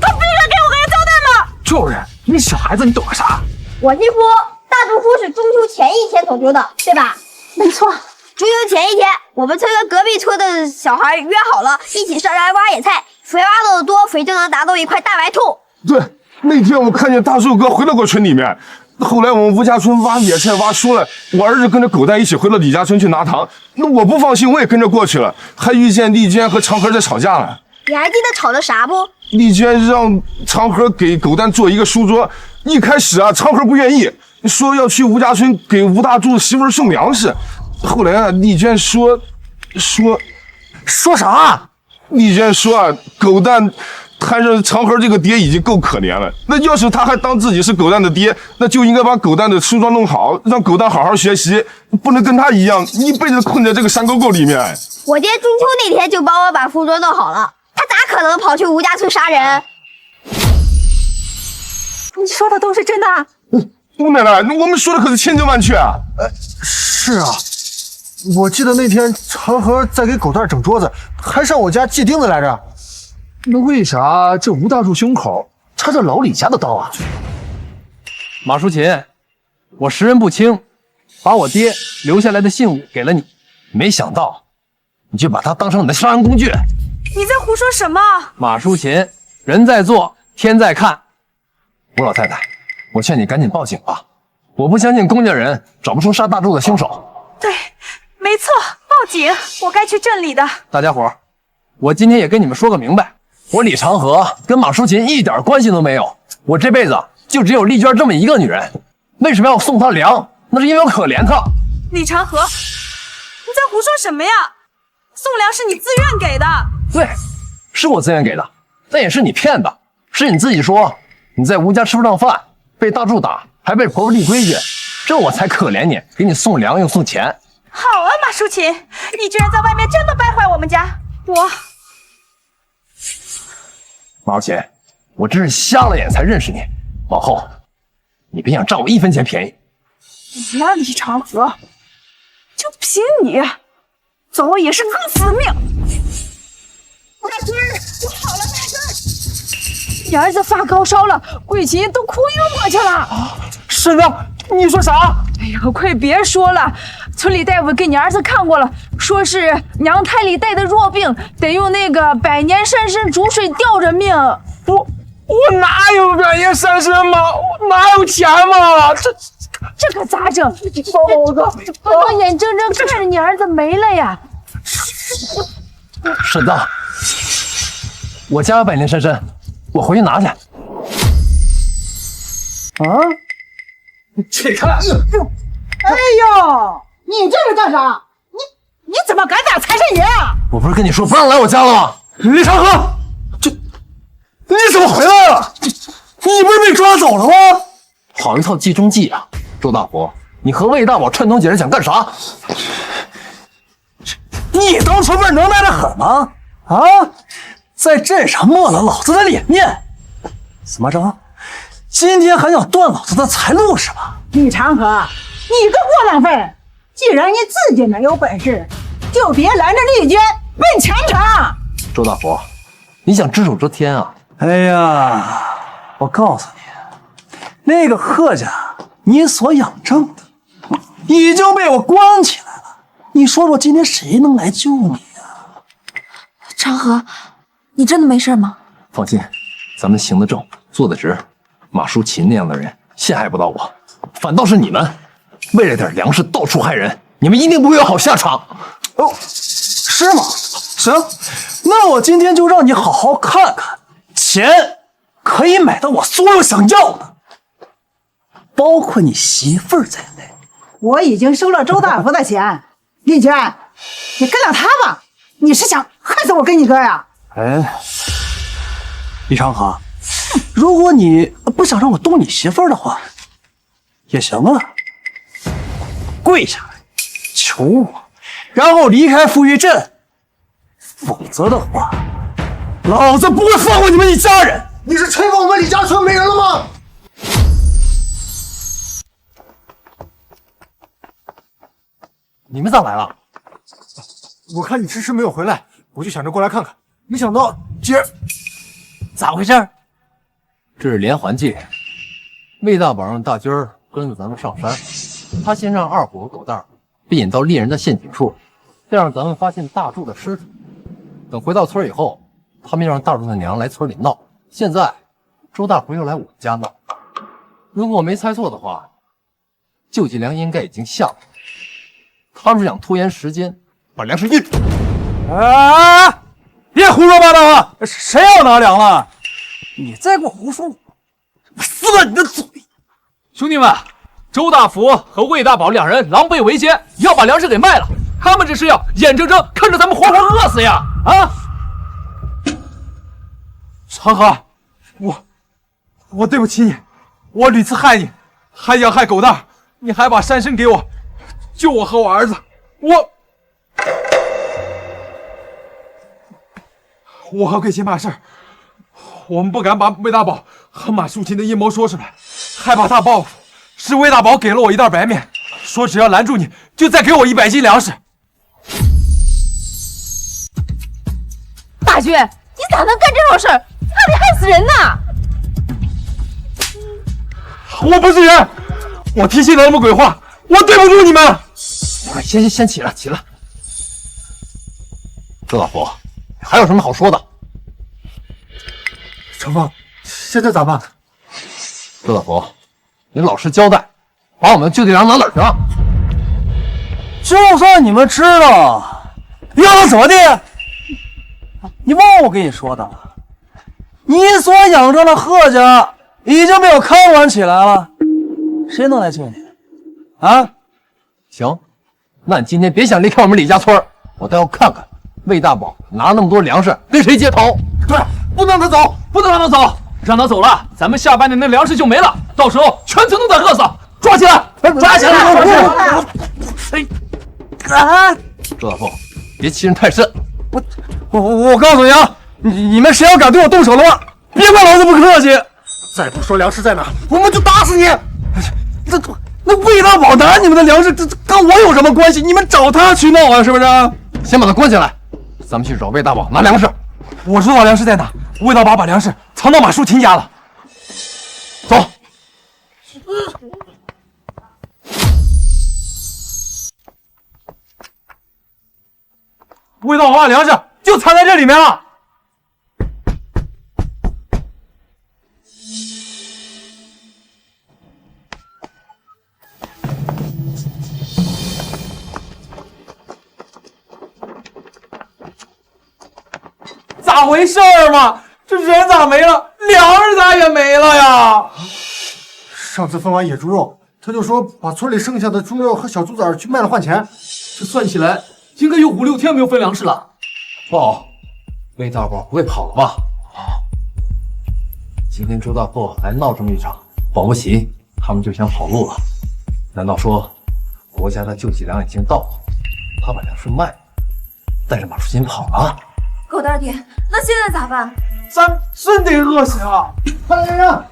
他必须给我个交代嘛！就是，你小孩子你懂个啥？我听说大柱叔是中秋前一天走丢的，对吧？没错。中秋前一天，我们村跟隔壁村的小孩约好了，一起上山挖野菜，肥挖到的多，肥就能拿到一块大白兔。对，那天我看见大树哥回到过村里面，后来我们吴家村挖野菜挖输了，我儿子跟着狗蛋一起回了李家村去拿糖，那我不放心，我也跟着过去了，还遇见丽娟和长河在吵架了。你还记得吵的啥不？丽娟让长河给狗蛋做一个书桌，一开始啊，长河不愿意，说要去吴家村给吴大柱媳妇送粮食。后来啊，丽娟说啥？丽娟说啊，狗蛋摊上长河这个爹已经够可怜了，那要是他还当自己是狗蛋的爹，那就应该把狗蛋的书装弄好，让狗蛋好好学习，不能跟他一样一辈子困在这个山沟沟里面。我爹中秋那天就帮我把书桌弄好了，他咋可能跑去吴家村杀人？你说的都是真的？姑奶奶，我们说的可是千真万确啊！是啊。我记得那天长河在给狗蛋整桌子，还上我家借钉子来着。那为啥这吴大柱胸口插着老李家的刀啊？马淑琴，我识人不清，把我爹留下来的信物给了你，没想到你就把他当成你的杀人工具。你在胡说什么？马淑琴，人在做，天在看。吴老太太，我劝你赶紧报警吧，我不相信公家人找不出杀大柱的凶手。对。没错，报警！我该去镇里的。大家伙，我今天也跟你们说个明白，我李长河跟马淑琴一点关系都没有，我这辈子就只有丽娟这么一个女人，为什么要送她粮？那是因为我可怜她。李长河，你在胡说什么呀？送粮是你自愿给的。对，是我自愿给的，但也是你骗的，是你自己说你在吴家吃不上饭，被大柱打，还被婆婆立规矩，这我才可怜你，给你送粮又送钱。好啊，马淑琴，你居然在外面这么败坏我们家！马淑琴，我真是瞎了眼才认识你，往后你别想占我一分钱便宜。你呀，李长河，就凭你，早晚也是个死命！大孙，我好了，大孙，你儿子发高烧了，桂琴都哭晕过去了。婶子，你说啥？哎呀，快别说了，村里大夫给你儿子看过了，说是娘胎里带的弱病，得用那个百年山参煮水吊着命。我哪有百年山参嘛？我哪有钱嘛？这可咋整？我眼睁睁看着你儿子没了呀！婶子，我家有百年山参，我回去拿去。起开！哎呦，你这是干啥？你怎么敢打财神爷啊？我不是跟你说不让来我家了吗？李长河，你怎么回来了？你不是被抓走了吗？好一套计中计啊！周大伯，你和魏大宝串通解释想干啥？你当初不是能耐的很吗？啊，在镇上没了老子的脸面，怎么着？今天还想断老子的财路是吧？李长河，你个窝囊废！既然你自己没有本事，就别拦着丽娟奔前程。周大伯，你想只手遮天啊？哎呀，我告诉你，那个贺家你所养正的已经被我关起来了，你说说今天谁能来救你啊？长河，你真的没事吗？放心，咱们行得正，坐得直。马淑琴那样的人陷害不到我，反倒是你们为了点粮食到处害人，你们一定不会有好下场。哦，是吗？行，那我今天就让你好好看看，钱可以买到我所有想要的，包括你媳妇儿在内。我已经收了周大福的钱，丽娟，你跟了他吧，你是想害死我跟你哥呀？哎，李长河，如果你不想让我动你媳妇儿的话，也行啊，跪下来求我，然后离开富裕镇，否则的话，老子不会放过你们一家人。你是吹过我们李家村没人了吗？你们咋来了？我看你迟迟没有回来，我就想着过来看看，没想到今儿咋回事？这是连环计，魏大宝让大军跟着咱们上山，他先让二虎和狗蛋被引到猎人的陷阱处，再让咱们发现大柱的尸体。等回到村以后，他们又让大柱的娘来村里闹。现在周大福又来我们家闹。如果我没猜错的话，救济粮应该已经下了。他们是想拖延时间，把粮食运出去。啊！别胡说八道啊！谁要拿粮了？你再给我胡说，我撕了你的嘴！兄弟们，周大福和魏大宝两人狼狈为奸，要把粮食给卖了。他们这是要眼睁睁看着咱们活活饿死呀！啊！长河，我对不起你，我屡次害你，还要害狗蛋，你还把山参给我，救我和我儿子，我和桂琴办事，我们不敢把魏大宝和马淑琴的阴谋说出来，害怕他报复。是魏大宝给了我一袋白面，说只要拦住你，就再给我100斤粮食。大军，你咋能干这种事儿？差点害死人呐！我不是人，我提起来那么鬼话，我对不住你们。先起来，起来。周大福，还有什么好说的？程峰，现在咋办？周大福，你老实交代，把我们救济粮拿哪儿去了？就算你们知道，又能怎么地？你忘我跟你说的了，你所养着的贺家已经被我看管起来了，谁能来救你？啊？行，那你今天别想离开我们李家村，我倒要看看魏大宝拿那么多粮食跟谁接头。对，不能让他走，不能让他走，让他走了，咱们下半年的粮食就没了，到时候全村都得饿死。抓起来，抓起来！周大福，别欺人太甚。我告诉你啊，你们谁要敢对我动手的话，别怪老子不客气。再不说粮食在哪，我们就打死你！那魏大宝拿你们的粮食，这跟我有什么关系？你们找他去闹啊，是不是？先把他关起来，咱们去找魏大宝拿粮食。我知道粮食在哪，魏大宝把粮食藏到马淑琴家了。走。魏大宝把粮食就藏在这里面了。咋回事嘛？这人咋没了？粮食咋也没了呀？上次分完野猪肉，他就说把村里剩下的猪肉和小猪崽去卖了换钱。这算起来，应该有5、6天没有分粮食了。不好，魏大宝不会跑了吧？今天周大富还闹这么一场，保不齐他们就想跑路了。难道说国家的救济粮已经到了，他把粮食卖了，带着马淑琴跑了？狗蛋爹，那现在咋办？咱真得饿死啊！快来人！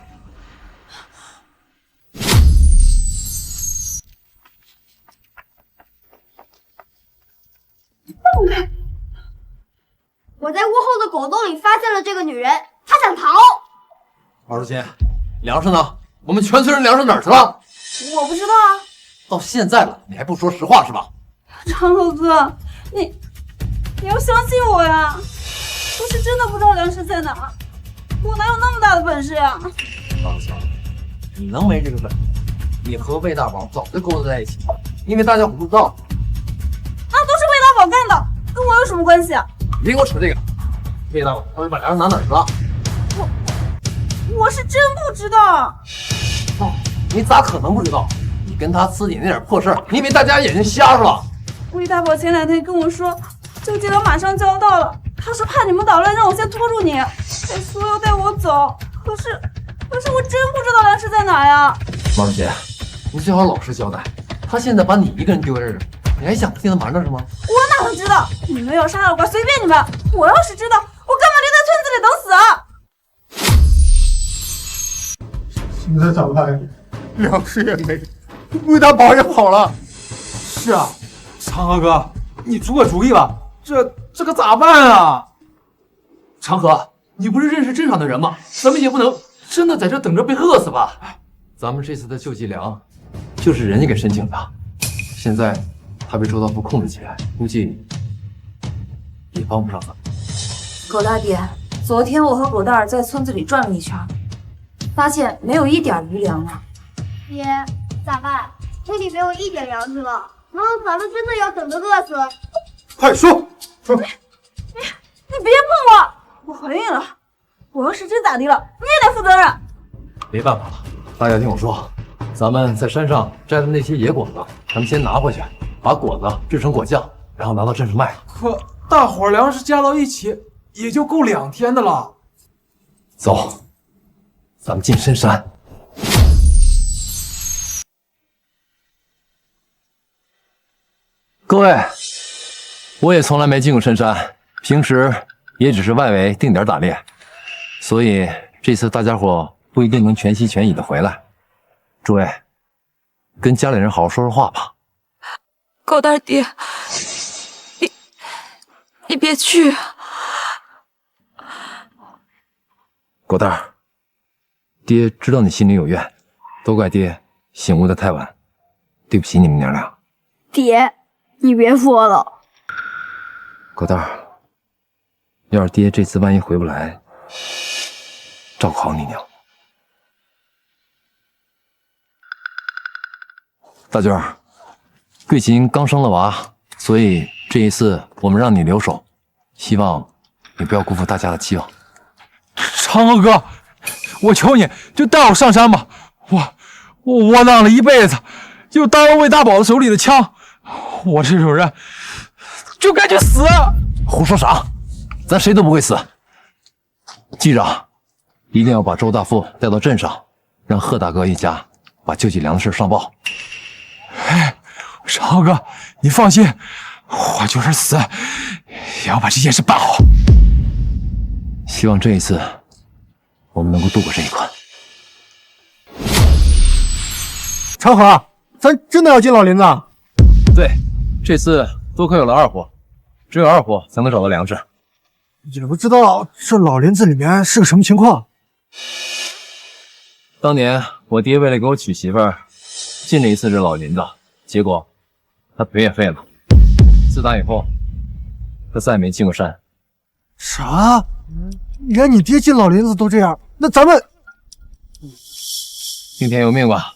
我在屋后的狗洞里发现了这个女人，她想逃。马淑琴，粮食呢？我们全村人粮食哪儿去了？我不知道啊。到现在了，你还不说实话是吧？长河哥，你要相信我呀！我是真的不知道粮食在哪儿，我哪有那么大的本事呀？放心，你能没这个本事？你和魏大宝早就勾搭在一起了，因为大家不知道。那都是魏大宝干的，跟我有什么关系啊？别给我扯这个！魏大宝到底把粮食拿哪儿去了？我是真不知道。哦，你咋可能不知道？你跟他私底那点破事儿，你以为大家眼睛瞎是吧？魏大宝前2天跟我说，救济粮马上就要到了，他是怕你们捣乱，让我先拖住你，还说要带我走。可是我真不知道粮食在哪呀。马书杰，你最好老实交代。他现在把你一个人丢在这儿，你还想替他瞒着是吗？我哪能知道？你们要杀了我，随便你们。我要是知道，我干嘛留在村子里等死啊？现在咋办？粮食也没，魏大宝也跑了。是啊，长河哥，你出个主意吧，这可咋办啊？长河，你不是认识镇上的人吗？咱们也不能真的在这等着被饿死吧？咱们这次的救济粮，就是人家给申请的，现在他被周大富控制起来，估计也帮不上咱们。狗大爹，昨天我和狗蛋儿在村子里转了一圈，发现没有一点余粮了。爹，咋办？村里没有一点粮食了，难道咱们真的要等着饿死？快说！你别碰我！我怀孕了，我要是真咋地了，你也得负责任。没办法了，大家听我说，咱们在山上摘的那些野果子，咱们先拿回去，把果子制成果酱，然后拿到镇上卖。可大伙粮食加到一起，也就够2天的了。走，咱们进深山。各位，我也从来没进过深山，平时也只是外围定点打猎，所以这次大家伙不一定能全心全意的回来。诸位，跟家里人好好说说话吧。狗蛋爹，你别去。狗蛋儿，爹知道你心里有怨，都怪爹醒悟的太晚，对不起你们娘俩。爹，你别说了。狗蛋儿，要是爹这次万一回不来，照顾好你娘。大娟儿，桂琴刚生了娃，所以这一次我们让你留守，希望你不要辜负大家的期望。长河哥，我求你就带我上山吧，我窝囊了一辈子，又当了魏大宝手里的枪，我这种人就该去死！胡说啥？咱谁都不会死。记着，一定要把周大富带到镇上，让贺大哥一家把救济粮的事上报。哎，长河哥，你放心，我就是死也要把这件事办好。希望这一次我们能够度过这一关。长河，咱真的要进老林子？对，这次多亏有了二虎，只有二虎才能找到粮食。也不知道这老林子里面是个什么情况。当年我爹为了给我娶媳妇儿，进了一次这老林子，结果他腿也废了。自打以后，他再也没进过山。啥？连你爹进老林子都这样，那咱们听天由命吧。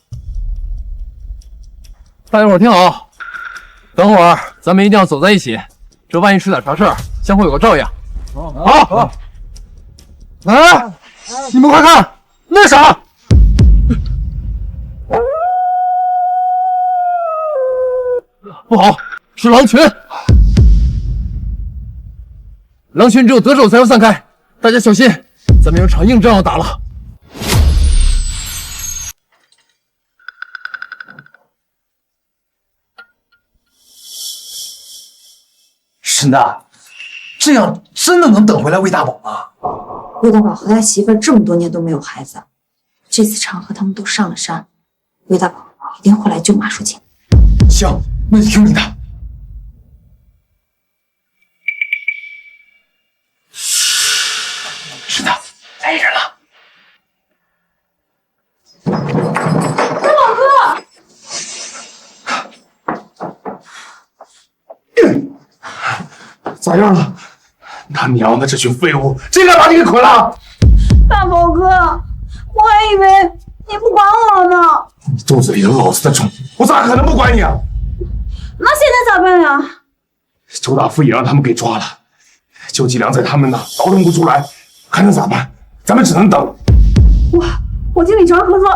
大家伙听好，等会儿咱们一定要走在一起，这万一出点啥事儿，相互有个照应。好，来，你们快看，那啥！不好，是狼群！狼群只有得手才会散开，大家小心，咱们有场硬仗要打了。沈大，这样真的能等回来魏大宝吗？魏大宝和他媳妇儿这么多年都没有孩子，这次长河他们都上了山，魏大宝一定会来救马淑琴。行，那就听你的。是的，来人了。大宝哥，咋样了？他娘的，这群废物，谁敢把你给捆了？大宝哥，我还以为你不管我呢。你肚子里有老子的种，我咋可能不管你啊？那现在咋办呀？周大富也让他们给抓了，救济粮在他们那，倒腾不出来，还能咋办？咱们只能等。我听李长河说，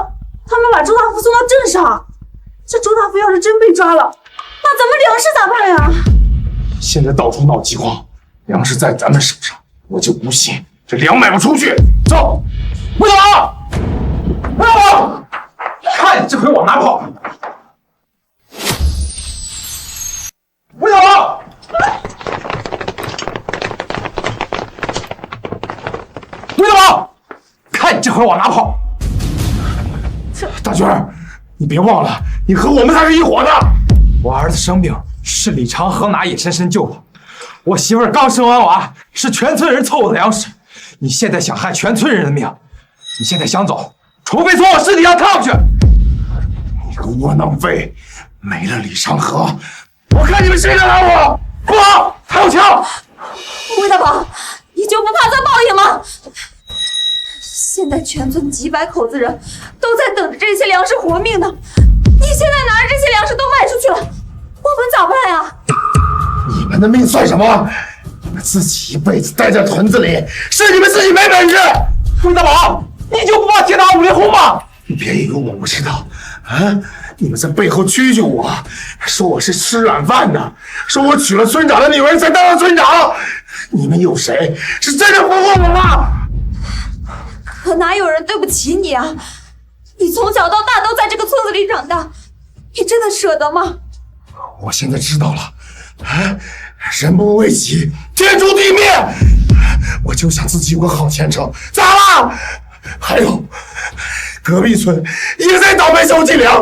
他们把周大福送到镇上。这周大福要是真被抓了，那咱们粮食咋办呀？现在到处闹饥荒，粮食在咱们手上，我就不信这粮卖不出去。走，魏大宝，魏大宝，看你这回往哪跑！魏大宝，魏大宝，看你这回往哪跑！大娟儿，你别忘了，你和我们才是一伙的。我儿子生病是李长河拿野参救的，我媳妇儿刚生完娃，是全村人凑的粮食。你现在想害全村人的命，你现在想走，除非从我尸体上跳下去。你个窝囊废，没了李长河，我看你们谁能拦我！不好，他有枪！魏大宝，你就不怕遭报应吗？现在全村几百口子人都在等着这些粮食活命呢，你现在拿着这些粮食都卖出去了，我们咋办呀？你们的命算什么？你们自己一辈子待在屯子里，是你们自己没本事。魏大宝，你就不怕天打五雷轰吗？你别以为我不知道啊！你们在背后蛐蛐我，说我是吃软饭的，说我娶了村长的女儿才当了村长。你们有谁是真的服过我吗？可哪有人对不起你啊？你从小到大都在这个村子里长大，你真的舍得吗？我现在知道了，啊，人不为己，天诛地灭。我就想自己有个好前程，咋了？还有，隔壁村也在倒卖救济粮，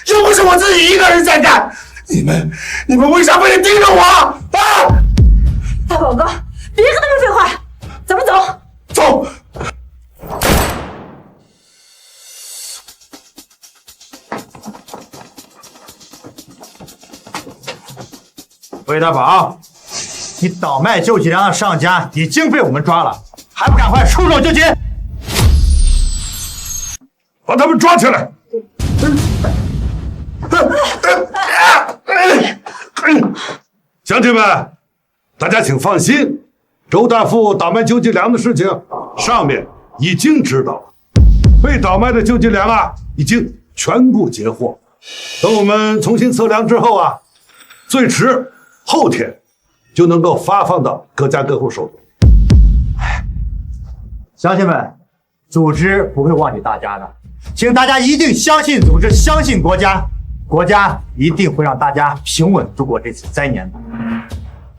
又不是我自己一个人在干。你们为啥非得盯着我啊？大宝哥，别跟他们废话，咱们走。走。魏大宝，你倒卖救济粮的商家已经被我们抓了，还不赶快出手就擒！把他们抓起来！乡亲们，大家请放心，周大富倒卖救济粮的事情，上面已经知道了。被倒卖的救济粮啊，已经全部截获。等我们重新测量之后啊，最迟后天就能够发放到各家各户手中。乡亲们，组织不会忘记大家的，请大家一定相信组织，相信国家，国家一定会让大家平稳度过这次灾年的。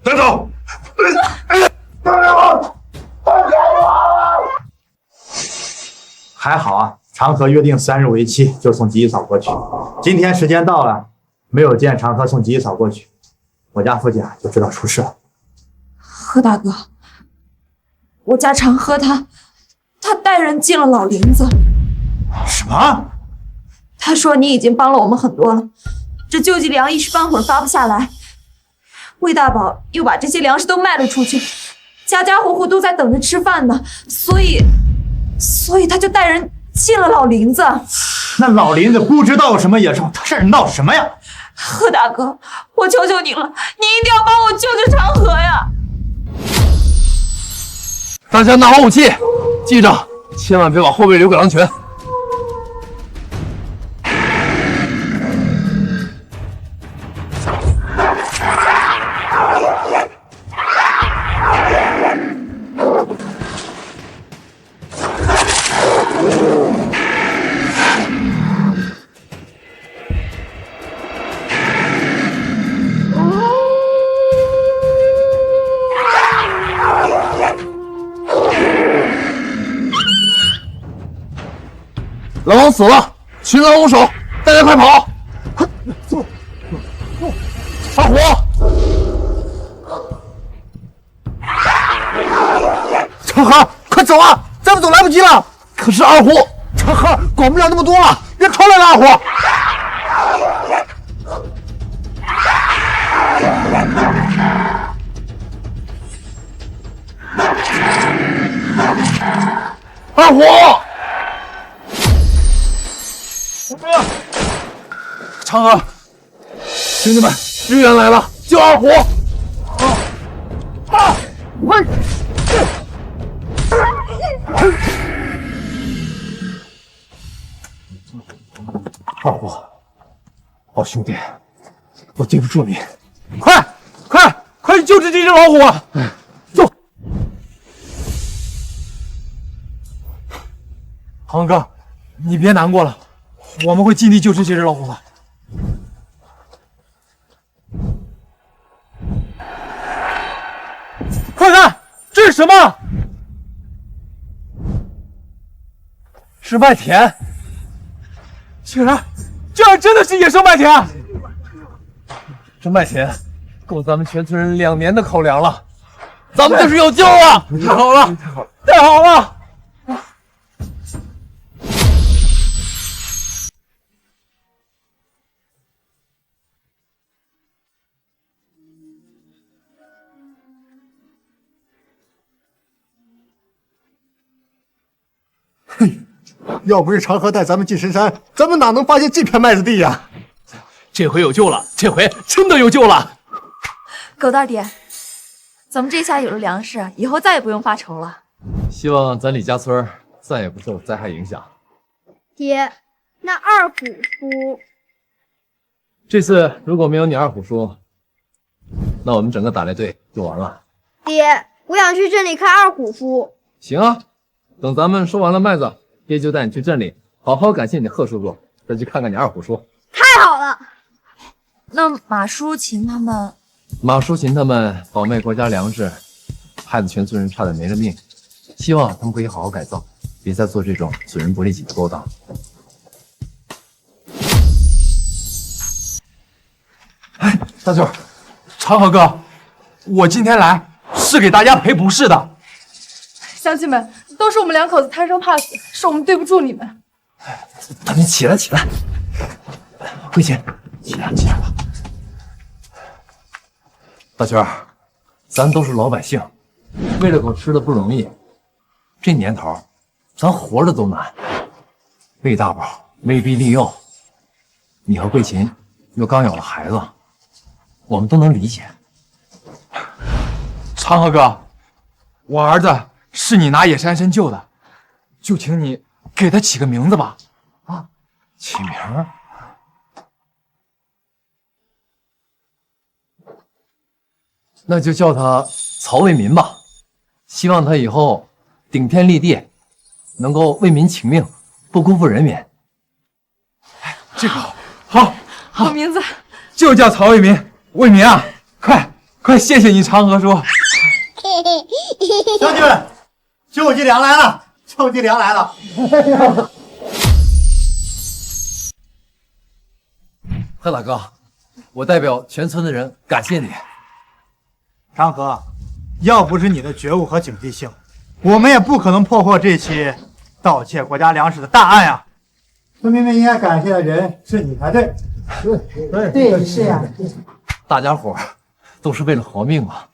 带走！还好啊，长河约定3日为期，就送集体草过去。今天时间到了，没有见长河送集体草过去，我家父亲啊就知道出事了。何大哥，我家长河他带人进了老林子。什么？他说你已经帮了我们很多了，这救济粮一时半会儿发不下来，魏大宝又把这些粮食都卖了出去，家家户户都在等着吃饭呢，所以他就带人进了老林子。那老林子不知道有什么野兽，他这是闹什么呀？贺大哥，我求求你了，你一定要帮我救救长河呀！大家拿好武器，记着，千万别把后背留给狼群。狼王死了，群狼无首，大家快跑！阿虎，长河，快走啊！再不走来不及了。可是二虎，长河，管不了那么多了，人冲来了！二虎，二虎。长河，兄弟们，支援来了，救二虎！二虎，好兄弟，我对不住你。快去救治这只老虎啊！走。航哥，你别难过了，我们会尽力救治这只老虎的。快看，这是什么？是麦田。竟然真的是野生麦田！这麦田够咱们全村人2年的口粮了，咱们就是有救了！太好了，太好了！要不是长河带咱们进深山，咱们哪能发现这片麦子地呀？这回有救了，这回真的有救了！狗蛋爹，咱们这下有了粮食，以后再也不用发愁了。希望咱李家村再也不受灾害影响。爹，那二虎叔，这次如果没有你二虎叔，那我们整个打猎队就完了。爹，我想去镇里看二虎叔。行啊，等咱们收完了麦子，爹就带你去镇里，好好感谢你贺叔叔，再去看看你二虎叔。太好了！那马叔、秦他们，马叔、秦他们保卫国家粮食，害得全村人差点没了命。希望他们可以好好改造，别再做这种损人不利己的勾当。哎，大舅，长河哥，我今天来是给大家赔不是的。乡亲们，都是我们2口子贪生怕死，是我们对不住你们。大明，起来，起来！慧琴，起来吧。大娟儿，咱都是老百姓，为了口吃的不容易。这年头，咱活着都难。魏大宝威逼利诱，你和慧琴又刚有了孩子，我们都能理解。长河哥，我儿子是你拿野山参救的，就请你给他起个名字吧。啊，起名儿？那就叫他曹为民吧。希望他以后顶天立地，能够为民请命，不辜负人民。这个好，好名字，就叫曹为民。为民啊，快谢谢你长河叔。乡亲们，救济粮来了，救济粮来了！贺大哥，我代表全村的人感谢你。长河，要不是你的觉悟和警惕性，我们也不可能破获这起盗窃国家粮食的大案呀。村民们应该感谢的人是你才对。对，是呀。大家伙都是为了活命啊！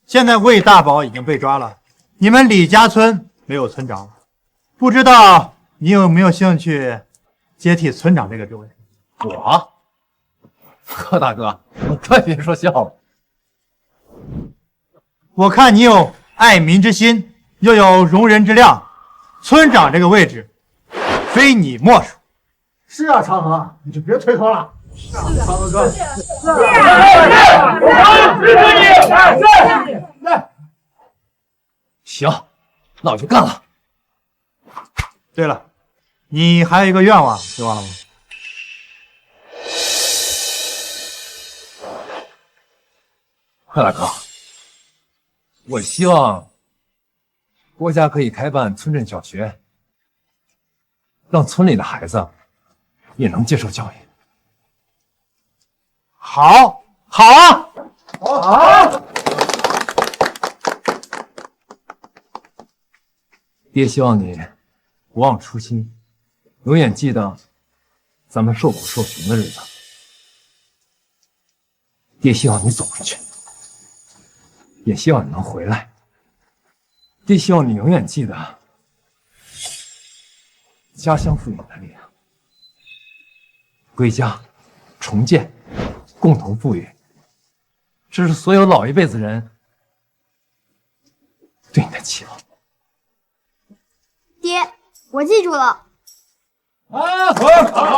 现在魏大宝已经被抓了，你们李家村没有村长了，不知道你有没有兴趣接替村长这个职位？我，贺大哥，快别说笑了。我看你有爱民之心，又有容人之量，村长这个位置，非你莫属。是啊，长河，你就别推脱了。长河哥，我支持你！行，那我就干了。对了，你还有一个愿望，你忘了吗？贺大哥，我希望国家可以开办村镇小学，让村里的孩子也能接受教育。好，好啊，好。爹希望你不忘初心，永远记得咱们受苦受穷的日子。爹希望你走出去，也希望你能回来。爹希望你永远记得家乡赋予的力量，归家、重建、共同富裕，这是所有老一辈子人对你的期望。爹，我记住了。啊，好。